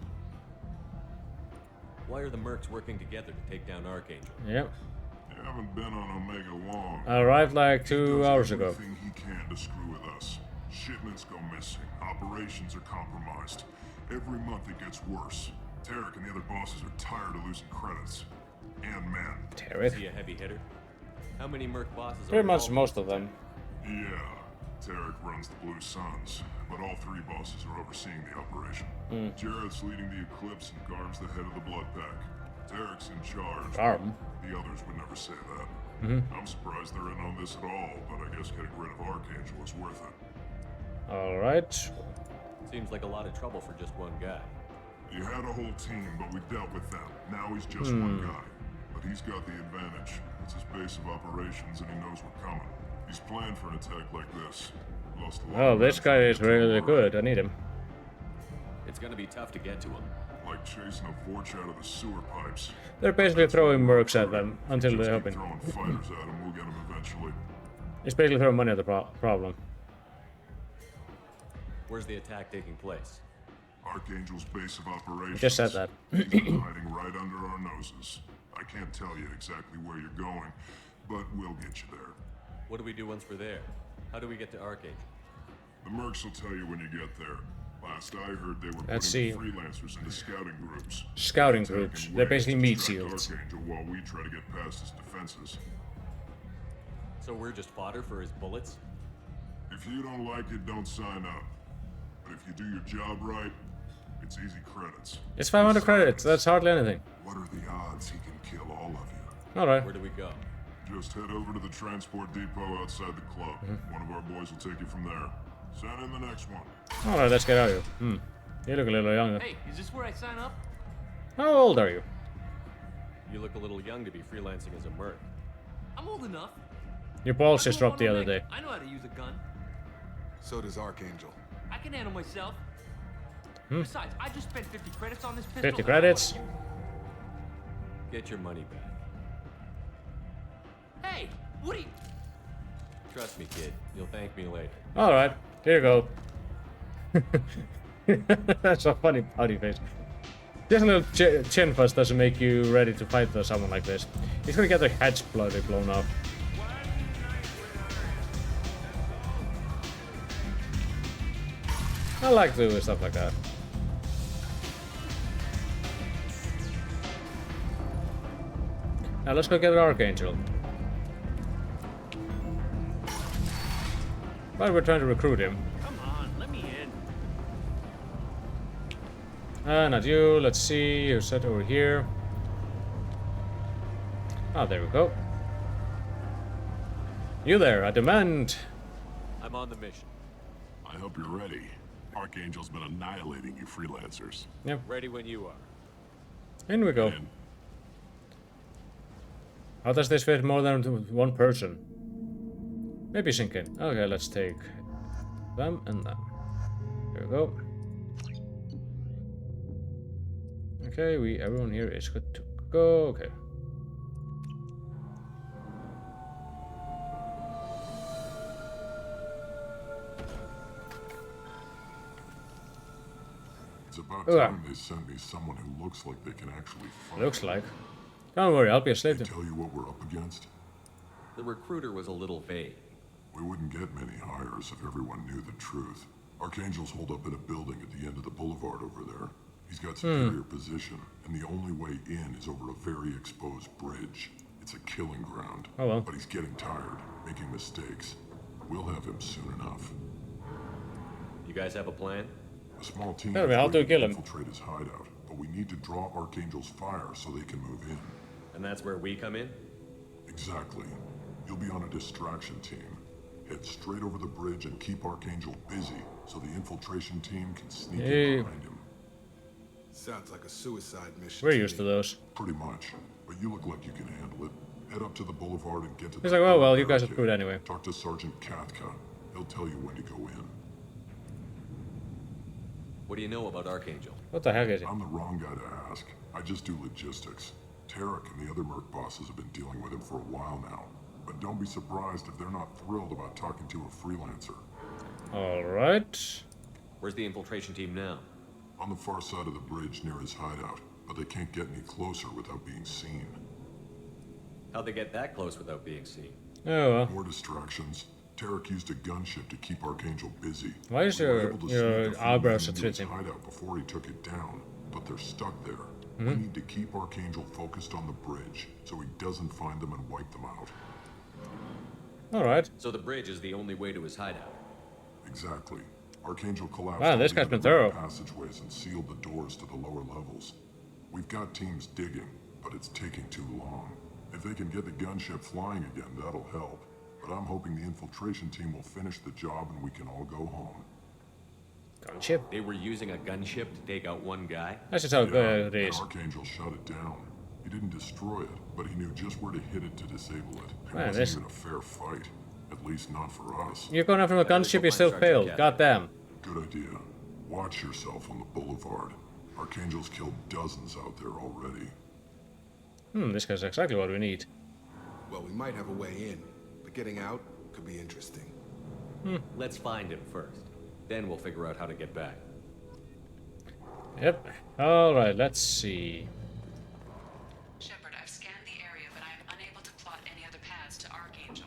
Why are the mercs working together to take down Archangel? Yep. You haven't been on Omega long. I arrived like 2 hours ago. Everything he can to screw with us. Shipments go missing. Operations are compromised. Every month it gets worse. Tarek and the other bosses are tired of losing credits. And men. Tarek? Is he a heavy hitter? How many merc bosses Pretty are much involved? most of them. Yeah. Tarek runs the Blue Suns, but all 3 bosses are overseeing the operation. Jarrett's leading the Eclipse and Garb's the head of the Blood Pack. Tarek's in charge. Garb? The others would never say that. I'm surprised they're in on this at all, but I guess getting rid of Archangel is worth it. Alright. Seems like a lot of trouble for just one guy. You had a whole team, but we dealt with them. Now he's just one guy. But he's got the advantage. It's his base of operations and he knows we're coming. He's planned for an attack like this. Lost a lot Oh, of this men guy is trying to really get to good. I need him. It's gonna be tough to get to him. Like chasing a Vorch out of the sewer pipes. They're basically throwing mercs at them until Just they keep open. throwing fighters at him, we'll get him eventually. It's basically throwing money at the problem. Where's the attack taking place? Archangel's base of operations. I just said that. He's been hiding right under our noses. I can't tell you exactly where you're going, but we'll get you there. What do we do once we're there? How do we get to Archangel? The mercs will tell you when you get there. Last I heard, they were Let's putting see. freelancers into scouting groups. Scouting Attack groups. in They're waves basically to meat distract shields. Archangel while we try to get past his defenses. So we're just fodder for his bullets? If you don't like it, don't sign up. But if you do your job right, it's easy credits. It's 500 credits. That's hardly anything. What are the odds he can kill all of you? Alright. Where do we go? Just head over to the transport depot outside the club. One of our boys will take you from there. Send in the next one. Alright, let's get out of here. You look a little younger. Hey, is this where I sign up? How old are you? You look a little young to be freelancing as a merc. I'm old enough. Your balls I just grew dropped up the on other Omega. day. I know how to use a gun. So does Archangel. I can handle myself. Besides, I just spent 50 credits on this pistol. 50 credits. Get your money back. Hey, what are you... Trust me, kid. You'll thank me later. Alright, here you go. That's a funny pouty face. Just a little chin fuzz doesn't make you ready to fight someone like this. He's gonna get their heads bloody blown off. I like doing stuff like that. Now let's go get Archangel. But we're trying to recruit him. Come on, let me in. Not you. Let's see. You're set over here. Ah, there we go. You there, I demand. I'm on the mission. I hope you're ready. Archangel's been annihilating you freelancers. Yep. Ready when you are. In we go. In. How does this fit more than one person? Maybe sink in. Okay, let's take them and them. There we go. Okay, everyone here is good to go. Okay. It's about Ugh. time they sent me someone who looks like they can actually fight. Looks like. Don't worry, I'll be a slave They to. tell you what we're up against? The recruiter was a little vague. We wouldn't get many hires if everyone knew the truth. Archangel's holed up in a building at the end of the boulevard over there. He's got superior position, and the only way in is over a very exposed bridge. It's a killing ground. Oh well. But he's getting tired, making mistakes. We'll have him soon enough. You guys have a plan? A small team Tell me, is how ready to kill to him? infiltrate his hideout, but we need to draw Archangel's fire so they can move in. And that's where we come in? Exactly. You'll be on a distraction team. Head straight over the bridge and keep Archangel busy so the infiltration team can sneak in behind him. Sounds like a suicide mission. We're used to those. Pretty much. But you look like you can handle it. Head up to the boulevard and get to He's the like, oh well, you guys barricade. are screwed anyway. Talk to Sergeant Katka. He'll tell you when to go in. What do you know about Archangel? What the heck is it? I'm the wrong guy to ask. I just do logistics. Tarek and the other merc bosses have been dealing with him for a while now. but don't be surprised if they're not thrilled about talking to a freelancer. Alright. Where's the infiltration team now? On the far side of the bridge near his hideout, but they can't get any closer without being seen. How'd they get that close without being seen? Oh well. More distractions. Tarek used a gunship to keep Archangel busy. Why is We were your able to sneak a few eyebrows men so into his twitching? hideout before he took it down, but they're stuck there. Mhm. We need to keep Archangel focused on the bridge so he doesn't find them and wipe them out. Alright. So the bridge is the only way to his hideout. Exactly. Archangel collapsed Wow, all this the guy's been underground thorough. passageways and sealed the doors to the lower levels. We've got teams digging, but it's taking too long. If they can get the gunship flying again, that'll help. But I'm hoping the infiltration team will finish the job and we can all go home. Gunship? They were using a gunship to take out one guy? That's just how it And is. Archangel shut it down. He didn't destroy it, but he knew just where to hit it to disable it. It Man, wasn't this- even a fair fight. At least not for us. You're going after a gunship, you still failed. Goddamn. Good idea. Watch yourself on the boulevard. Archangel's killed dozens out there already. This guy's exactly what we need. Well, we might have a way in, but getting out could be interesting. Let's find him first. Then we'll figure out how to get back. Yep. Alright, let's see. Shepard, I've scanned the area, but I am unable to plot any other paths to Archangel.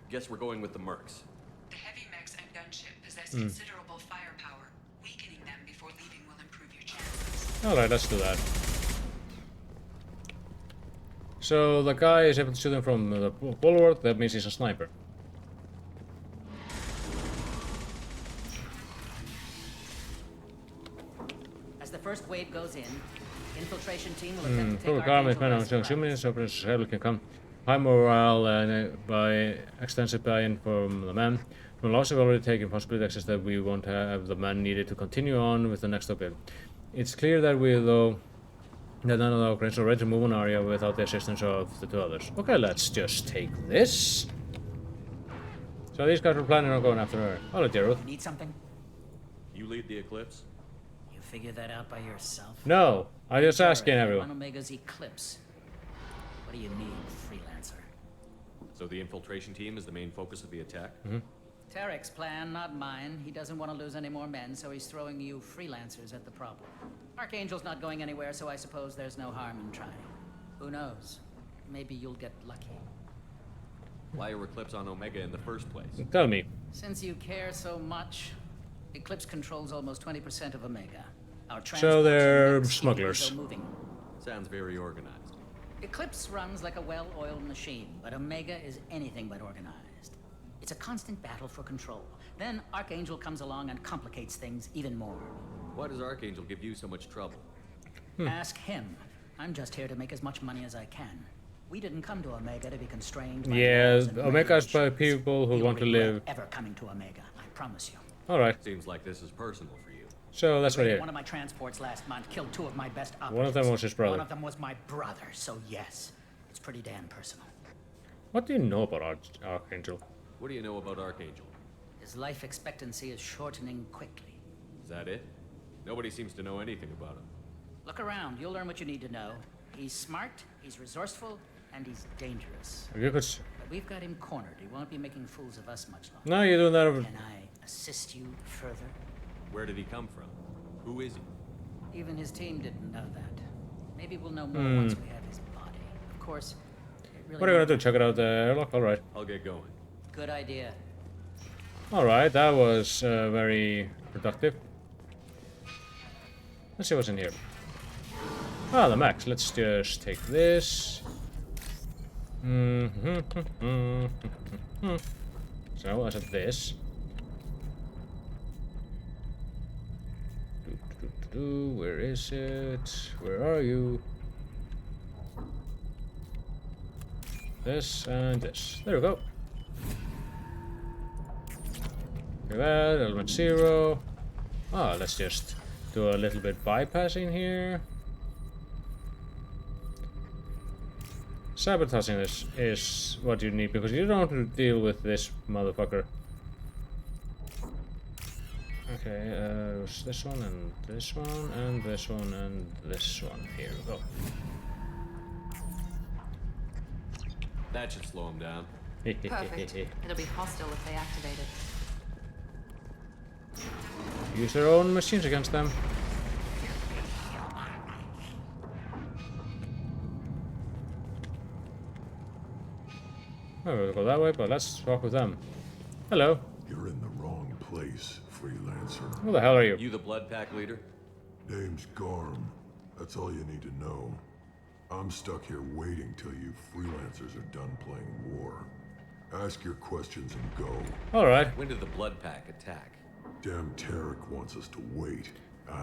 Guess we're going with the mercs. The heavy mechs and gunship possess Hmm. considerable firepower. Weakening them before leaving will improve your chances. Alright, let's do that. So the guy is able to shoot them from the bulwark, that means he's a sniper. As the first wave goes in, infiltration team will attempt to Full take garment, Archangel man, by surprise. humans, operators, hell can come. High morale by extensive buy-in from the men. From loss of already taken possibility access that we won't have the men needed to continue on with the next upgrade. It's clear that that none of the upgrades are ready to move an area without the assistance of the two others. Okay, let's just take this. So these guys were planning on going after her. Hello, Gerald. Need something? You lead the Eclipse? You figure that out by yourself? No, I just asking One everyone. Omega's Eclipse. What do you need, freelancer? So the infiltration team is the main focus of the attack? Tarek's plan, not mine. He doesn't want to lose any more men, so he's throwing you freelancers at the problem. Archangel's not going anywhere, so I suppose there's no harm in trying. Who knows? Maybe you'll get lucky. Why are Eclipse on Omega in the first place? Tell me. Since you care so much, Eclipse controls almost 20% of Omega. Our So transports they're and mix keep smugglers. Ego moving. Sounds very organized. Eclipse runs like a well-oiled machine, but Omega is anything but organized. It's a constant battle for control. Then Archangel comes along and complicates things even more. Why does Archangel give you so much trouble? Ask him. I'm just here to make as much money as I can. We didn't come to Omega to be constrained by Yeah, laws and Omega's by regulations. people who You'll want to regret live. ever coming to Omega, I promise you. Alright, Seems like this is personal for you. so that's what Raided here. One of my transports last month killed 2 of my best operatives. One of them was his brother. One of them was my brother, so yes, it's pretty damn personal. What do you know about Archangel? What do you know about Archangel? His life expectancy is shortening quickly. Is that it? Nobody seems to know anything about him. Look around, you'll learn what you need to know. He's smart, he's resourceful, and he's dangerous. If you could. But we've got him cornered. He won't be making fools of us much longer. No, you're doing that. Can I assist you further? Where did he come from? Who is he? Even his team didn't know that. Maybe we'll know more once we have his body. Of course, it really What are you gonna do? Check it out the airlock? Alright. I'll get going. Good idea. Alright, that was very productive. Let's see what's in here. Ah, the max. Let's just take this. So, I said this. Where is it? Where are you? This and this. There we go. Look at that, element 0. Ah, let's just do a little bit bypassing here. Sabotaging this is what you need because you don't want to deal with this motherfucker. Okay, this one and this one and this one and this one. Here we go. That should slow him down. Perfect. It'll be hostile if they activate it. Use their own machines against them. Oh, we'll go that way, but let's talk with them. Hello. You're in the wrong place, freelancer. Who the hell are you? You the Blood Pack leader? Name's Garm. That's all you need to know. I'm stuck here waiting till you freelancers are done playing war. Ask your questions and go. Alright. When did the Blood Pack attack? Damn Tarek wants us to wait.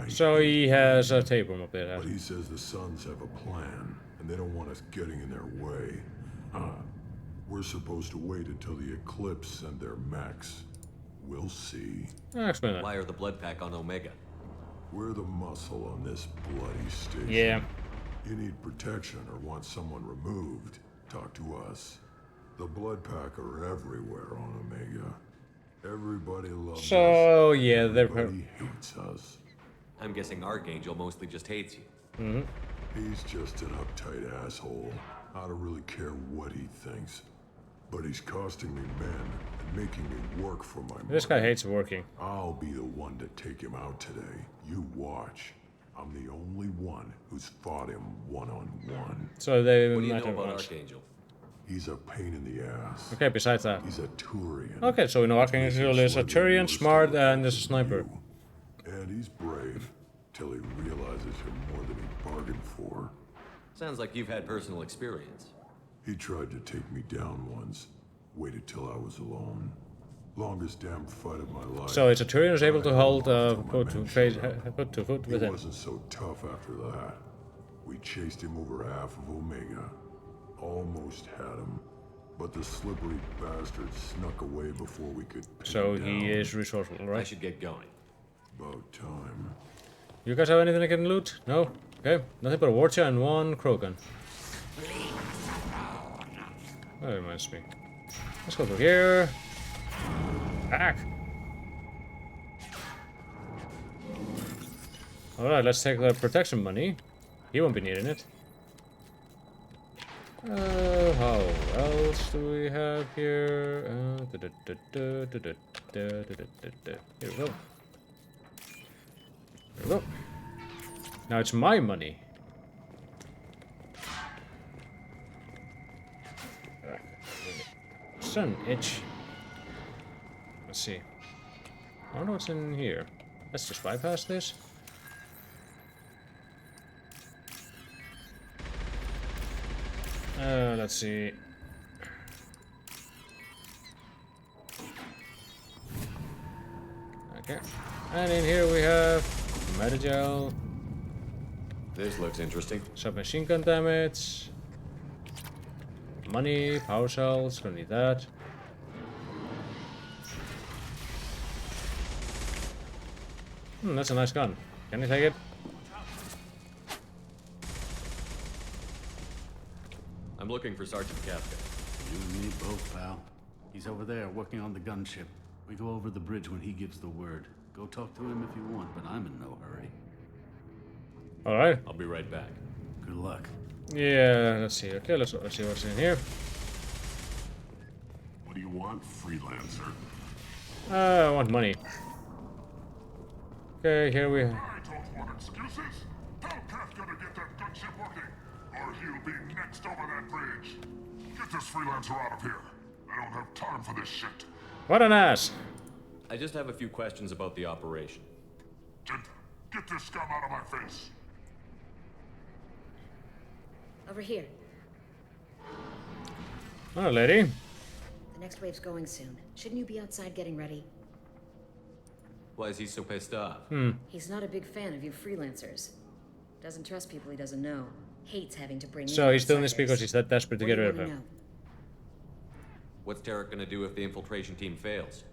So he has a tape room up there. But he says the Suns have a plan, and they don't want us getting in their way. We're supposed to wait until the Eclipse send their mechs. We'll see. Explain that. Why are the Blood Pack on Omega? We're the muscle on this bloody station. Yeah. You need protection or want someone removed, talk to us. The Blood Pack are everywhere on Omega. Everybody loves us. So, yeah, they're... Everybody hates us. I'm guessing Archangel mostly just hates you. Mm-hmm. He's just an uptight asshole. I don't really care what he thinks. But he's costing me men and making me work for my money. This guy hates working. I'll be the one to take him out today. You watch. I'm the only one who's fought him one-on-one. So they What do you met know at about once. Archangel? He's a pain in the ass. Okay, besides that. He's a Turian. Okay, so we know Archangel is a Turian, smart, and is a sniper. And he's brave, till he realizes you're more than he bargained for. Sounds like you've had personal experience. He tried to take me down once. Waited till I was alone. Longest damn fight of my life. So it's a Turian who's able to hold foot to foot with He him. wasn't so tough after that. We chased him over half of Omega. Almost had him. But the slippery bastard snuck away before we could pin So him he down. is resourceful, right? I should get going. About time. You guys have anything I can loot? No? Okay. Nothing but a Warcha and one Krogan. That reminds me. Let's go through here. Back. Alright, let's take the protection money. He won't be needing it. How else do we have here? Here we go. There we go. Now it's my money. Sun itch. Let's see. I don't know what's in here. Let's just bypass this. Let's see. Okay. And in here we have Metagel. This looks interesting. Submachine gun damage. Money, power cells, don't need that. That's a nice gun. Can you take it? I'm looking for Sergeant Kafka. You and me both, pal. He's over there working on the gunship. We go over the bridge when he gives the word. Go talk to him if you want, but I'm in no hurry. Alright. I'll be right back. Good luck. Yeah, let's see. Okay, let's see what's in here. What do you want, freelancer? I want money. Okay, here we I don't want excuses. Tell Kafka to get that gunship working, or he'll be next over that bridge. Get this freelancer out of here. I don't have time for this shit. What an ass! I just have a few questions about the operation. Gent, get this scum out of my face. Over here. Oh, lady. The next wave's going soon. Shouldn't you be outside getting ready? Why is he so pissed off? He's not a big fan of you freelancers. Doesn't trust people he doesn't know. Hates having to bring So in he's doing this outsiders. because he's that desperate to What get do you rid of wanna him. know? What's Tarek gonna do if the infiltration team fails?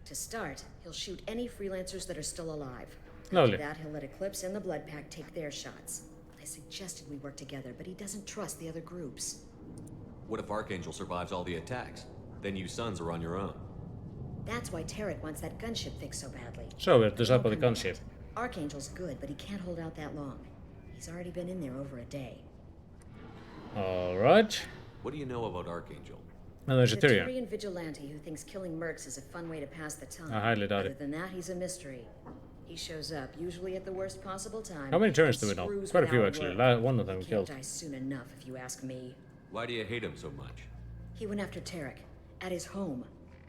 To start, he'll shoot any freelancers that are still alive. Lovely. After that, he'll let Eclipse and the Blood Pack take their shots. I suggested we work together, but he doesn't trust the other groups. What if Archangel survives all the attacks? Then you Sons are on your own. That's why Tarek wants that gunship fixed so badly. So we're just up with the gunship. Archangel's good, but he can't hold out that long. He's already been in there over a day. Alright. What do you know about Archangel? No, there's a He's a Tyrion. Tyrion vigilante who thinks killing mercs is a fun way to pass the time. I highly doubt Other it. than that, he's a mystery. He shows up, usually at the worst possible time. How many turns and do we know? screws Quite a few with our actually. work. One of them we Can't killed. die soon enough, if you ask me. Why do you hate him so much? He went after Tarek at his home.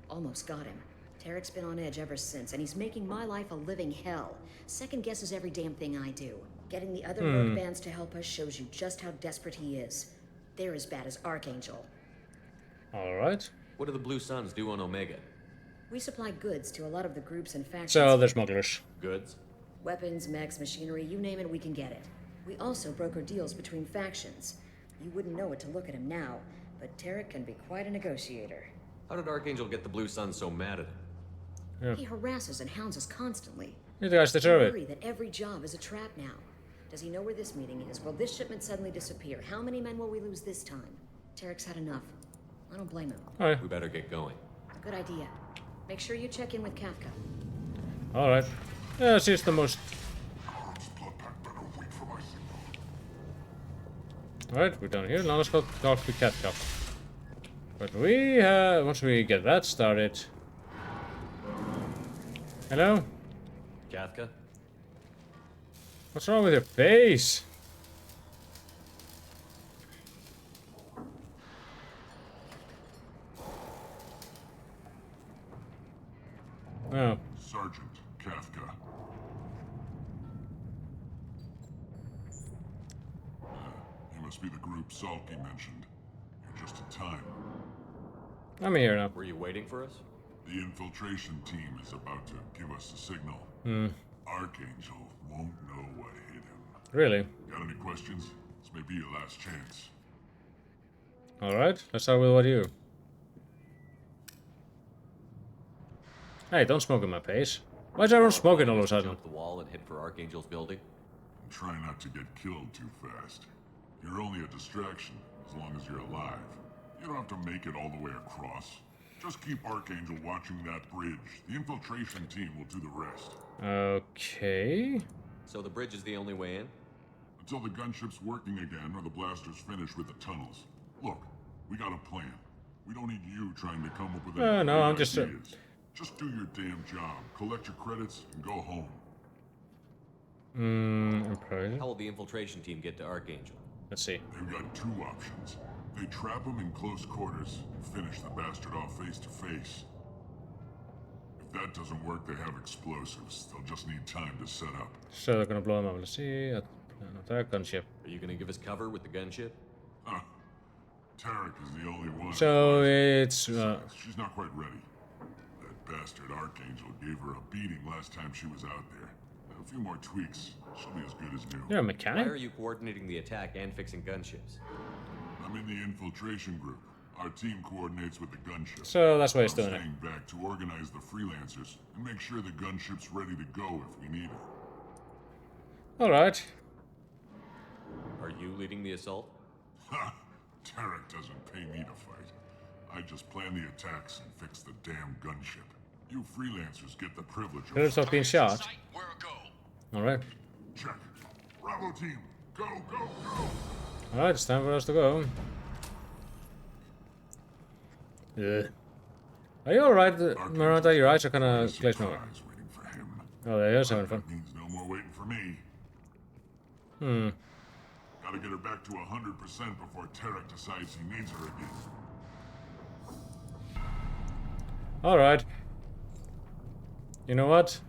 Almost got him. Tarek's been on edge ever since, and he's making my life a living hell. Second guesses every damn thing I do. Getting the other merc bands to help us shows you just how desperate he is. They're as bad as Archangel. Alright. What do the Blue Suns do on Omega? We supply goods to a lot of the groups and factions. So they're smugglers. Goods? Weapons, mechs, machinery, you name it, we can get it. We also broker deals between factions. You wouldn't know it to look at him now, but Tarek can be quite a negotiator. How did Archangel get the Blue Suns so mad at him? Yeah. He harasses and hounds us constantly. You guys deserve I it. worry that every job is a trap now. Does he know where this meeting is? Will this shipment suddenly disappear? How many men will we lose this time? Tarek's had enough. I don't blame him. Alright. We better get going. Good idea. Make sure you check in with Kafka. Alright. Yeah, she's the most... Alright, we're done here. Now let's go talk to Kafka. But we, once we get that started... Hello? Kafka? What's wrong with your face? Oh. Sergeant Kafka. You must be the group Salky mentioned. You're just in time. I'm here now. Were you waiting for us? The infiltration team is about to give us a signal. Archangel won't know what hit him. Really? Got any questions? This may be your last chance. Alright, let's start with what you. Hey, don't smoke in my face. Why is everyone smoking all of a sudden? Jump the wall and hit for Archangel's building? And try not to get killed too fast. You're only a distraction, as long as you're alive. You don't have to make it all the way across. Just keep Archangel watching that bridge. The infiltration team will do the rest. Okay. So the bridge is the only way in? Until the gunship's working again or the blasters finish with the tunnels. Look, we got a plan. We don't need you trying to come up with any no, I'm great just... ideas. Just do your damn job, collect your credits, and go home. Impressive. How will the infiltration team get to Archangel? Let's see. They've got two options. They trap him in close quarters, finish the bastard off face to face. If that doesn't work, they have explosives. They'll just need time to set up. So they're gonna blow him up. Let's see. Attack gunship. Are you gonna give us cover with the gunship? Huh. Tarek is the only one. So it's... Besides, she's not quite ready. That bastard Archangel gave her a beating last time she was out there. A few more tweaks, she'll be as good as new. You're a mechanic? Why are you coordinating the attack and fixing gunships? I'm in the infiltration group. Our team coordinates with the gunship. So that's why he's doing it. I'm staying back to organize the freelancers and make sure the gunship's ready to go if we need it. Alright. Are you leading the assault? Ha! Tarek doesn't pay me to fight. I just plan the attacks and fix the damn gunship. You freelancers get the privilege of... Could stop being shot. Alright. Check. Bravo team, go, go, go! Alright, it's time for us to go. Are you alright, Miranda? Your eyes are kinda glazed over. Oh, there he is having fun. Means no more waiting for me. Gotta get her back to 100% before Tarek decides he needs her again. Alright. You know what?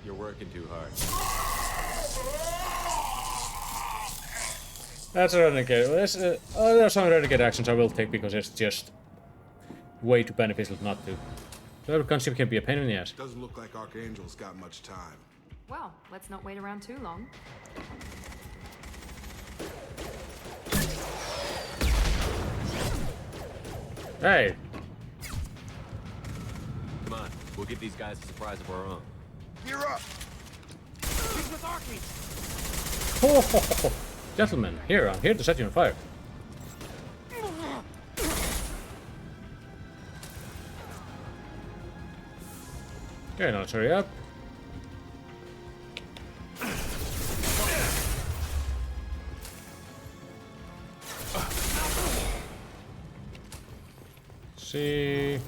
You're working too hard. That's a renegade. There's some renegade actions I will take because it's just way too beneficial not to. The gunship can be a pain in the ass. Doesn't look like Archangel's got much time. Well, let's not wait around too long. Hey! Come on, we'll give these guys a surprise of our own. Gear up! He's with Archangel! Oh, gentlemen, here, I'm here to set you on fire. Okay, now let's hurry up. see.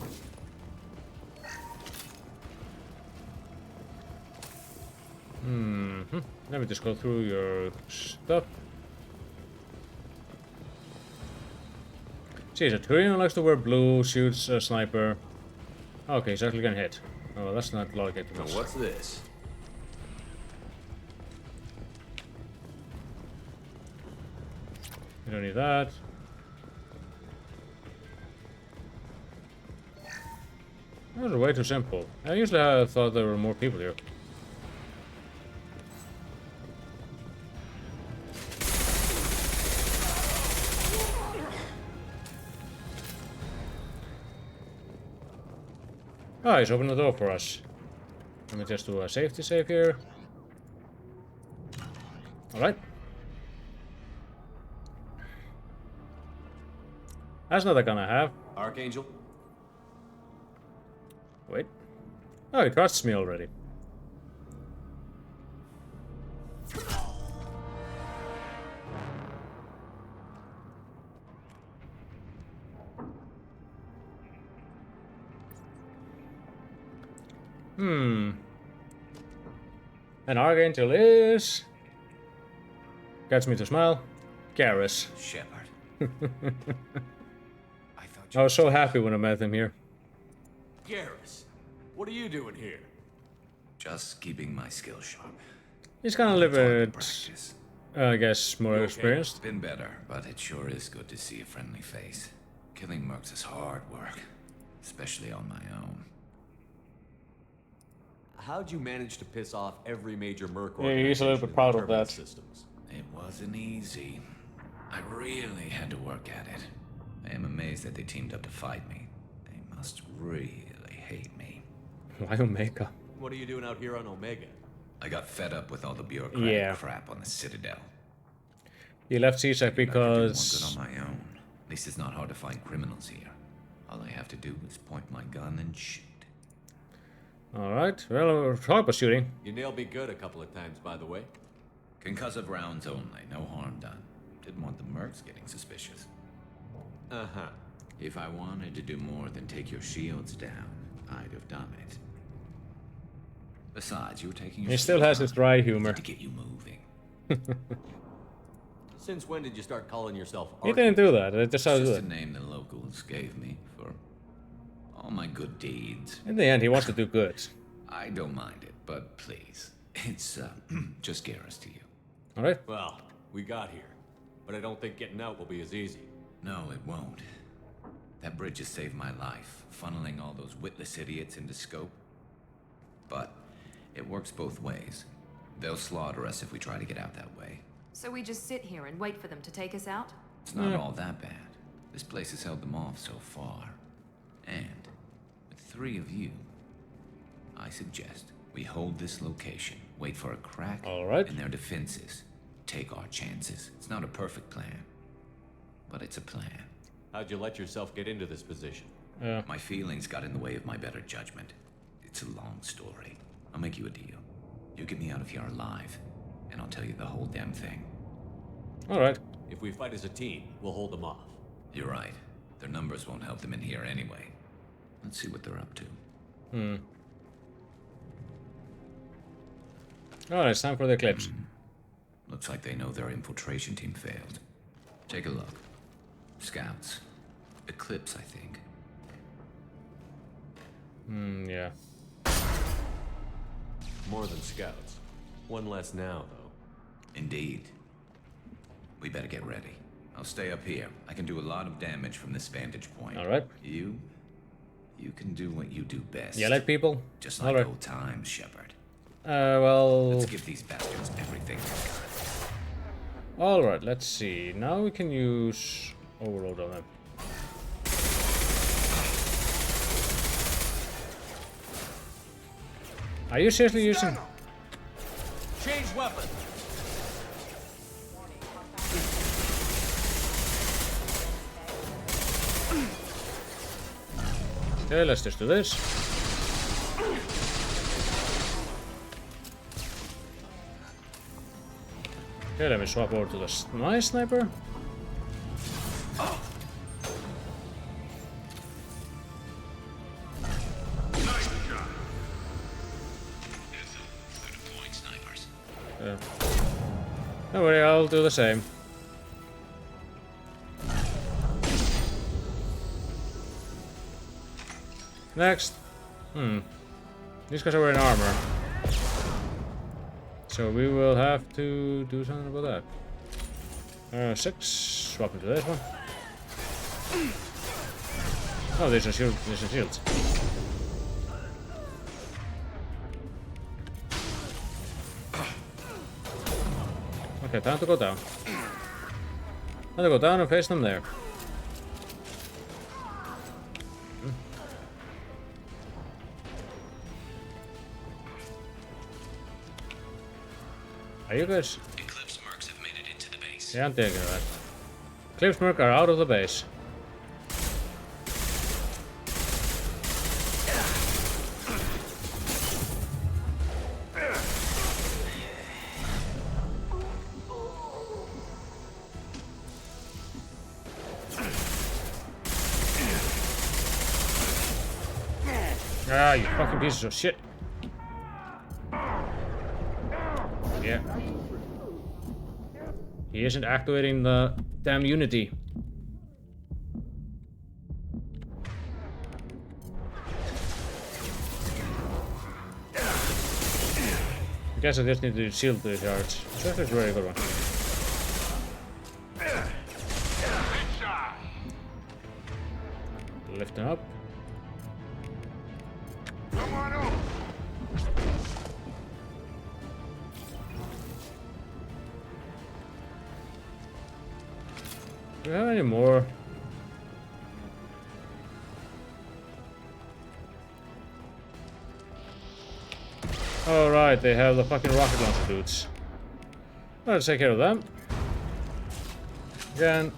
Let me just go through your stuff. See, so Tyrion likes to wear blue, shoots a sniper. Okay, he's actually gonna hit. Oh, well, that's not locate. Now what's this? You don't need that. That was way too simple. I usually thought there were more people here. Oh, he's opening the door for us. Let me just do a safety save here. Alright. That's not a gun I have. Archangel? Wait. Oh, he trusts me already. An Archangel is... Gets me to smile. Garrus. Shepard. I was so happy when I met him here. Garrus, what are you doing here? Just keeping my skill sharp. He's gonna live it, I guess, more experienced. Been better, but it sure is good to see a friendly face. Killing mercs is hard work, especially on my own. How'd you manage to piss off every major merc Yeah, he's a little bit proud of that. Systems? It wasn't easy. I really had to work at it. I am amazed that they teamed up to fight me. They must really hate me. Why Omega? What are you doing out here on Omega? I got fed up with all the bureaucratic crap on the Citadel. You left CSEC because... I could do one good on my own. At least it's not hard to find criminals here. All I have to do is point my gun and shoot. Alright, well, talk about shooting. You nailed me good a couple of times, by the way. Concussive rounds only, no harm done. Didn't want the mercs getting suspicious. Uh-huh. If I wanted to do more than take your shields down, I'd have done it. Besides, you were taking your He still has his dry humor. To get you moving. Since when did you start calling yourself He didn't do that, I just It's do just it. a name the locals gave me for all my good deeds. In the end, he wants to do good. I don't mind it, but please, it's just Garrus to you. Alright. Well, we got here, but I don't think getting out will be as easy. No, it won't. That bridge has saved my life, funneling all those witless idiots into scope. But it works both ways. They'll slaughter us if we try to get out that way. So we just sit here and wait for them to take us out? It's not all that bad. This place has held them off so far. And with 3 of you, I suggest we hold this location, wait for a crack in their defenses, take our chances. It's not a perfect plan, but it's a plan. How'd you let yourself get into this position? My feelings got in the way of my better judgment. It's a long story. I'll make you a deal. You get me out of here alive, and I'll tell you the whole damn thing. Alright. If we fight as a team, we'll hold them off. You're right. Their numbers won't help them in here anyway. Let's see what they're up to. Alright, it's time for the eclipse. Looks like they know their infiltration team failed. Take a look. Scouts. Eclipse, I think. Yeah. More than scouts. One less now, though. Indeed. We better get ready. I'll stay up here. I can do a lot of damage from this vantage point. Alright. You can do what you do best. Yell at people? Just like old times, Shepard. Well... Let's give these bastards everything they've got. Alright, let's see. Now we can use Overload on them. Are you seriously using... Change weapon. Okay, let's just do this. Okay, let me swap over to the sniper. I'll do the same. Next. These guys are wearing armor. So we will have to do something about that. 6. Swap into this one. Oh, there's a shield. There's a shield. Okay, time to go down. Time to go down and face them there. Are you guys? Eclipse mercs have made it into the base. Yeah, I'm taking that. Eclipse merc are out of the base. Ah, you fucking pieces of shit. Yeah. He isn't activating the damn unity. I guess I just need to shield the charge. So that's a very good one. Lift him up. Do we have any more? Oh right, they have the fucking rocket launcher dudes. Let's take care of them. Again.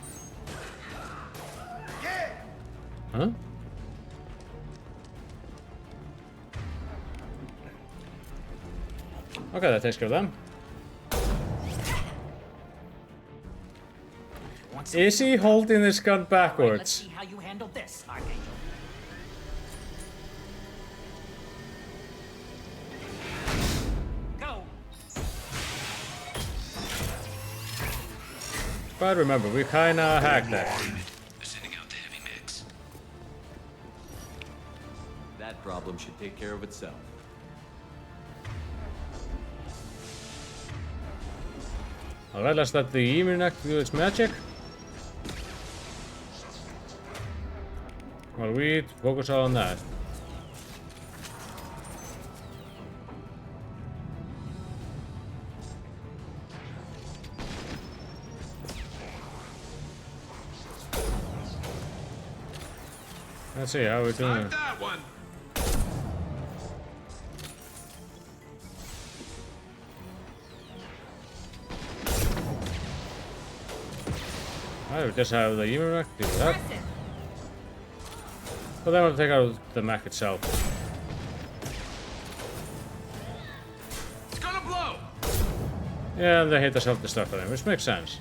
Huh? Okay, that takes care of them. Is he holding this gun backwards? Let's see how you handle this, Archangel. Go. But remember, we kinda hacked that. Sending out the heavy mix. That problem should take care of itself. Alright, let's let the Emirnac do its magic. While we focus on that. Let's see how we're doing. That one. I would just have the Emirnac do that. But then we'll take out the mech itself. It's gonna blow. Yeah, and they hit the self-destruct on him, which makes sense.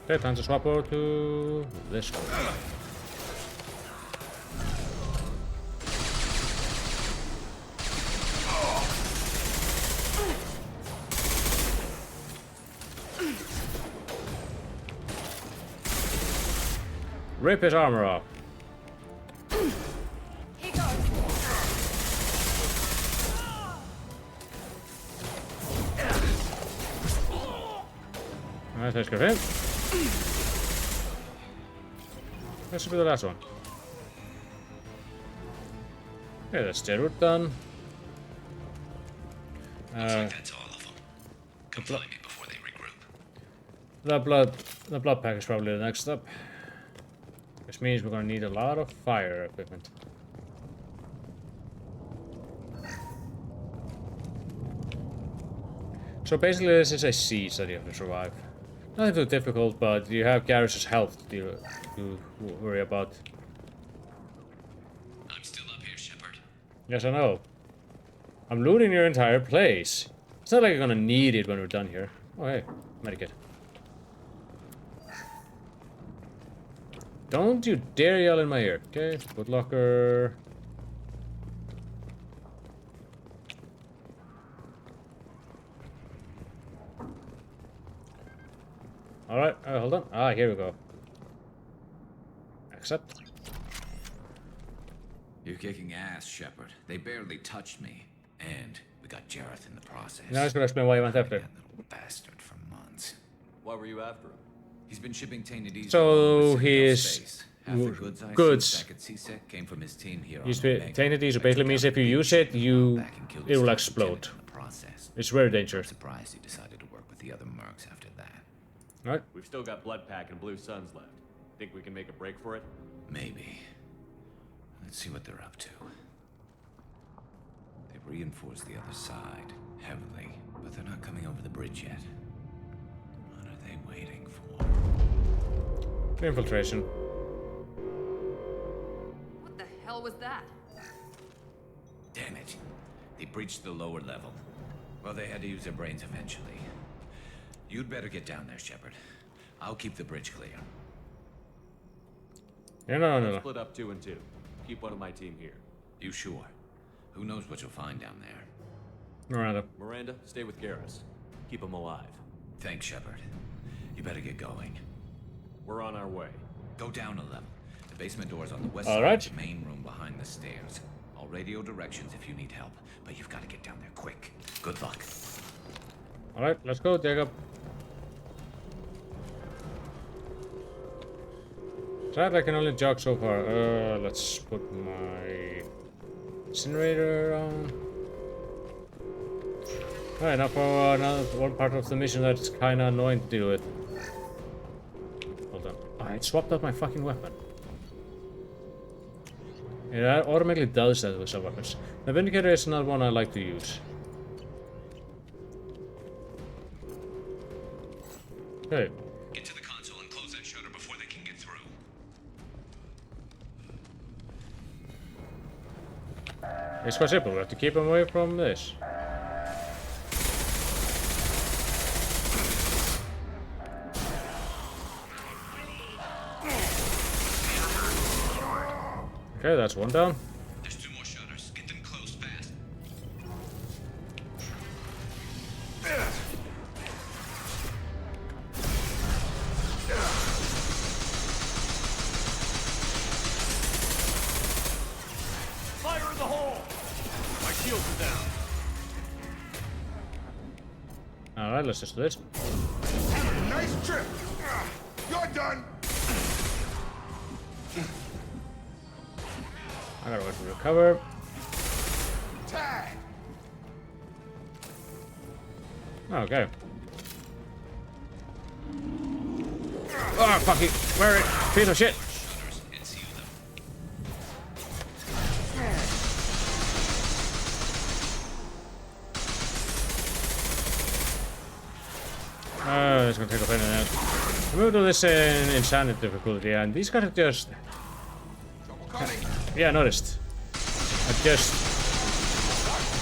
Okay, time to swap over to this one. Rip his armor off. Alright, let's go him. That should be the last one. Okay, that's Steroid done. Looks like that's all of them. Come find me before they regroup. The blood pack is probably the next step. Which means we're gonna need a lot of fire equipment. So basically this is a siege that you have to survive. Nothing too difficult, but you have Garrus's health to worry about. I'm still up here, Shepard. Yes, I know. I'm looting your entire place. It's not like you're gonna need it when we're done here. Oh hey, medikit. Don't you dare yell in my ear. Okay, bootlocker. Alright, hold on. Ah, here we go. Accept. You're kicking ass, Shepard. They barely touched me. And we got Jareth in the process. Now it's gonna explain why you went after. That little bastard for months. Why were you after him? He's been shipping tainted diesel. So his Half the goods I goods. seized back at CSEC came from his team here on Use Omega. tainted diesel basically means if you use it, it will explode. It's very dangerous. Surprised he decided to work with the other mercs after that. Right. We've still got Bloodpack and Blue Suns left. Think we can make a break for it? Maybe. Let's see what they're up to. They've reinforced the other side heavily, but they're not coming over the bridge yet. What are they waiting for? Infiltration. What the hell was that? Damn it. They breached the lower level. Well, they had to use their brains eventually. You'd better get down there, Shepard. I'll keep the bridge clear. Yeah, no. Split up 2 and 2. Keep one of my team here. You sure? Who knows what you'll find down there? Miranda, stay with Garrus. Keep him alive. Thanks, Shepard. You better get going. We're on our way. Go down a level. The basement door's on the west All side right. of the main room behind the stairs. I'll radio directions if you need help, but you've got to get down there quick. Good luck. Alright, let's go, Jacob. Sad I can only jog so far. Let's put my incinerator on. Alright, now for another one part of the mission that's kinda annoying to deal with. Hold on. I swapped out my fucking weapon. It automatically does that with some weapons. The Vindicator is not one I like to use. Okay. Get to the console and close that shutter before they can get through. It's quite simple, we have to keep them away from this. Okay, that's one down. There's 2 more shutters. Get them closed fast. Fire in the hole! My shields are down. Alright, let's just do this. Nice trip! You're done! I gotta wait to recover. Tag! Okay. Oh, fuck you. Where it? Piece of shit. It's gonna take a minute now. We'll do this in insanity difficulty, and these guys are just. Yeah, I noticed. Are just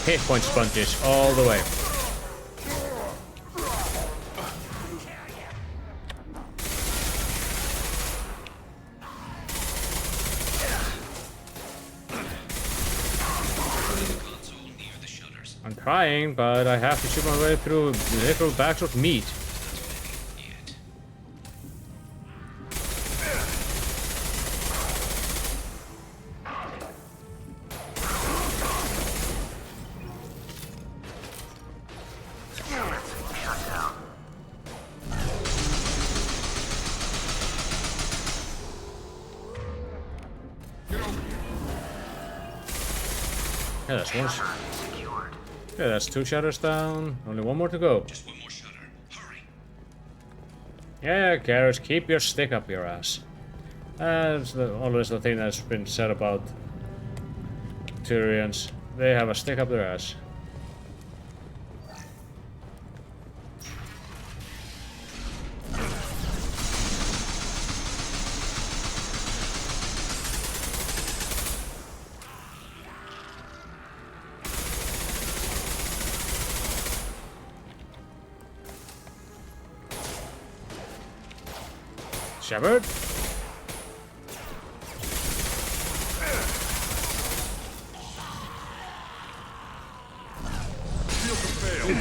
hit point sponges all the way. I'm trying, but I have to shoot my way through little bags of meat. Yeah, that's one. Yeah, that's 2 shutters down. Only 1 more to go. Just 1 more shutter. Hurry. Yeah, Garrus, keep your stick up your ass. That's always the thing that's been said about Turians. They have a stick up their ass. Shepard?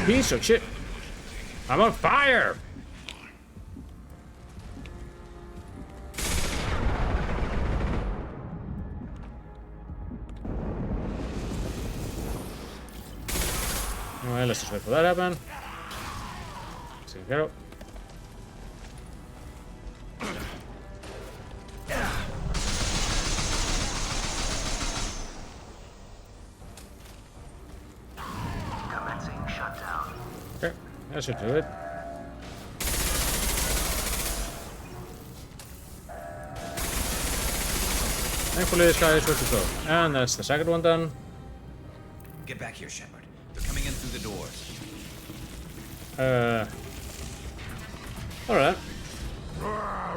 piece of shit! I'm on fire! Alright, let's just wait for that to happen. See, go. Commencing shutdown. Okay, that should do it. Thankfully this guy is good to go. And that's the second one done. Get back here, Shepard. They're coming in through the doors. Alright.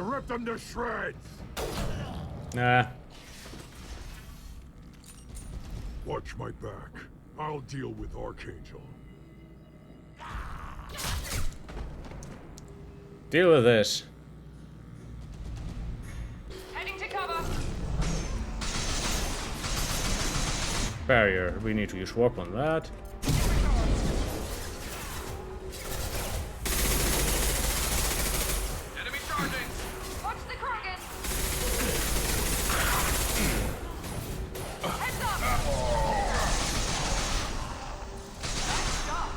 Rip them to shreds! Nah. Watch my back. I'll deal with Archangel. Deal with this. Heading to cover. Barrier. We need to use warp on that. Enemy charging! Watch the Krogan! Heads up! Nice job.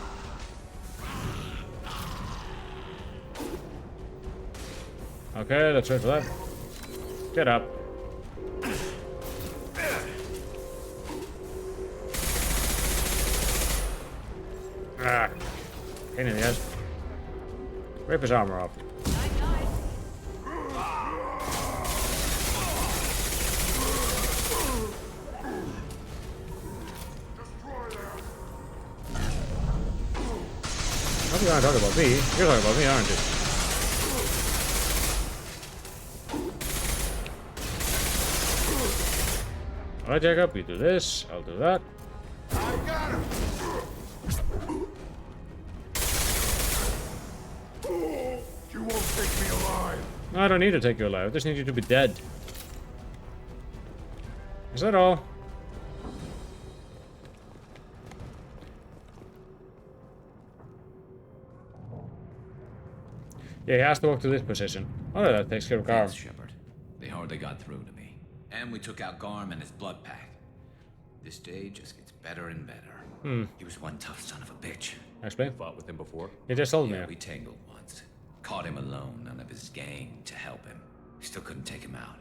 Okay, let's wait for that. Get up. Ah. Pain in the ass. Rip his armor off. How are you gonna talk about me? You're talking about me, aren't you? Alright, Jacob, you do this, I'll do that. You won't take me alive. I don't need to take you alive, I just need you to be dead. Is that all? Yeah, he has to walk to this position. Oh, that takes care of Garm. Thanks, Shepard. They hardly got through to me. And we took out Garm and his blood pack. This day just gets better and better. He was one tough son of a bitch. Explain. Fought with him before? He just told me. We tangled once. Caught him alone, none of his gang to help him. Still couldn't take him out.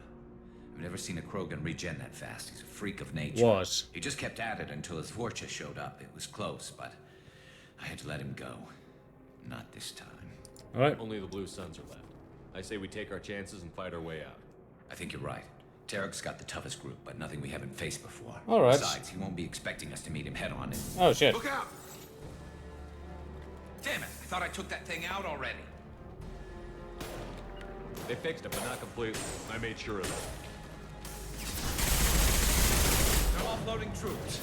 I've never seen a Krogan regen that fast. He's a freak of nature. Was. He just kept at it until his Vorcha showed up. It was close, but I had to let him go. Not this time. Alright. Only the Blue Suns are left. I say we take our chances and fight our way out. I think you're right. Tarek's got the toughest group, but nothing we haven't faced before. All right. Besides, he won't be expecting us to meet him head on. Oh shit. Look out! Damn it! I thought I took that thing out already. They fixed it, but not completely. I made sure of that. They're offloading troops.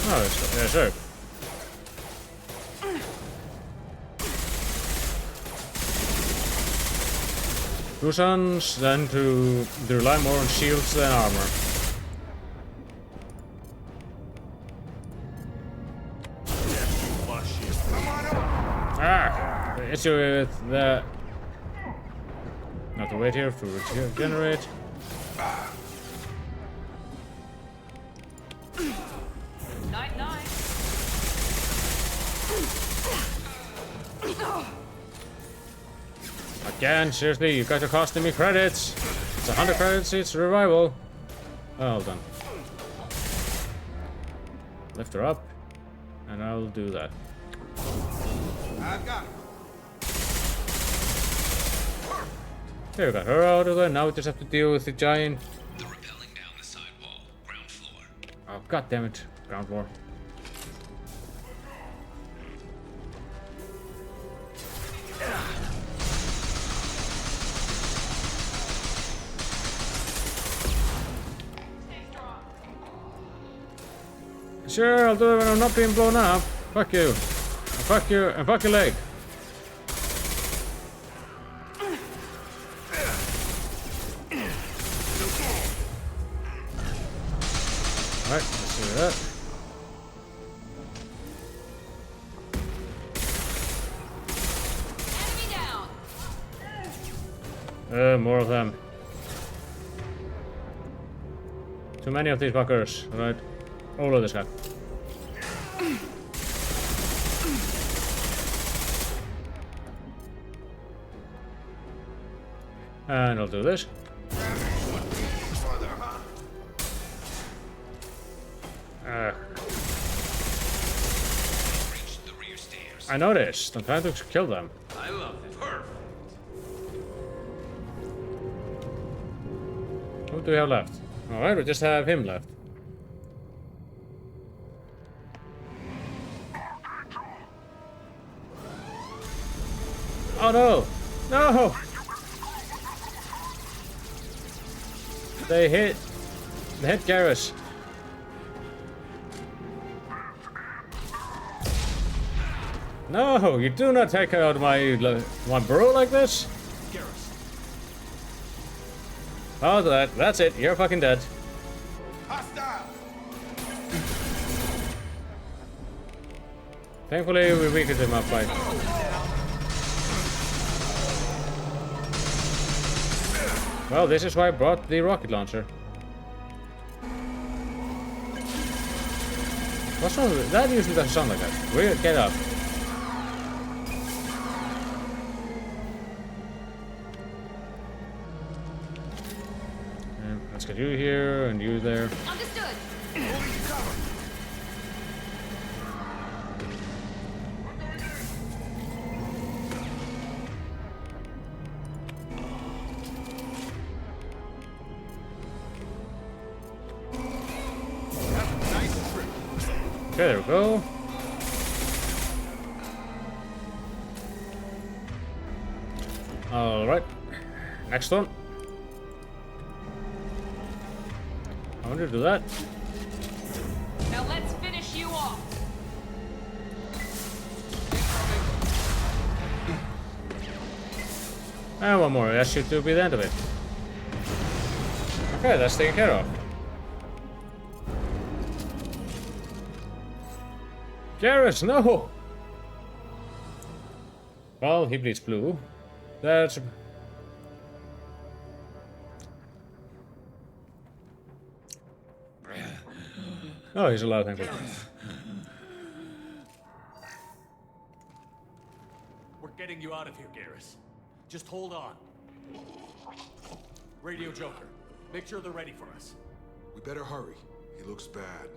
Oh, yeah, sure. Blue Suns then to rely more on shields than armor. Ah! The issue with the... Not to wait here to regenerate. Night. Again, seriously, you guys are costing me credits. It's 100 credits, it's revival. Oh, hold on. Lift her up, and I'll do that. I've got it. Okay, we got her out of there. Now we just have to deal with the giant. They're rappelling down the side wall, ground floor. Oh, god damn it. Ground floor. Sure, I'll do it when I'm not being blown up. Fuck you. And fuck you. And fuck your leg. Alright, let's do that. More of them. Too many of these fuckers. Alright. Overload this guy. And I'll do this. I noticed. I'm trying to kill them. I love it. Perfect. Who do we have left? Alright, we just have him left. Oh no! No! They hit Garrus. No, you do not take out my bro like this. Garrus. Oh, that's it. You're fucking dead. Hostile. Thankfully, we weakened him up by. Well, this is why I brought the rocket launcher. What's wrong with it? That usually doesn't sound like that. Weird, get up. Let's get you here and you there. Understood. Okay, there we go. Alright. Next one. I want to do that. Now let's finish you off. And one more. That should be the end of it. Okay, that's taken care of. Garrus, no! Well, he bleeds blue. That's... Oh, he's alive, thank God. We're getting you out of here, Garrus. Just hold on. Radio Joker, make sure they're ready for us. We better hurry. He looks bad.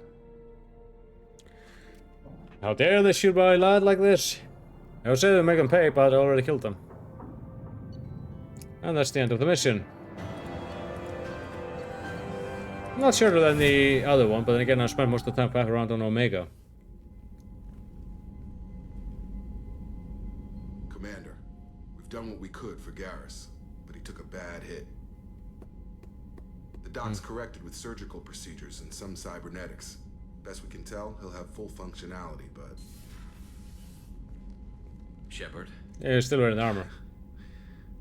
How dare they shoot by a lad like this? I would say they make them pay, but I already killed them. And that's the end of the mission. I'm not shorter than the other one, but then again I spent most of the time back around on Omega. Commander, we've done what we could for Garrus, but he took a bad hit. The doc's corrected with surgical procedures and some cybernetics. Best we can tell, he'll have full functionality, but... Shepard? Yeah, he's still wearing the armor.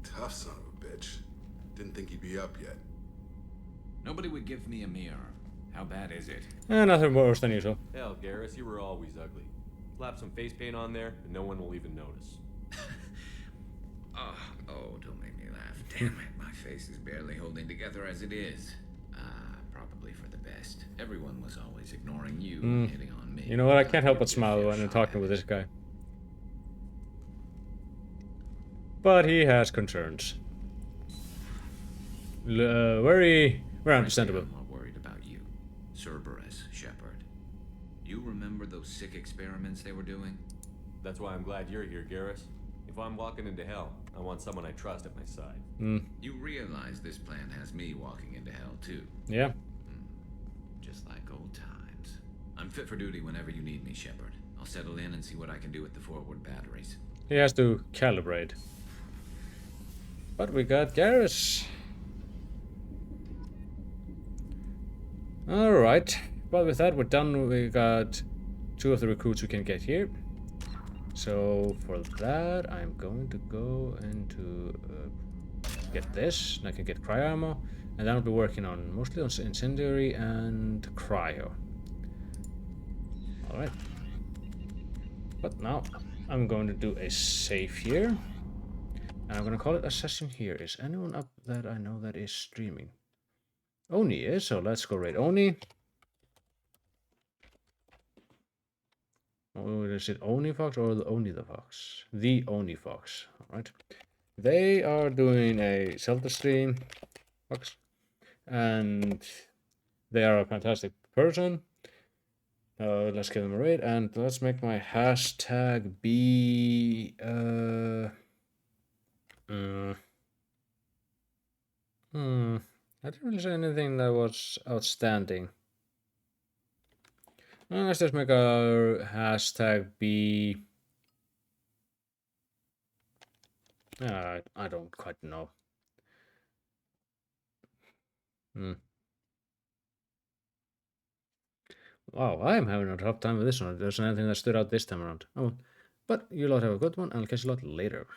Tough son of a bitch. Didn't think he'd be up yet. Nobody would give me a mirror. How bad is it? Nothing worse than usual. Hell, Garrus, you were always ugly. Slap some face paint on there, and no one will even notice. Oh, don't make me laugh. Damn it, my face is barely holding together as it is. Probably for the best. Everyone was always ignoring you, hitting on me. You know what, I can't help but smile when I'm talking with this guy. But he has concerns. Very understandable. I'm more worried about you. Cerberus, Shepard. You remember those sick experiments they were doing? That's why I'm glad you're here, Garrus. If I'm walking into hell, I want someone I trust at my side. You realize this plan has me walking into hell, too. Yeah. Just like old times. I'm fit for duty whenever you need me, Shepard. I'll settle in and see what I can do with the forward batteries. He has to calibrate. But we got Garrus. Alright. But with that, we're done. We got 2 of the recruits we can get here. So for that, I'm going to go into get this, and I can get cryo ammo, and then I'll be working on mostly on incendiary and cryo. All right. But now I'm going to do a save here. And I'm gonna call it a session here. Is anyone up that I know that is streaming? Oni is, so let's go raid Oni. Oh, is it Oni Fox or Oni the Fox? The Oni Fox, alright. They are doing a Zelda stream, Fox, and they are a fantastic person. Let's give them a raid, and let's make my hashtag be I didn't really say anything that was outstanding. Let's just make our hashtag be I don't quite know. Wow, I'm having a tough time with this one. There's anything that stood out this time around. Oh, but you lot have a good one, and I'll catch you lot later.